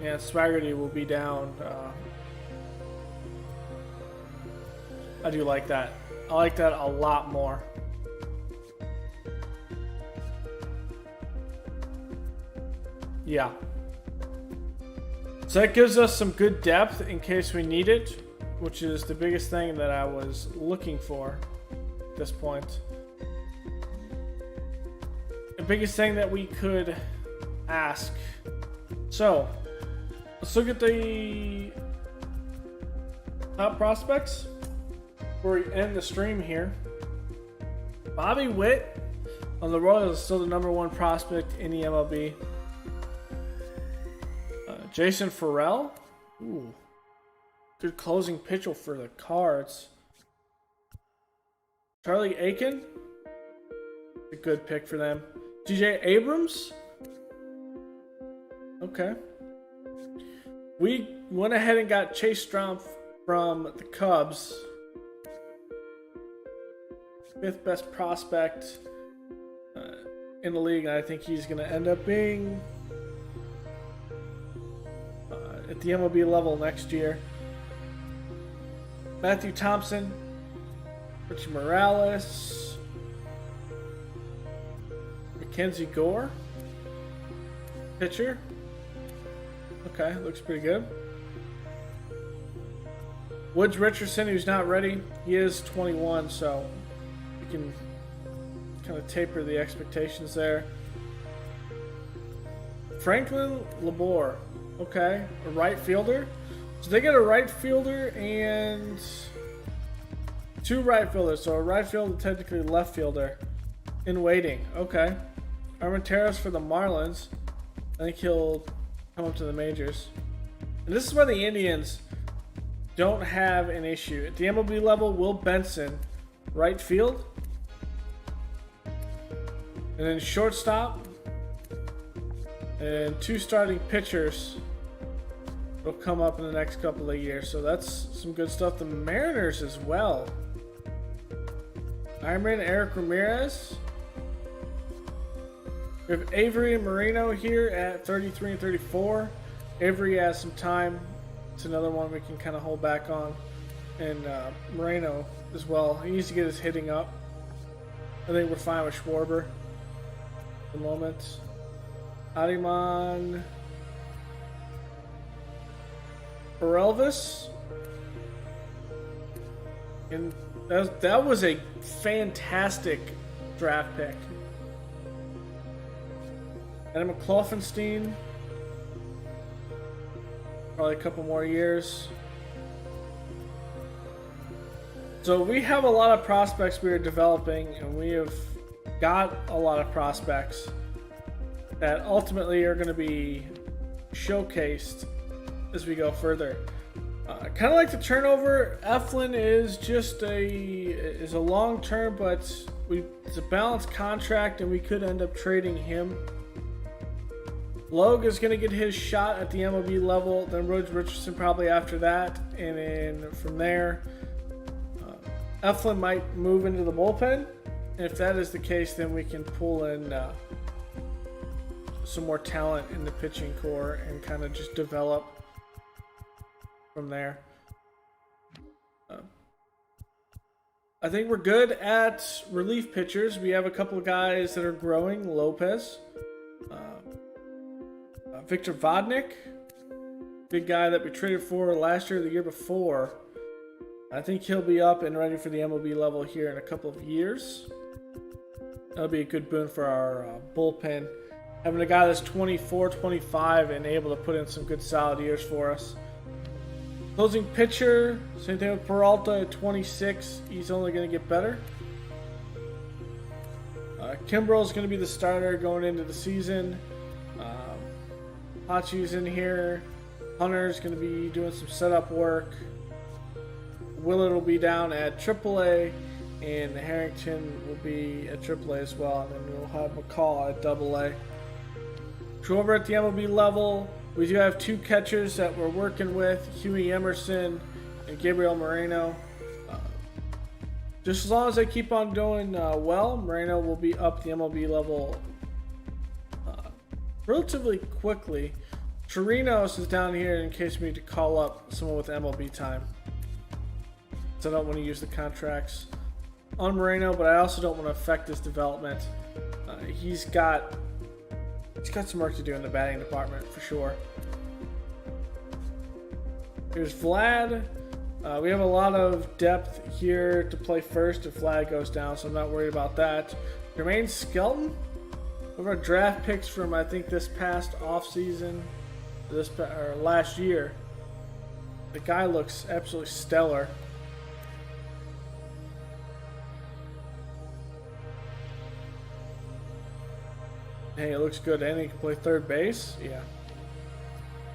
Yeah, Swaggerty will be down. I do like that. I like that a lot more. Yeah. So that gives us some good depth in case we need it, which is the biggest thing that I was looking for at this point. The biggest thing that we could ask. So, let's look at the top prospects before we end the stream here. Bobby Witt on the Royals is still the #1 prospect in the MLB. Jason Farrell, ooh, good closing pitcher for the Cards. Charlie Aiken, a good pick for them. DJ Abrams, okay. We went ahead and got Chase Strumpf from the Cubs. 5th best prospect in the league. And I think he's going to end up being at the MLB level next year. Matthew Thompson, Richie Morales, Mackenzie Gore, pitcher. Okay, looks pretty good. Woods Richardson, who's not ready. He is 21, so you can kind of taper the expectations there. Franklin Labor, okay, a right fielder. So they get a right fielder and 2 right fielders. So a right fielder, technically left fielder, in waiting. Okay. Armenteros for the Marlins. I think he'll come up to the majors. And this is where the Indians don't have an issue. At the MLB level, Will Benson, right field. And then shortstop. And 2 starting pitchers will come up in the next couple of years. So that's some good stuff. The Mariners as well. Ironman Eric Ramirez. We have Avery and Marino here at 33 and 34. Avery has some time. It's another one we can kind of hold back on. And Moreno as well. He needs to get his hitting up. I think we're fine with Schwarber at the moment. Adiman Elvis. And that was a fantastic draft pick. Adam McLaughlin, probably a couple more years. So we have a lot of prospects we are developing, and we have got a lot of prospects that ultimately are going to be showcased as we go further. I kind of like the turnover. Eflin is just a long term, but it's a balanced contract, and we could end up trading him. Logue is going to get his shot at the MLB level, then Rhodes Richardson probably after that, and then from there, Eflin might move into the bullpen. And if that is the case, then we can pull in some more talent in the pitching core and kind of just develop from there. I think we're good at relief pitchers. We have a couple of guys that are growing. Lopez. Victor Vodnik. Big guy that we traded for last year or the year before. I think he'll be up and ready for the MLB level here in a couple of years. That'll be a good boon for our bullpen. Having a guy that's 24, 25 and able to put in some good solid years for us. Closing pitcher, same thing with Peralta at 26. He's only going to get better. Kimbrell's going to be the starter going into the season. Hachi's in here. Hunter's going to be doing some setup work. Willard will be down at AAA, and Harrington will be at AAA as well. And then we'll have McCall at AA. So over at the MLB level, we do have two catchers that we're working with, Huey Emerson and Gabriel Moreno. Just as long as they keep on doing well, Moreno will be up the MLB level relatively quickly. Chirinos is down here in case we need to call up someone with MLB time. So I don't want to use the contracts on Moreno, but I also don't want to affect his development. He's got some work to do in the batting department for sure. Here's Vlad. We have a lot of depth here to play first if Vlad goes down, so I'm not worried about that. Jermaine Skelton. One of our draft picks from I think this past offseason, or last year. The guy looks absolutely stellar. Hey, it looks good. And he can play third base. Yeah.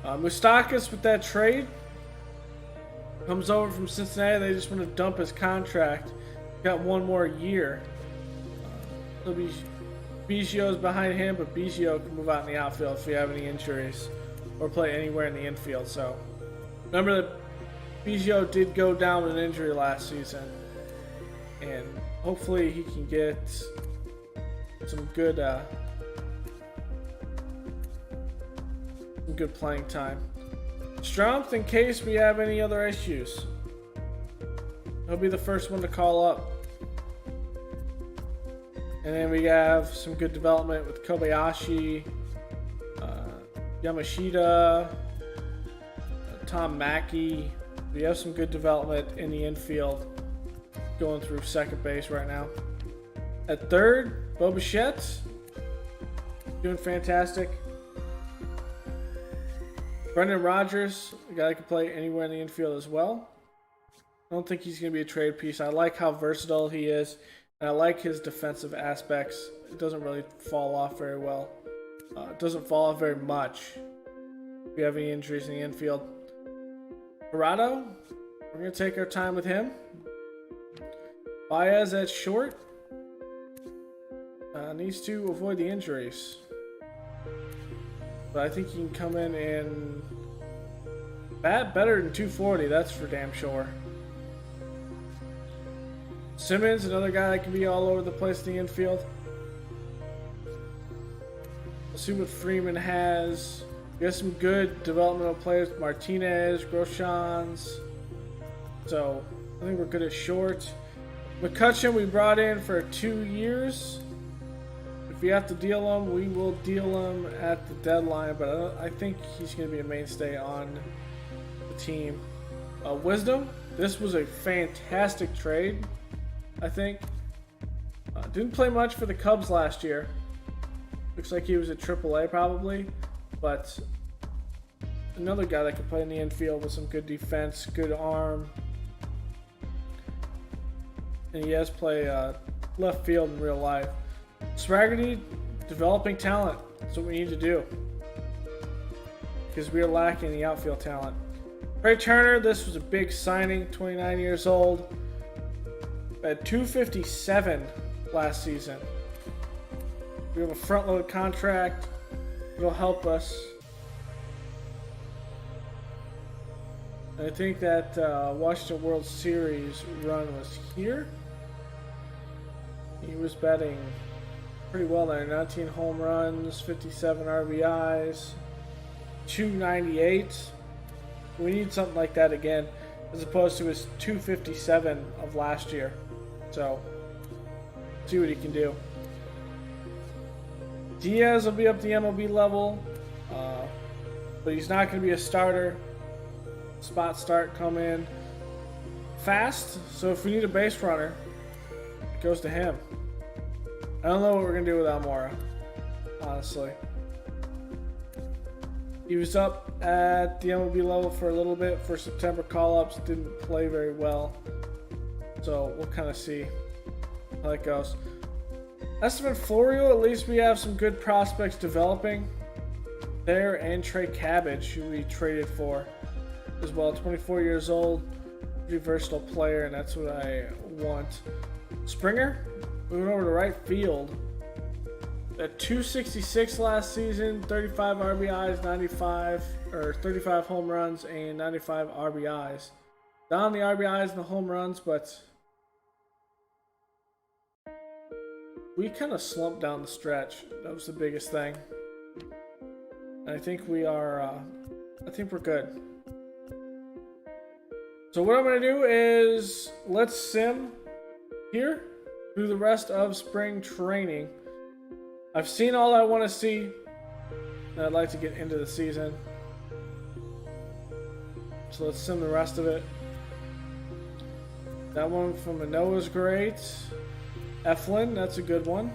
Moustakas with that trade comes over from Cincinnati. They just want to dump his contract. Got one more year. It'll be Biggio's behind him, but Biggio can move out in the outfield if we have any injuries or play anywhere in the infield. So remember that Biggio did go down with an injury last season, and hopefully he can get some good playing time. Strumpf, in case we have any other issues, he'll be the first one to call up. And then we have some good development with Kobayashi, Yamashita, Tom Mackey. We have some good development in the infield going through second base right now. At third, Bitchette, doing fantastic. Brendan Rodgers, a guy that can play anywhere in the infield as well. I don't think he's going to be a trade piece. I like how versatile he is, and I like his defensive aspects. It doesn't really fall off very well. It doesn't fall off very much if you have any injuries in the infield. Parado, we're going to take our time with him. Baez at short. Needs to avoid the injuries. But I think he can come in and bat better than 240, that's for damn sure. Simmons, another guy that can be all over the place in the infield. We'll see what Freeman has. We have some good developmental players, Martinez, Groshans. So I think we're good at short. McCutcheon we brought in for 2 years. If we have to deal him, we will deal him at the deadline, but I think he's going to be a mainstay on the team. Wisdom, This was a fantastic trade, I think. Didn't play much for the Cubs last year. Looks like he was at AAA probably, but another guy that could play in the infield with some good defense, good arm. And he has play left field in real life. Swaggerty, developing talent. That's what we need to do, because we are lacking the outfield talent. Trey Turner, this was a big signing, 29 years old. At 257 last season. We have a front-loaded contract. It'll help us. I think that Washington World Series run was here. He was batting pretty well there. 19 home runs, 57 RBIs, 298. We need something like that again, as opposed to his 257 of last year. So, see what he can do. Diaz will be up the MLB level, but he's not going to be a starter. Spot start, come in fast. So if we need a base runner, it goes to him. I don't know what we're going to do with Almora, honestly. He was up at the MLB level for a little bit for September call-ups. Didn't play very well. So we'll kind of see how that goes. Esteban Florio, at least we have some good prospects developing there. And Trey Cabbage, who we traded for as well. 24 years old. Pretty versatile player, and that's what I want. Springer, moving over to right field. At 266 last season, 35 RBIs, 35 home runs, and 95 RBIs. Down the RBIs and the home runs, but we kind of slumped down the stretch. That was the biggest thing. And I think we are, I think we're good. So what I'm going to do is let's sim here through the rest of spring training. I've seen all I want to see, and I'd like to get into the season. So let's sim the rest of it. That one from Manoah's great. Eflin, that's a good one.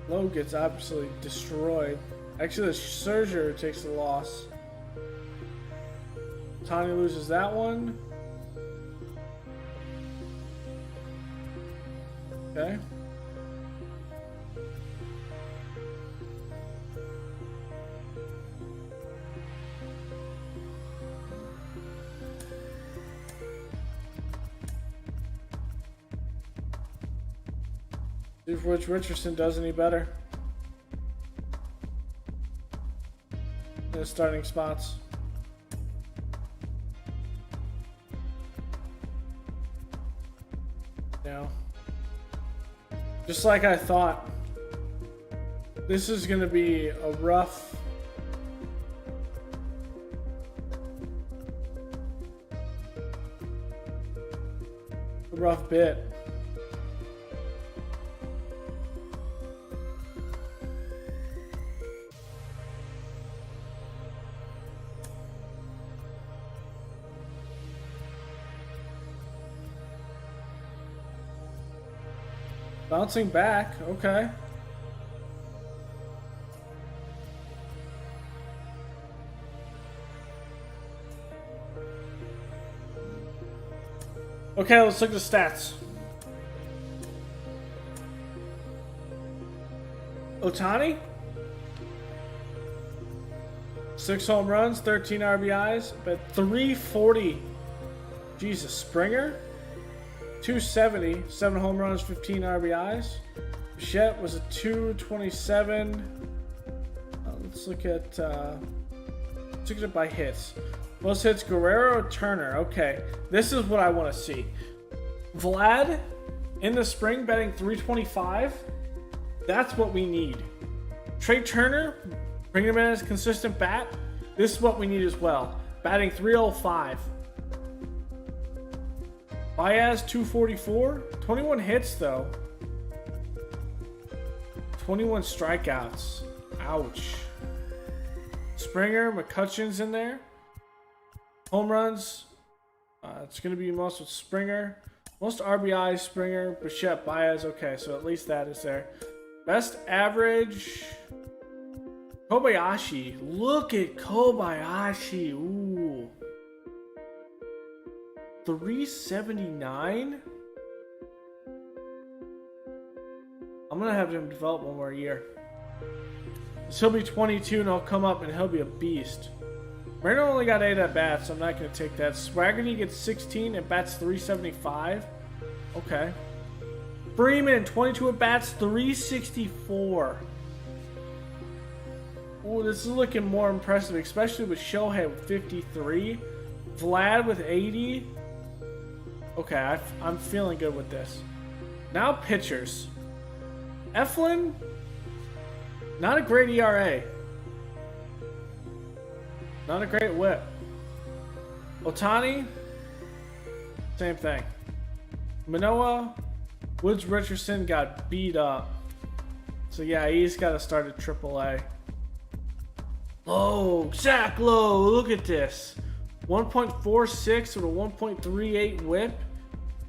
Lowe gets absolutely destroyed. Actually, the Scherzer takes the loss. Tani loses that one. Okay. See if Richardson does any better in the starting spots. Yeah. Just like I thought, this is going to be a rough bit. Bouncing back, okay. Okay, let's look at the stats. Ohtani? 6 home runs, 13 RBIs, but 340. Jesus, Springer? 270, 7 home runs, 15 RBIs. Bitchette was a 227. Let's look at it by hits. Most hits, Guerrero Turner. Okay, this is what I want to see. Vlad in the spring batting 325. That's what we need. Trey Turner, bring him in as a consistent bat. This is what we need as well. Batting 305. Baez 244, 21 hits though. 21 strikeouts. Ouch. Springer, McCutcheon's in there. Home runs, it's going to be most with Springer. Most RBI, Springer, Bitchette, Baez. Okay, so at least that is there. Best average, Kobayashi. Look at Kobayashi. Ooh. 379? I'm going to have him develop one more year. So he'll be 22 and he'll come up and he'll be a beast. Marino only got 8 at bats, so I'm not going to take that. Swaggerty gets 16 and bats 375. Okay. Freeman, 22 at bats, 364. Ooh, this is looking more impressive, especially with Shohei with 53. Vlad with 80. Okay, I'm feeling good with this. Now pitchers. Eflin, not a great ERA. Not a great whip. Ohtani, same thing. Manoah, Woods Richardson got beat up. So yeah, he's got to start at AAA. Oh, Zach Lowe, look at this. 1.46 with a 1.38 whip.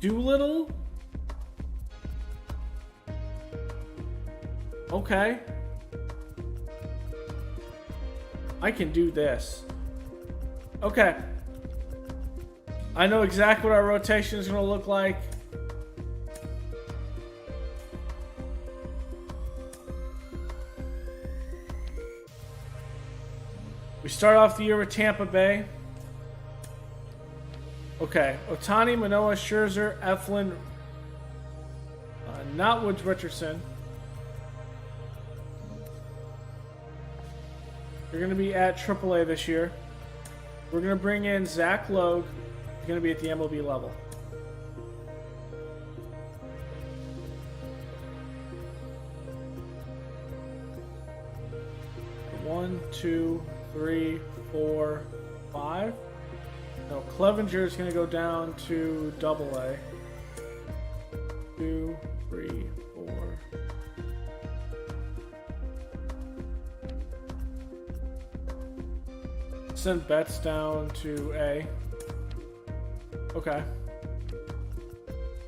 Doolittle. Okay. I can do this. Okay. I know exactly what our rotation is going to look like. We start off the year with Tampa Bay. Okay. Ohtani, Manoah, Scherzer, Eflin. Not Woods Richardson. They're going to be at AAA this year. We're going to bring in Zach Logue. He's going to be at the MLB level. One, two, 3, 4, 5. No, Clevenger is going to go down to AA. 2, 3, 4. Send Betts down to A. Okay.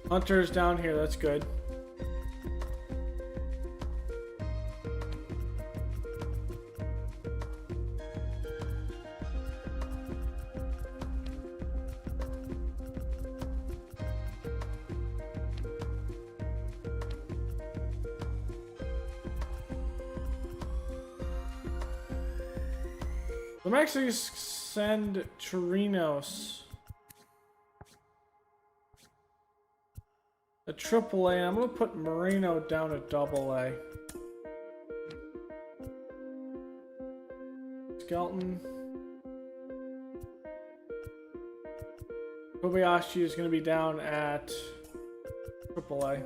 Hunter's down here, that's good. I'm actually send Chirinos a AAA. I'm gonna put Marino down at AA. Skelton. Kobayashi is gonna be down at AAA.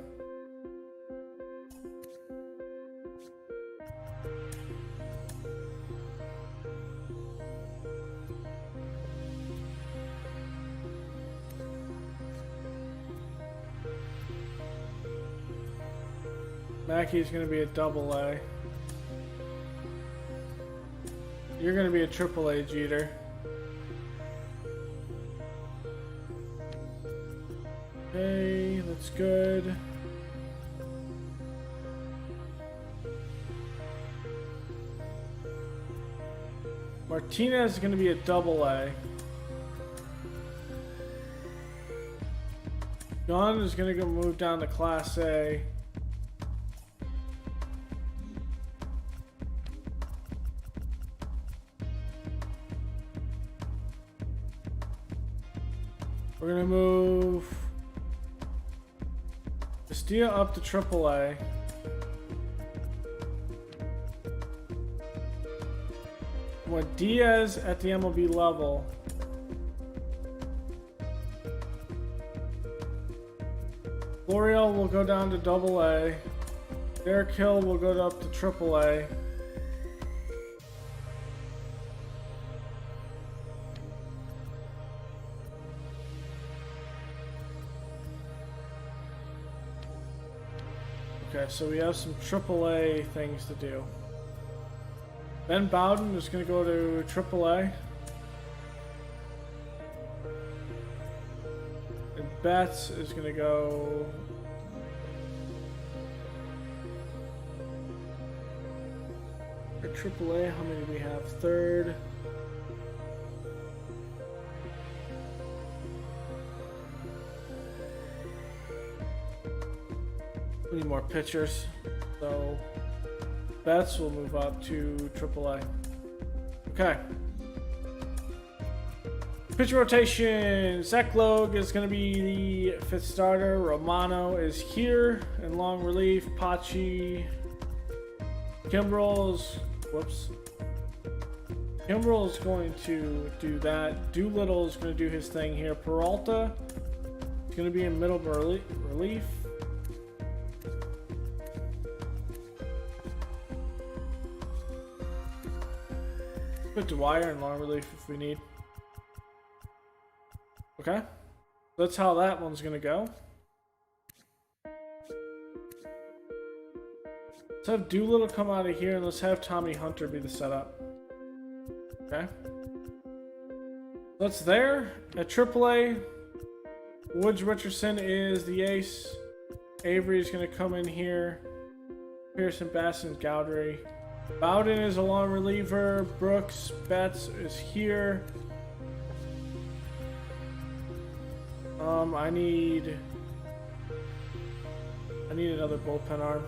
Mackey's going to be a AA. You're going to be a AAA, Jeter. Okay, that's good. Martinez is going to be a AA. Gunn is going to go move down to Class A. We're going to move Castillo up to AAA. I want Diaz at the MLB level. L'Oreal will go down to AA. Derek Hill will go up to AAA. Okay, so we have some AAA things to do. Ben Bowden is going to go to AAA. Betts is going to go. For AAA, how many do we have? Third. We need more pitchers. So Betts will move up to AAA. Okay. Pitch rotation. Zach Logue is going to be the fifth starter. Romano is here in long relief. Pachi. Kimbrel's. Whoops. Kimbrel is going to do that. Doolittle is going to do his thing here. Peralta is going to be in middle relief. Put Dwyer in long relief if we need. Okay. That's how that one's going to go. Let's have Doolittle come out of here and let's have Tommy Hunter be the setup. Okay. That's there. At AAA, Woods Richardson is the ace. Avery is going to come in here. Pearson, Basson, Gowdery. Bowden is a long reliever. Brooks, Betts is here. I need another bullpen arm.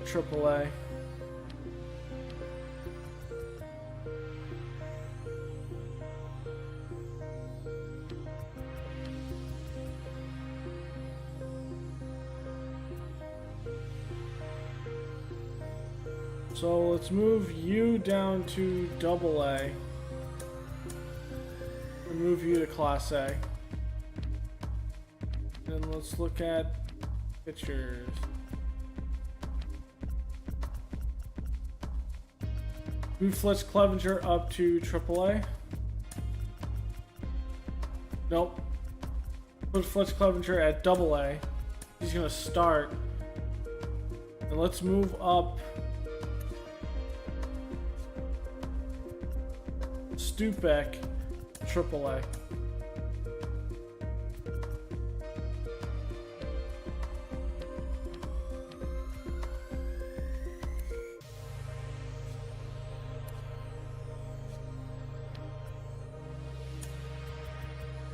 AAA. So let's move you down to AA. And move you to Class A. And let's look at pitchers. Move Flitz Clevenger up to AAA. Nope. Put Flitz Clevenger at AA. He's gonna start. And let's move up Stupek, AAA.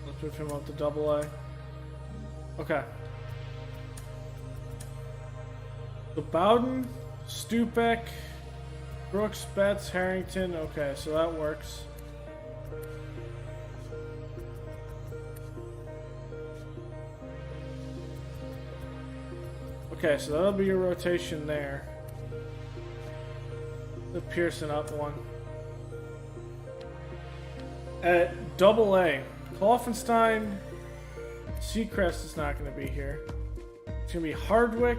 Let's move him up to AA. Okay. So Bowden, Stupek, Brooks, Betts, Harrington. Okay, so that works. Okay, so that'll be your rotation there. The Pearson up one. At AA, Kloffenstein, Seacrest is not going to be here. It's going to be Hardwick,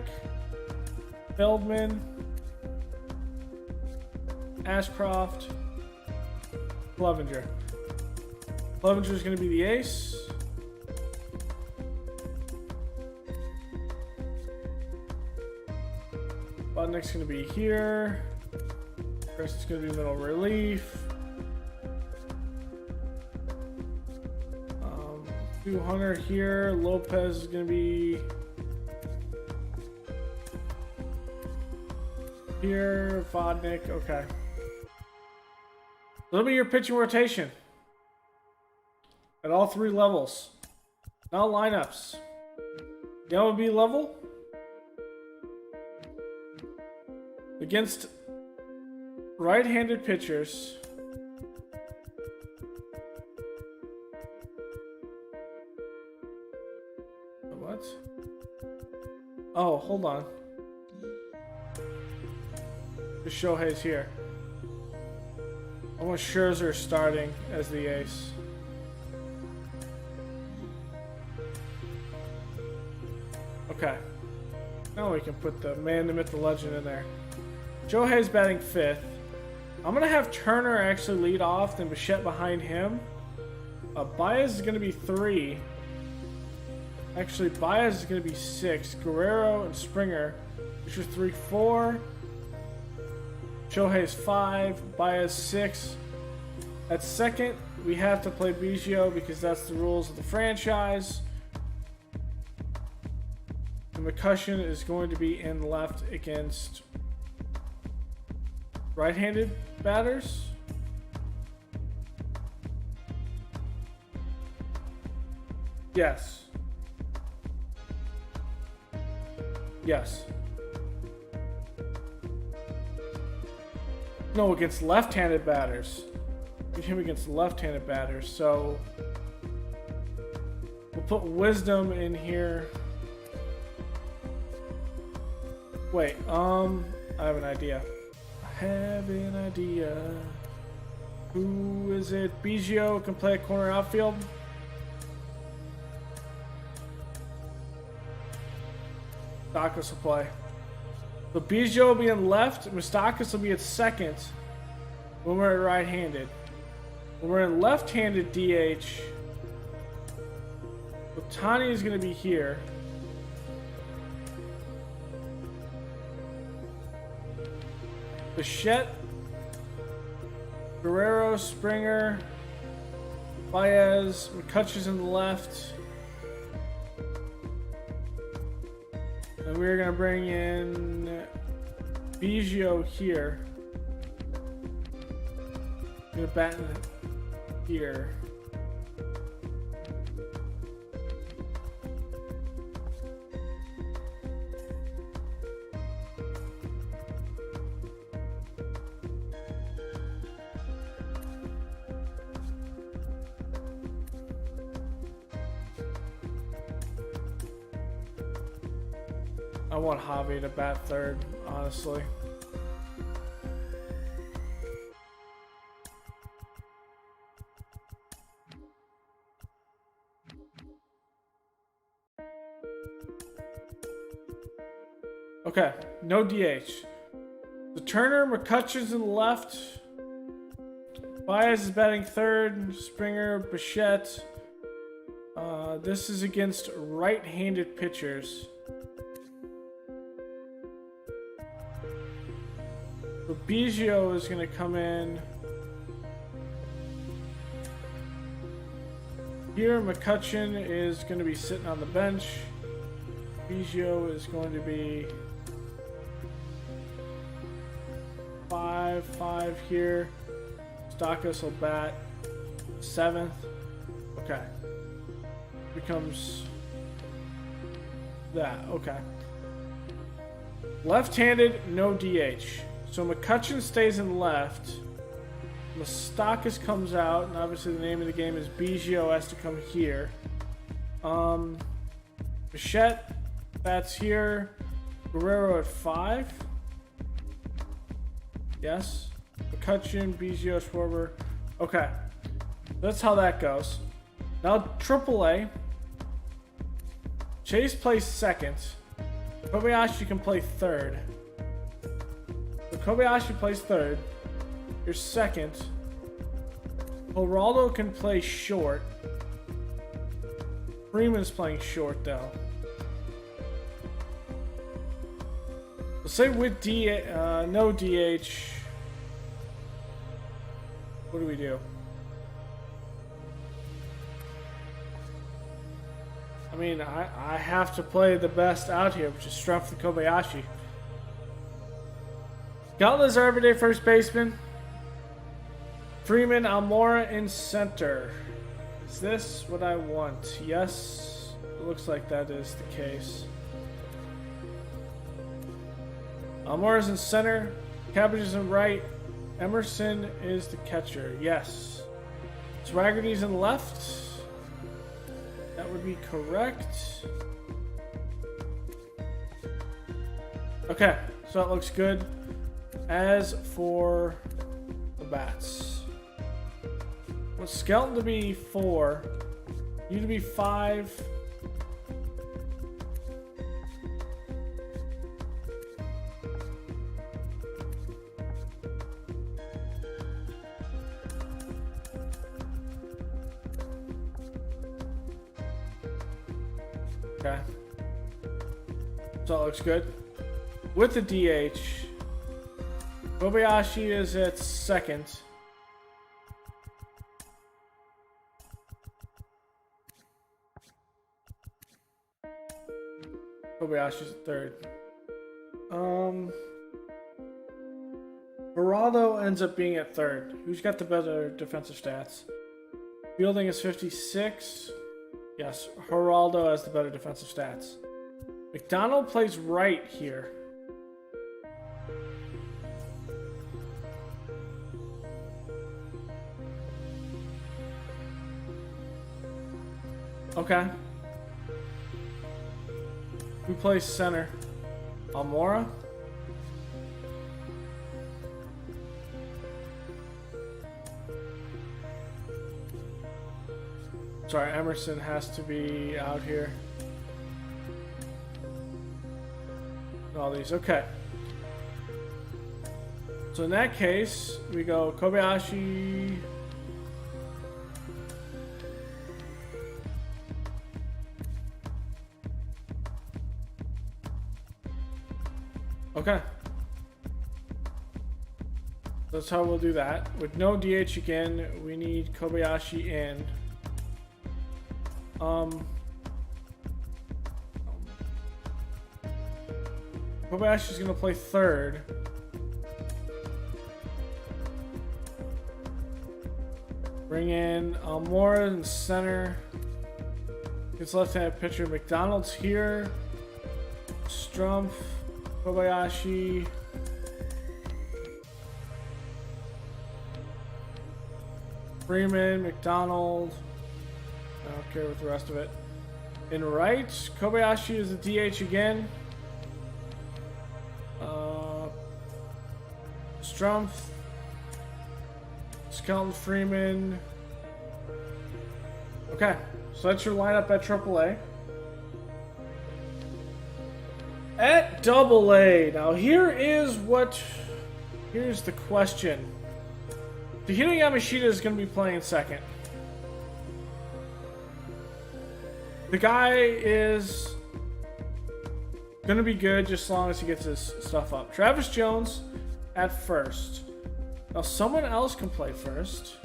Feldman, Ashcroft, Clevenger. Clevenger is going to be the ace. Budnick's going to be here. Chris is going to be middle relief. Hunter here. Lopez is going to be here. Vodnik. Okay. That'll be your pitching rotation at all three levels. Now lineups. The MLB level against right-handed pitchers. What? Oh, hold on. The Shohei's here. I want Scherzer starting as the ace. Okay. Now we can put the man, the myth, the legend in there. Shohei's batting fifth. I'm going to have Turner actually lead off, then Bitchette behind him. Baez is going to be 3. Actually, Baez is going to be 6. Guerrero and Springer, which is 3, 4. Shohei's 5. Baez 6. At second, we have to play Biggio because that's the rules of the franchise. And McCutcheon is going to be in left against right-handed batters. Yes. Yes. No, against left-handed batters. Get him against left-handed batters. So we'll put Wisdom in here. Wait, I have an idea. I have an idea. Who is it? Biggio can play a corner outfield. Mustakis will play. So Biggio will be in left. Mustakis will be at second when we're at right-handed. When we're in left-handed DH, Ohtani is going to be here. Bitchette, Guerrero, Springer, Baez, McCutcheon's in the left. And we're going to bring in Biggio here. I'm going to bat in here. I want Javi to bat third, honestly. Okay, no DH. The Turner, McCutcheon's in the left. Baez is batting third. Springer, Bitchette. This is against right-handed pitchers. So Biggio is going to come in here. McCutcheon is going to be sitting on the bench. Biggio is going to be 5-5 here. Mustakis will bat 7th. Okay. Becomes that. Okay. Left-handed, no DH. So McCutcheon stays in left. Mustakis comes out, and obviously the name of the game is Biggio has to come here. Bitchette, that's here. Guerrero at 5. Yes. McCutcheon, Biggio, Schwarber. Okay. That's how that goes. Now AAA. Chase plays second. Kobayashi can play third. So Kobayashi plays third. You're second. Geraldo can play short. Freeman's playing short though. Let's say with no DH. What do we do? I mean, I have to play the best out here, which is Strumpf and Kobayashi. Got everyday first baseman. Freeman, Almora in center. Is this what I want? Yes, it looks like that is the case. Almora's in center. Cabbage is in right. Emerson is the catcher. Yes. Swaggerty's in left. That would be correct. Okay, so that looks good. As for the bats, I want Skelton to be 4, you to be 5. Okay. So it looks good. With the DH, Kobayashi is at second. Kobayashi's at third. Geraldo ends up being at third. Who's got the better defensive stats? Fielding is 56. Yes, Geraldo has the better defensive stats. McDonald plays right here. Okay. Who plays center? Almora? Sorry, Emerson has to be out here. All these, okay. So in that case, we go Kobayashi. Okay. That's how we'll do that. With no DH again, we need Kobayashi in. Kobayashi's gonna play third. Bring in Almora in center. Gets left-handed pitcher. McDonald's here. Strumpf, Kobayashi. Freeman, McDonald. I don't care with the rest of it. In right, Kobayashi is the DH again. Strumpf, Skelton, Freeman. Okay, so that's your lineup at AAA. At AA, now here's the question. Tahito Yamashita is going to be playing second. The guy is going to be good just as long as he gets his stuff up. Travis Jones at first. Now someone else can play first.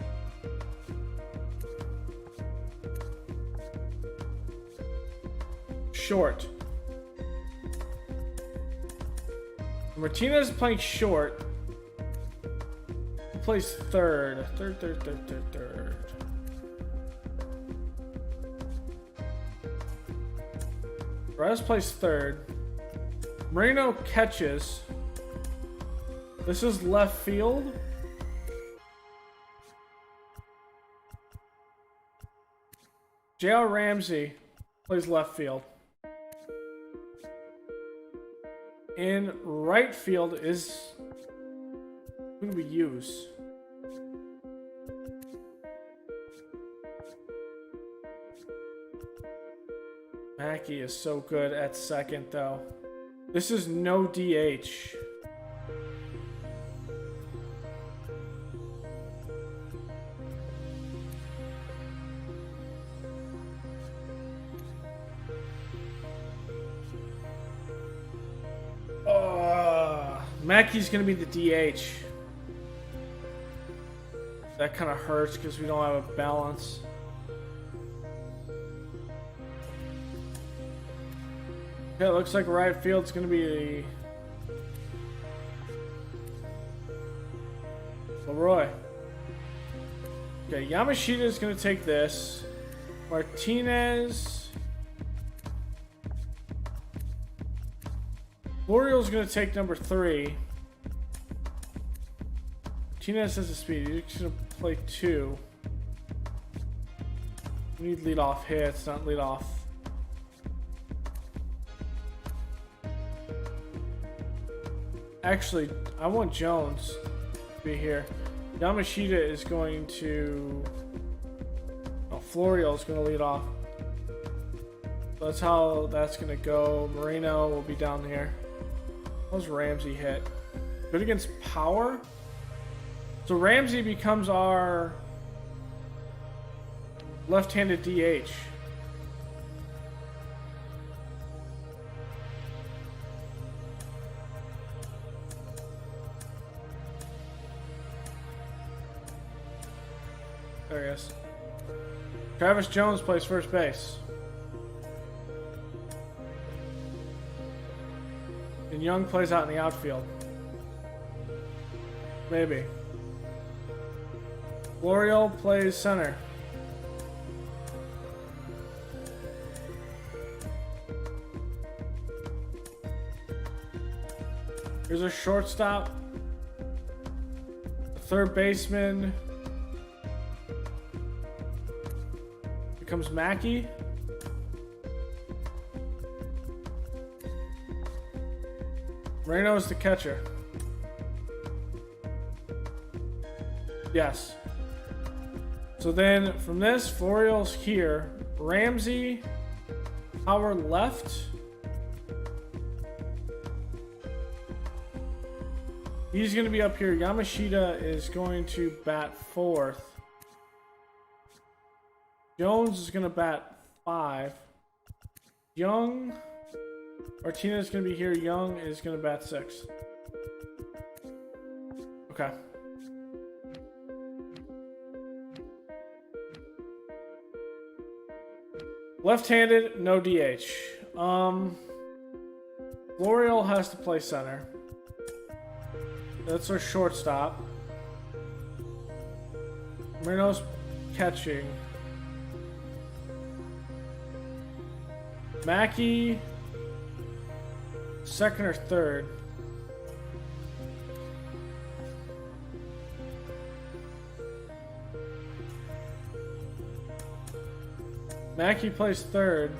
Short. Martinez is playing short. He plays third. Third. Reyes plays third. Moreno catches. This is left field. J.R. Ramsey plays left field. In right field is... who do we use? Mackey is so good at second, though. This is no DH. Mackey's going to be the DH. That kind of hurts because we don't have a balance. Okay, it looks like right field's going to be Leroy. Okay, Yamashita is going to take this. Martinez. L'Oreal's going to take number 3. Martinez has the speed. He's going to play 2. We need leadoff hits, not leadoff. Actually, I want Jones to be here. Yamashita is going to... oh, Florial is going to lead off. That's how that's going to go. Moreno will be down here. How's Ramsey hit? Good against power? So Ramsey becomes our left-handed DH. There he is. Travis Jones plays first base. And Young plays out in the outfield. Maybe. L'Oreal plays center. Here's a shortstop. A third baseman. Becomes Mackey. Moreno's the catcher. Yes. So then from this, Florial's here. Ramsey, Howard left. He's going to be up here. Yamashita is going to bat fourth. Jones is going to bat 5. Young, Martinez is going to be here. Young is going to bat 6. Okay. Left-handed, no DH. L'Oreal has to play center. That's our shortstop. Moreno's catching. Mackey, second or third. Mackey plays third.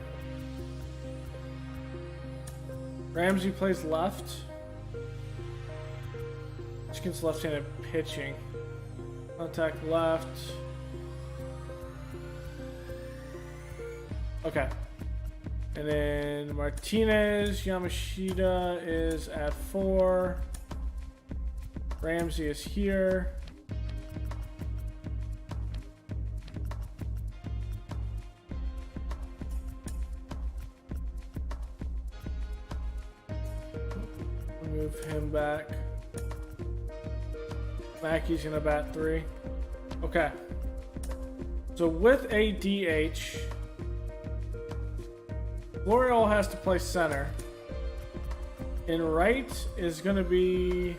Ramsey plays left. Against left-handed pitching. Contact left. Okay. And then Martinez, Yamashita is at 4. Ramsey is here. Move him back. Mackey's gonna bat 3. Okay. So with a DH, L'Oreal has to play center. And right is gonna be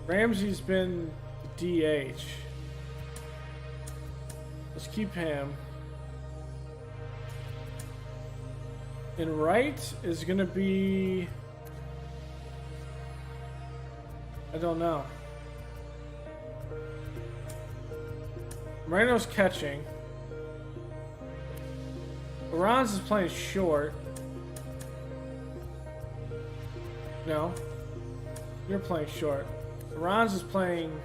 Ramsey's been DH. Let's keep him. And right is gonna be, I don't know. Moreno's catching. Arons is playing short. No. You're playing short. Arons is playing...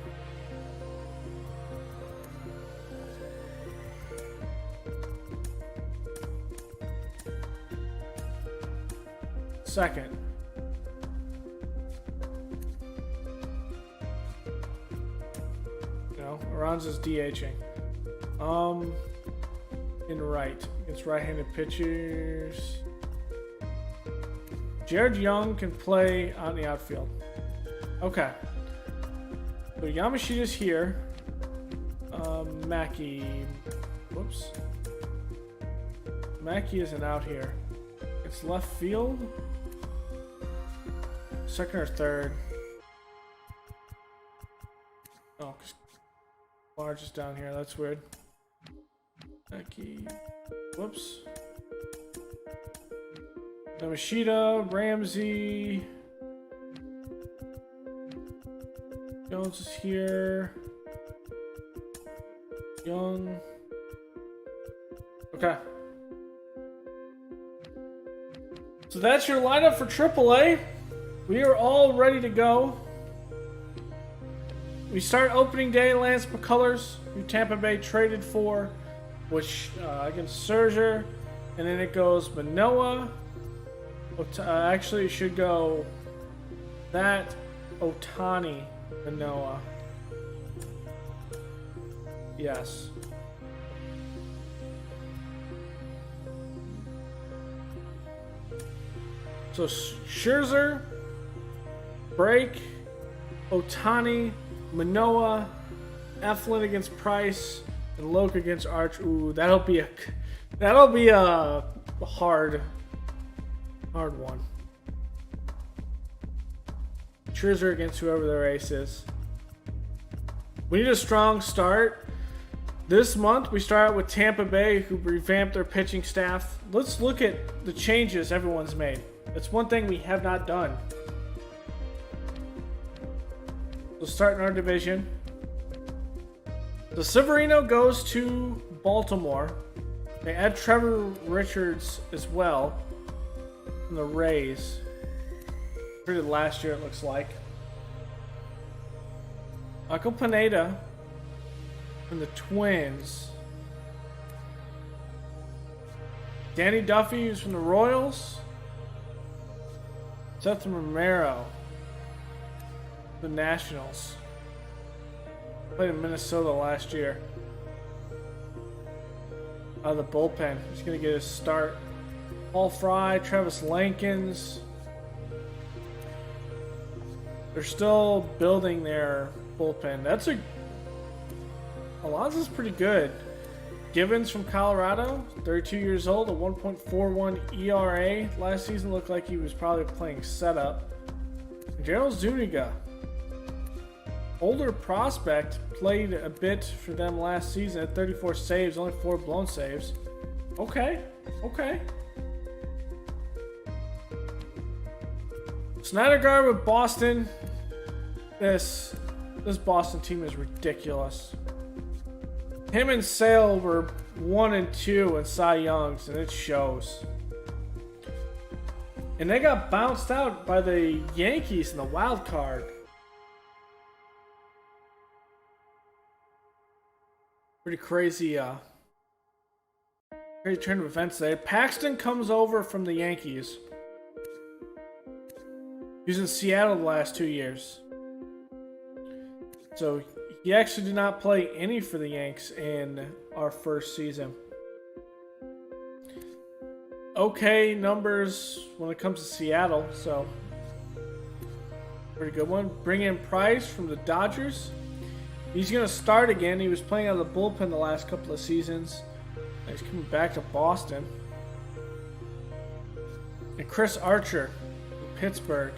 second. No, Arons is DHing. In right. Against right-handed pitchers. Jared Young can play on the outfield. Okay. So Yamashita's here. Mackey. Whoops. Mackey isn't out here. It's left field. Second or third. Oh, because Large is down here. That's weird. Mackey. Whoops. Yamashita, Ramsey. Jones is here. Young. Okay. So that's your lineup for AAA. We are all ready to go. We start opening day. Lance McCullers, who Tampa Bay traded for, which against Scherzer, and then it goes Manoah. Actually, it should go that Ohtani, Manoah. Yes. So Scherzer, Break, Ohtani, Manoah, Eflin against Price, and Loke against Arch. Ooh, that'll be a a hard one. Scherzer against whoever their ace is. We need a strong start. This month, we start out with Tampa Bay, who revamped their pitching staff. Let's look at the changes everyone's made. That's one thing we have not done. We'll start in our division. So Severino goes to Baltimore. They add Trevor Richards as well from the Rays. Pretty last year, it looks like. Michael Pineda from the Twins. Danny Duffy, who's from the Royals. Seth Romero, the Nationals. Played in Minnesota last year. Out of the bullpen. He's going to get his start. Paul Fry, Travis Lankins. They're still building their bullpen. Alonso's pretty good. Givens from Colorado, 32 years old, a 1.41 ERA. Last season looked like he was probably playing setup. Gerald Zuniga, older prospect, played a bit for them last season at 34 saves, only 4 blown saves. Okay. Syndergaard with Boston. This Boston team is ridiculous. Him and Sale were 1 and 2 in Cy Youngs, and it shows. And they got bounced out by the Yankees in the wild card. Pretty crazy turn of events there. Paxton comes over from the Yankees. He was in Seattle the last 2 years. So he actually did not play any for the Yanks in our first season. Okay numbers when it comes to Seattle, so pretty good one. Bring in Price from the Dodgers. He's going to start again. He was playing out of the bullpen the last couple of seasons. He's coming back to Boston. And Chris Archer from Pittsburgh.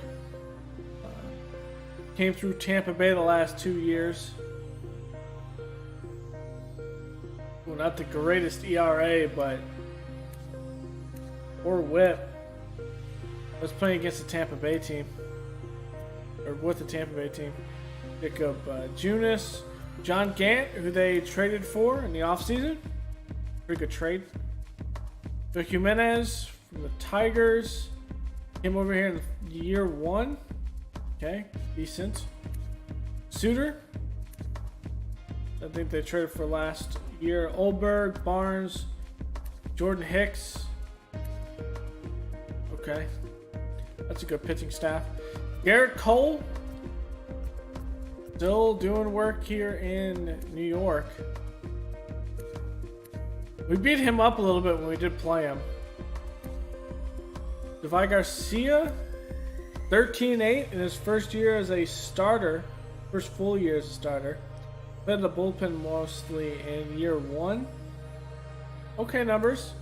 Came through Tampa Bay the last 2 years. Well, not the greatest ERA, but or whip. I was playing against the Tampa Bay team. Or with the Tampa Bay team. Pick up Junis, John Gant, who they traded for in the offseason. Pretty good trade. Vic Jimenez from the Tigers. Came over here in year 1. Okay, decent. Suter. I think they traded for last year. Olberg, Barnes, Jordan Hicks. Okay. That's a good pitching staff. Garrett Cole. Still doing work here in New York. We beat him up a little bit when we did play him. Devi Garcia. 13-8 in his first year as a starter. First full year as a starter. Led the bullpen mostly in year 1. Okay numbers.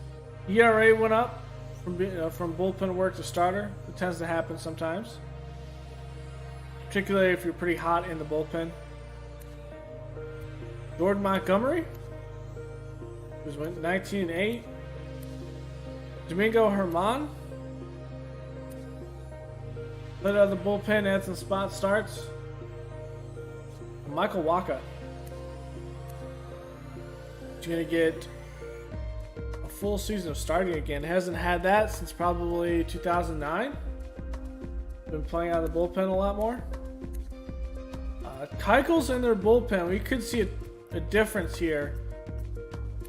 ERA went up from bullpen work to starter. It tends to happen sometimes. Particularly if you're pretty hot in the bullpen. Jordan Montgomery. Who's went 19-8. Domingo Herman. Led out of the bullpen, had some spot starts. Michael Wacha. He's going to get a full season of starting again. Hasn't had that since probably 2009. Been playing out of the bullpen a lot more. Keuchel's in their bullpen. We could see a difference here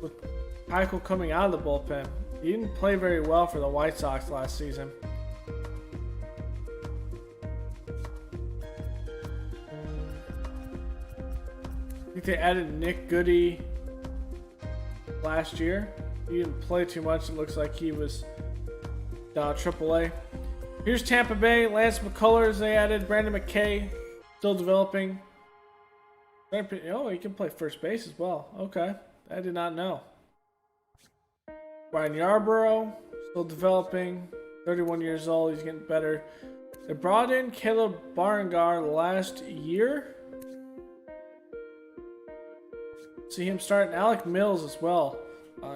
with Keuchel coming out of the bullpen. He didn't play very well for the White Sox last season. I think they added Nick Goody last year. He didn't play too much. It looks like he was AAA. Here's Tampa Bay. Lance McCullers. They added Brandon McKay. Still developing. Oh, he can play first base as well. Okay. I did not know. Brian Yarborough. Still developing. 31 years old. He's getting better. They brought in Caleb Barangar last year. See him starting. Alec Mills as well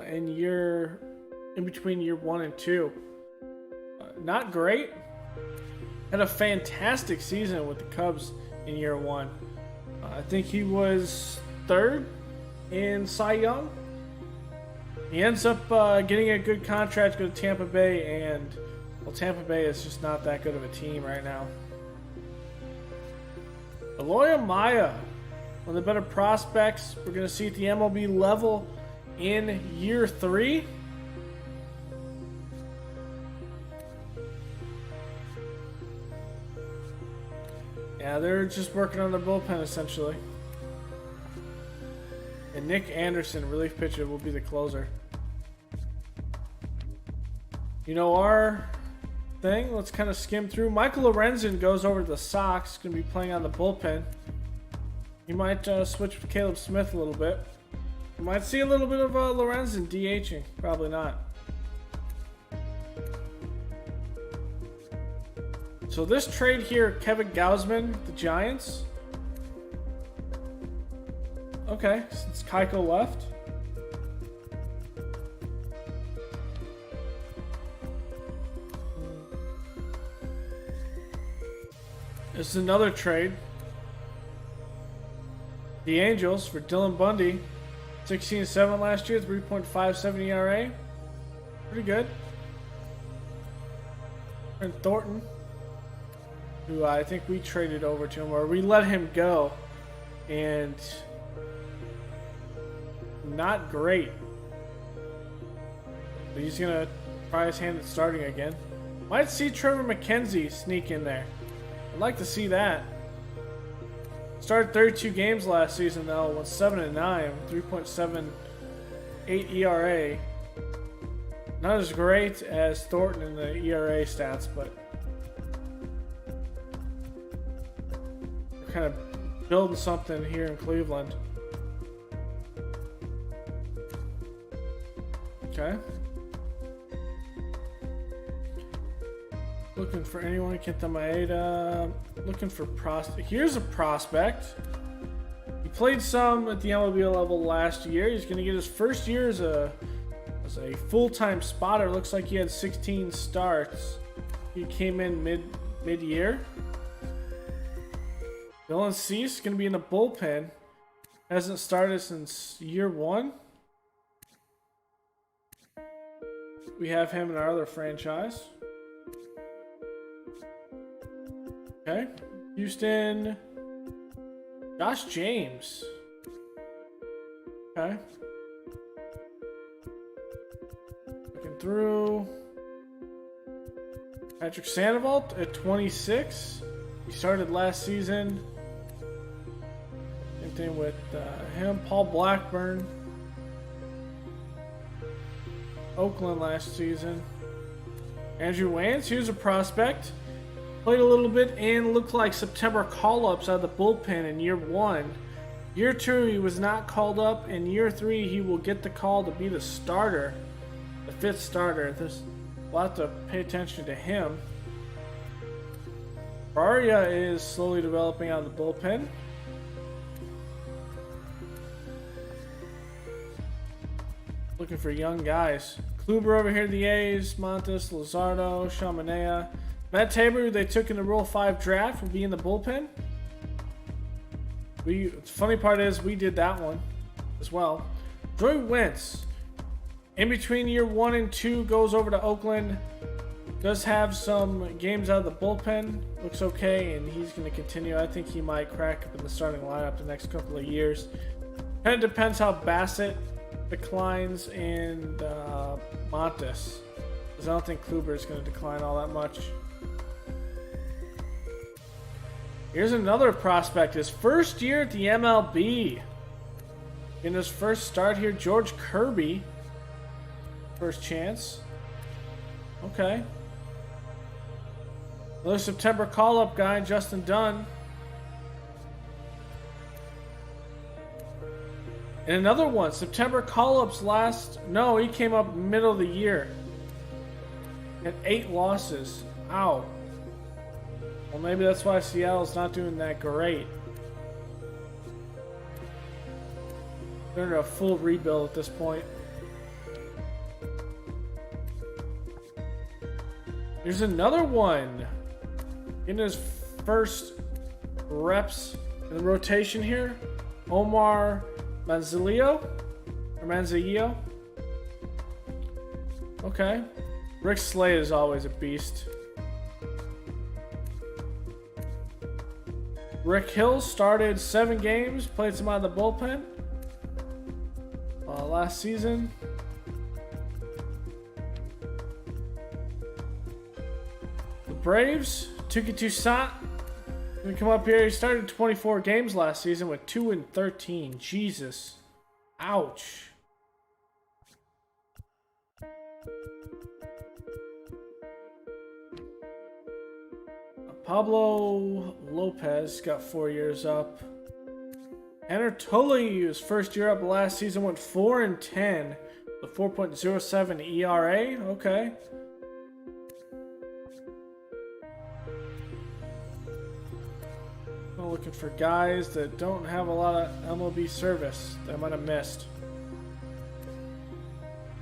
in between year 1 and 2. Not great. Had a fantastic season with the Cubs in year 1. I think he was 3rd in Cy Young. He ends up getting a good contract to go to Tampa Bay, and well, Tampa Bay is just not that good of a team right now. Eloy Maya, one of the better prospects we're going to see at the MLB level in year 3. Yeah, they're just working on their bullpen essentially. And Nick Anderson, relief pitcher, will be the closer. You know our thing? Let's kind of skim through. Michael Lorenzen goes over to the Sox. Going to be playing on the bullpen. He might switch with Caleb Smith a little bit. We might see a little bit of Lorenzen DHing. Probably not. So this trade here, Kevin Gausman, the Giants. Okay, since Keiko left. This is another trade. The Angels for Dylan Bundy. 16-7 last year, 3.57 ERA. Pretty good. And Thornton, who I think we traded over to him, or we let him go. And not great. But he's going to try his hand at starting again. Might see Trevor McKenzie sneak in there. I'd like to see that. Started 32 games last season though, went 7-9, 3.78 ERA. Not as great as Thornton in the ERA stats, but we're kind of building something here in Cleveland. Okay. Looking for anyone. Kenta Maeda. Looking for prospect. Here's a prospect. He played some at the MLB level last year. He's going to get his first year as a full-time spotter. Looks like he had 16 starts. He came in mid-year. Dylan Cease going to be in the bullpen. Hasn't started since year 1. We have him in our other franchise. Okay. Houston. Josh James. Okay. Looking through. Patrick Sandoval at 26. He started last season. Same thing with him. Paul Blackburn. Oakland last season. Andrew Wayans, here's a prospect. Played a little bit and looked like September call-ups out of the bullpen in year 1. Year 2, he was not called up. In year 3, he will get the call to be the starter, the 5th starter. We'll have to pay attention to him. Barria is slowly developing out of the bullpen. Looking for young guys. Kluber over here, the A's. Montes, Luzardo, Chaminea. Matt Tabor, who they took in the Rule 5 draft, will be in the bullpen. The funny part is we did that one as well. Joey Wentz, in between year 1 and 2, goes over to Oakland. Does have some games out of the bullpen. Looks okay, and he's going to continue. I think he might crack up in the starting lineup the next couple of years. Kind of depends how Bassett declines and Montes. Because I don't think Kluber is going to decline all that much. Here's another prospect. His first year at the MLB. In his first start here, George Kirby. First chance. Okay. Another September call-up guy, Justin Dunn. And another one, September call-ups last... No, he came up middle of the year. and 8 losses. Ow. Well, maybe that's why Seattle's not doing that great. They're in a full rebuild at this point. Here's another one. Getting his first reps in the rotation here. Omar Manzanillo. Or Manzanillo. Okay. Rick Slade is always a beast. Rick Hill started 7 games, played some out of the bullpen last season. The Braves, Tuki Toussaint, gonna come up here. He started 24 games last season with 2-13. Jesus. Ouch. Pablo Lopez got 4 years up. Anatoly, his first year up last season, went 4-10 with 4.07 ERA. Okay. I'm looking for guys that don't have a lot of MLB service that I might have missed.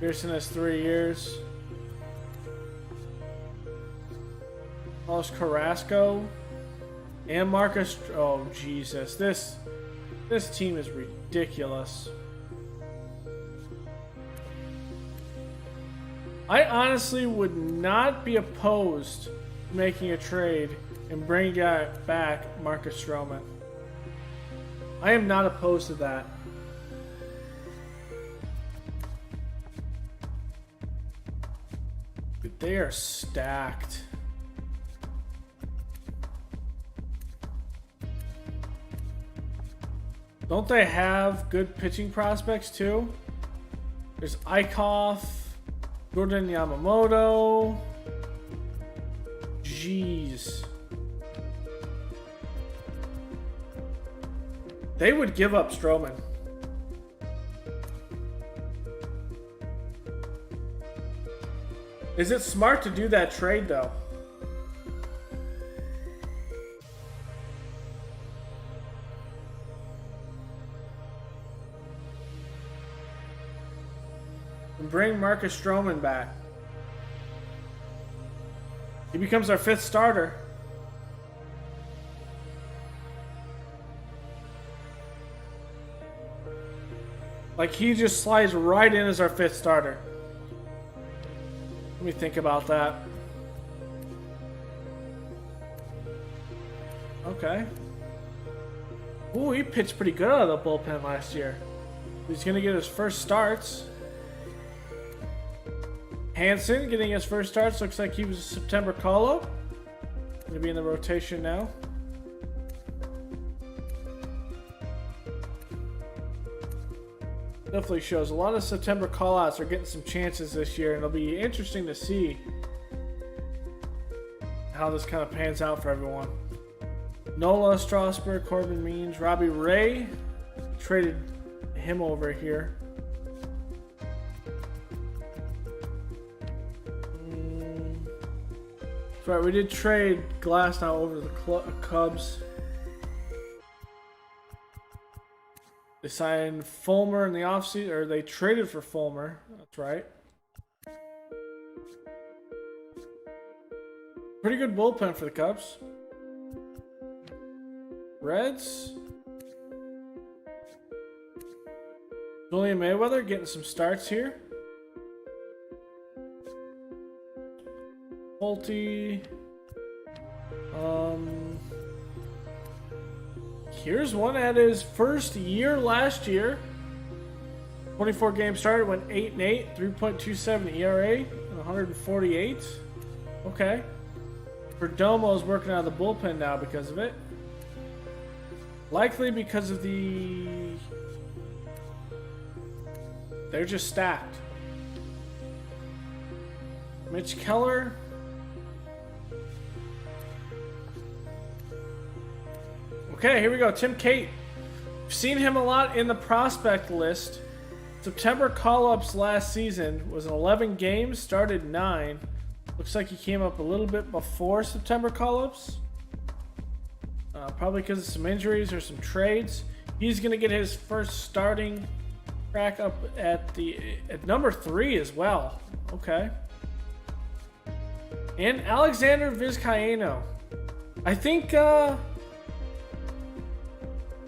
Pearson has 3 years. Carlos Carrasco and Marcus. Oh Jesus, this team is ridiculous. I honestly would not be opposed to making a trade and bringing back Marcus Stroman. I am not opposed to that. But they are stacked. Don't they have good pitching prospects too? There's Eichhoff, Jordan Yamamoto. Jeez. They would give up Stroman. Is it smart to do that trade though? Bring Marcus Stroman back. He becomes our 5th starter. Like, he just slides right in as our 5th starter. Let me think about that. Okay. Ooh, he pitched pretty good out of the bullpen last year. He's going to get his first starts. Hansen getting his first starts. Looks like he was a September call-up. Going to be in the rotation now. Definitely shows a lot of September call-outs are getting some chances this year, and it'll be interesting to see how this kind of pans out for everyone. Nola, Strasburg, Corbin Means, Robbie Ray. Traded him over here. Right, we did trade Glass now over to the Cubs. They signed Fulmer in the offseason, or they traded for Fulmer. That's right. Pretty good bullpen for the Cubs. Reds. Julian Mayweather getting some starts here. Pulte. Here's one at his first year last year. 24 games started, went 8-8, 3.27 ERA, and 148. Okay. Perdomo's working out of the bullpen now because of it. Likely because of the... They're just stacked. Mitch Keller. Okay, here we go. Tim Cate. We've seen him a lot in the prospect list. September call-ups last season was 11 games, started 9, Looks like he came up a little bit before September call-ups. Probably because of some injuries or some trades. He's going to get his first starting crack up at number 3 as well. Okay. And Alexander Vizcaino. I think, I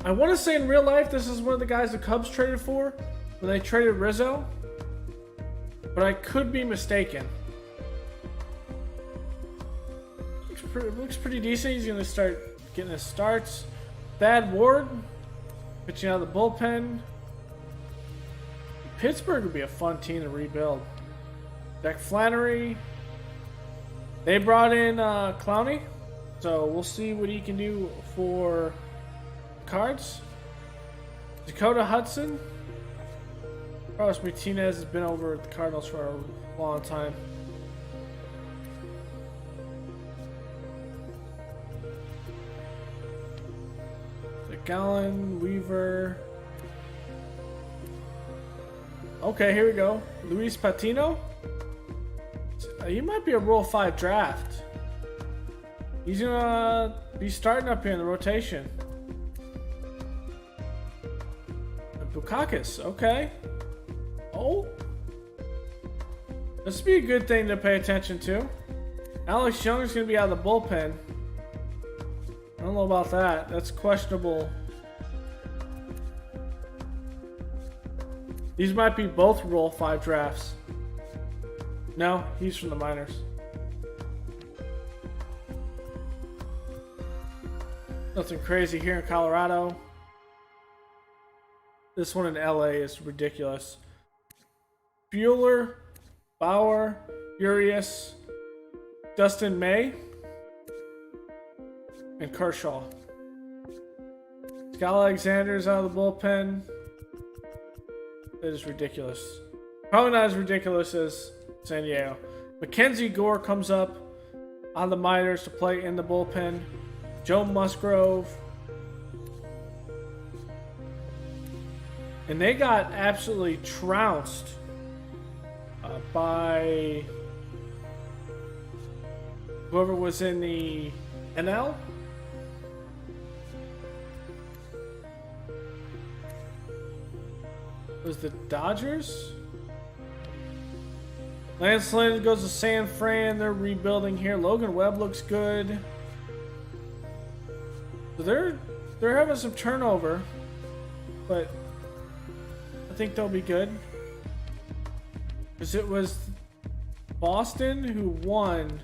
want to say in real life this is one of the guys the Cubs traded for when they traded Rizzo. But I could be mistaken. Looks pretty decent. He's going to start getting his starts. Thad Ward, pitching out of the bullpen. Pittsburgh would be a fun team to rebuild. Jack Flannery. They brought in Clowney, so we'll see what he can do for Cards. Dakota Hudson. Carlos Martinez has been over at the Cardinals for a long time. Gallen, Weaver. Okay, here we go. Luis Patino. He might be a Rule 5 draft. He's gonna be starting up here in the rotation. Bukakis, okay. Oh. This would be a good thing to pay attention to. Alex Young is gonna be out of the bullpen. I don't know about that. That's questionable. These might be both Rule 5 drafts. No, he's from the minors. Nothing crazy here in Colorado. This one in LA is ridiculous. Bueller, Bauer, Urias, Dustin May, and Kershaw. Scott Alexander's out of the bullpen. That is ridiculous. Probably not as ridiculous as San Diego. Mackenzie Gore comes up on the minors to play in the bullpen. Joe Musgrove. And they got absolutely trounced by whoever was in the NL. Was the Dodgers? Lance Lynn goes to San Fran. They're rebuilding here. Logan Webb looks good. So they're having some turnover, but I think they'll be good. Because it was Boston who won.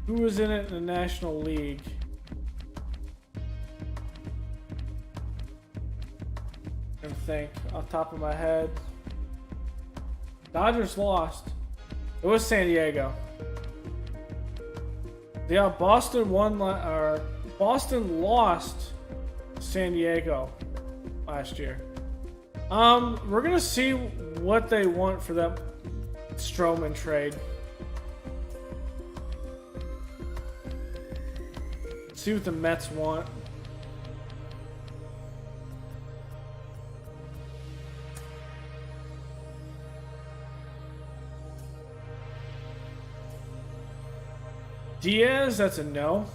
Who was in it in the National League? I think off the top of my head. Dodgers lost. It was San Diego. Yeah, Boston won, or Boston lost San Diego last year. We're gonna see what they want for that Stroman trade. Let's see what the Mets want. Diaz, that's a no.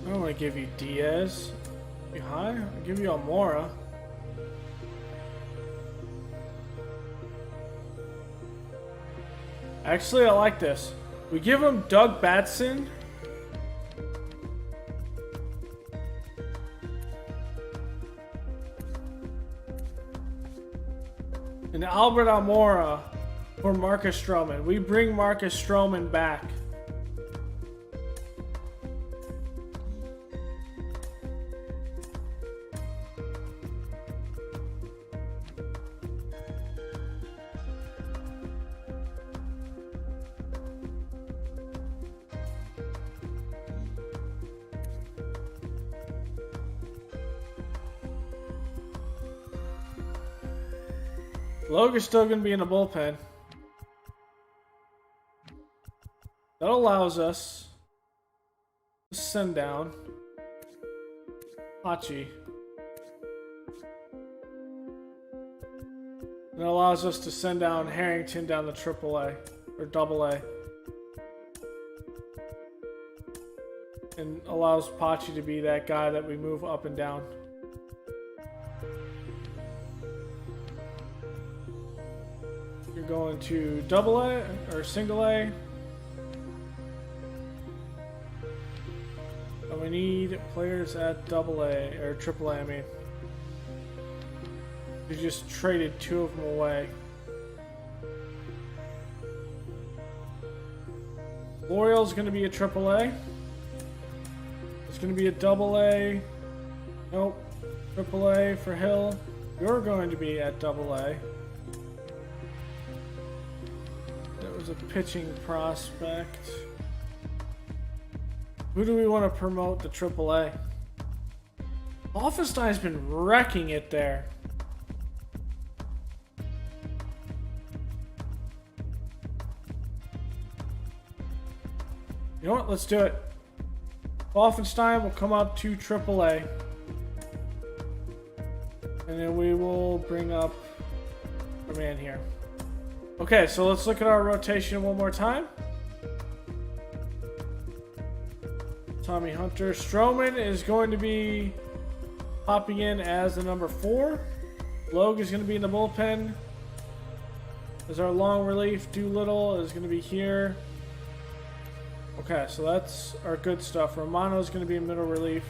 I don't want to give you Diaz. You high? I'll give you Almora. Actually, I like this. We give him Doug Batson. And Albert Almora for Marcus Stroman. We bring Marcus Stroman back. Logan's still going to be in the bullpen. That allows us to send down Hachi. And it allows us to send down Harrington down to AAA or AA. And allows Pachi to be that guy that we move up and down. You're going to AA or single A. And we need players at AA or AAA, I mean. We just traded 2 of them away. L'Oreal's going to be a AAA. It's going to be a AA. Nope. AAA for Hill. You're going to be at AA. That was a pitching prospect. Who do we want to promote to AAA? Offenstein's been wrecking it there. You know what? Let's do it. Offenstein will come up to AAA. And then we will bring up our man here. Okay, so let's look at our rotation one more time. Tommy Hunter. Stroman is going to be popping in as the number 4. Logue is going to be in the bullpen. As our long relief, Doolittle is going to be here. Okay, so that's our good stuff. Romano is going to be in middle relief.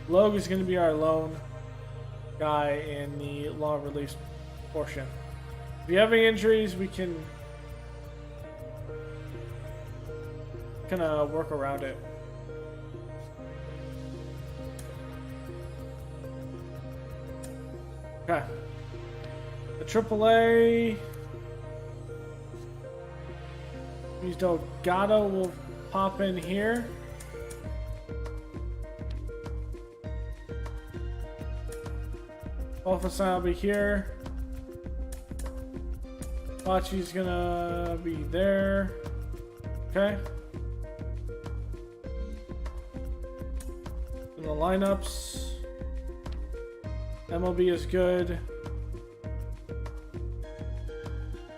Logue is going to be our lone guy in the long relief portion. If you have any injuries, we can kind of work around it. Okay. The AAA. Luis Delgado will pop in here. Offense will be here. Pachi's gonna be there. Okay. In the lineups. MLB is good.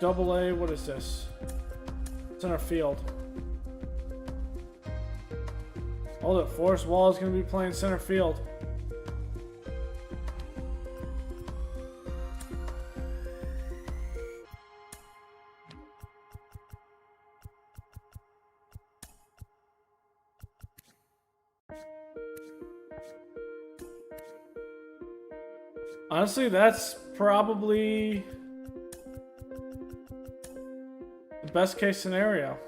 AA, what is this? Center field. Hold it, Forrest Wall is going to be playing center field. Honestly, that's probably the best case scenario.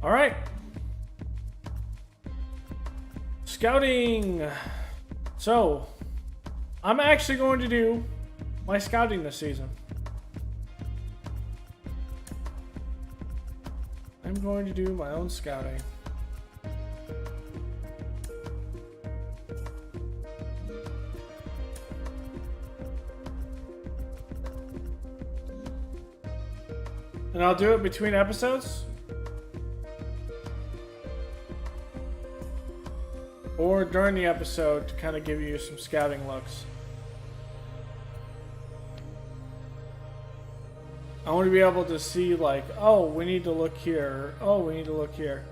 All right. Scouting. So, I'm actually going to do my scouting this season. I'm going to do my own scouting. And I'll do it between episodes. Or during the episode to kind of give you some scouting looks. I want to be able to see like, oh, we need to look here. Oh, we need to look here.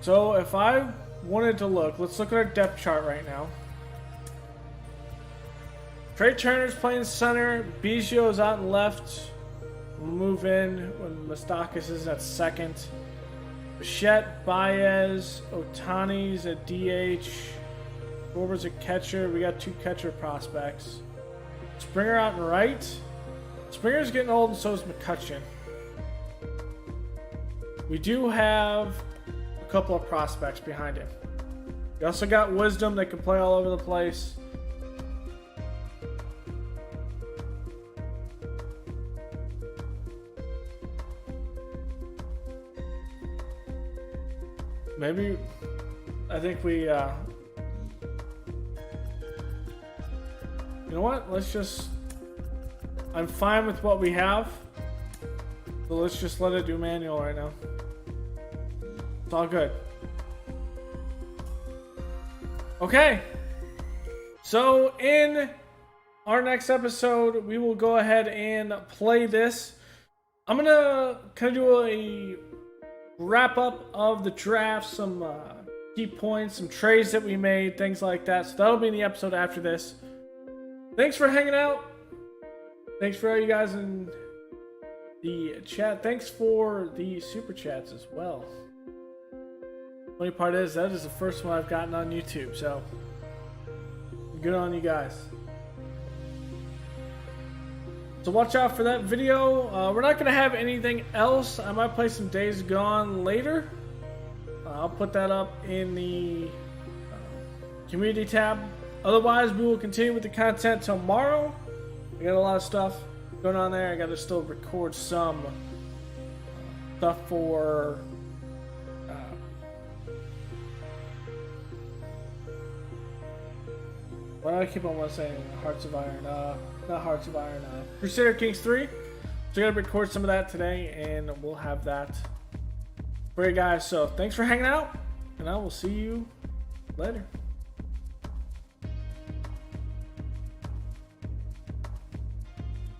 So if I wanted to look, let's look at our depth chart right now. Trey Turner's playing center. Biggio's out and left. We'll move in when Moustakas is at second. Bitchette, Baez, Otani's a DH. Schwarber's a catcher. We got 2 catcher prospects. Springer out and right. Springer's getting old, and so is McCutcheon. We do have a couple of prospects behind him. We also got Wisdom that can play all over the place. Maybe, I think we, you know what? Let's just, I'm fine with what we have. So let's just let it do manual right now. It's all good. Okay. So in our next episode, we will go ahead and play this. I'm going to kind of do a wrap up of the draft, some key points, some trades that we made, things like that. So that'll be in the episode after this. Thanks for hanging out. Thanks for all you guys in the chat. Thanks for the super chats as well. Funny part is that is the first one I've gotten on YouTube, so good on you guys. So watch out for that video. We're not going to have anything else. I might play some Days Gone later. I'll put that up in the community tab. Otherwise, we will continue with the content tomorrow. I got a lot of stuff going on there. I got to still record some stuff for why do I keep on saying Hearts of Iron? Not Hearts of Iron. Crusader Kings 3. So I gotta record some of that today, and we'll have that for you guys. So thanks for hanging out, and I will see you later.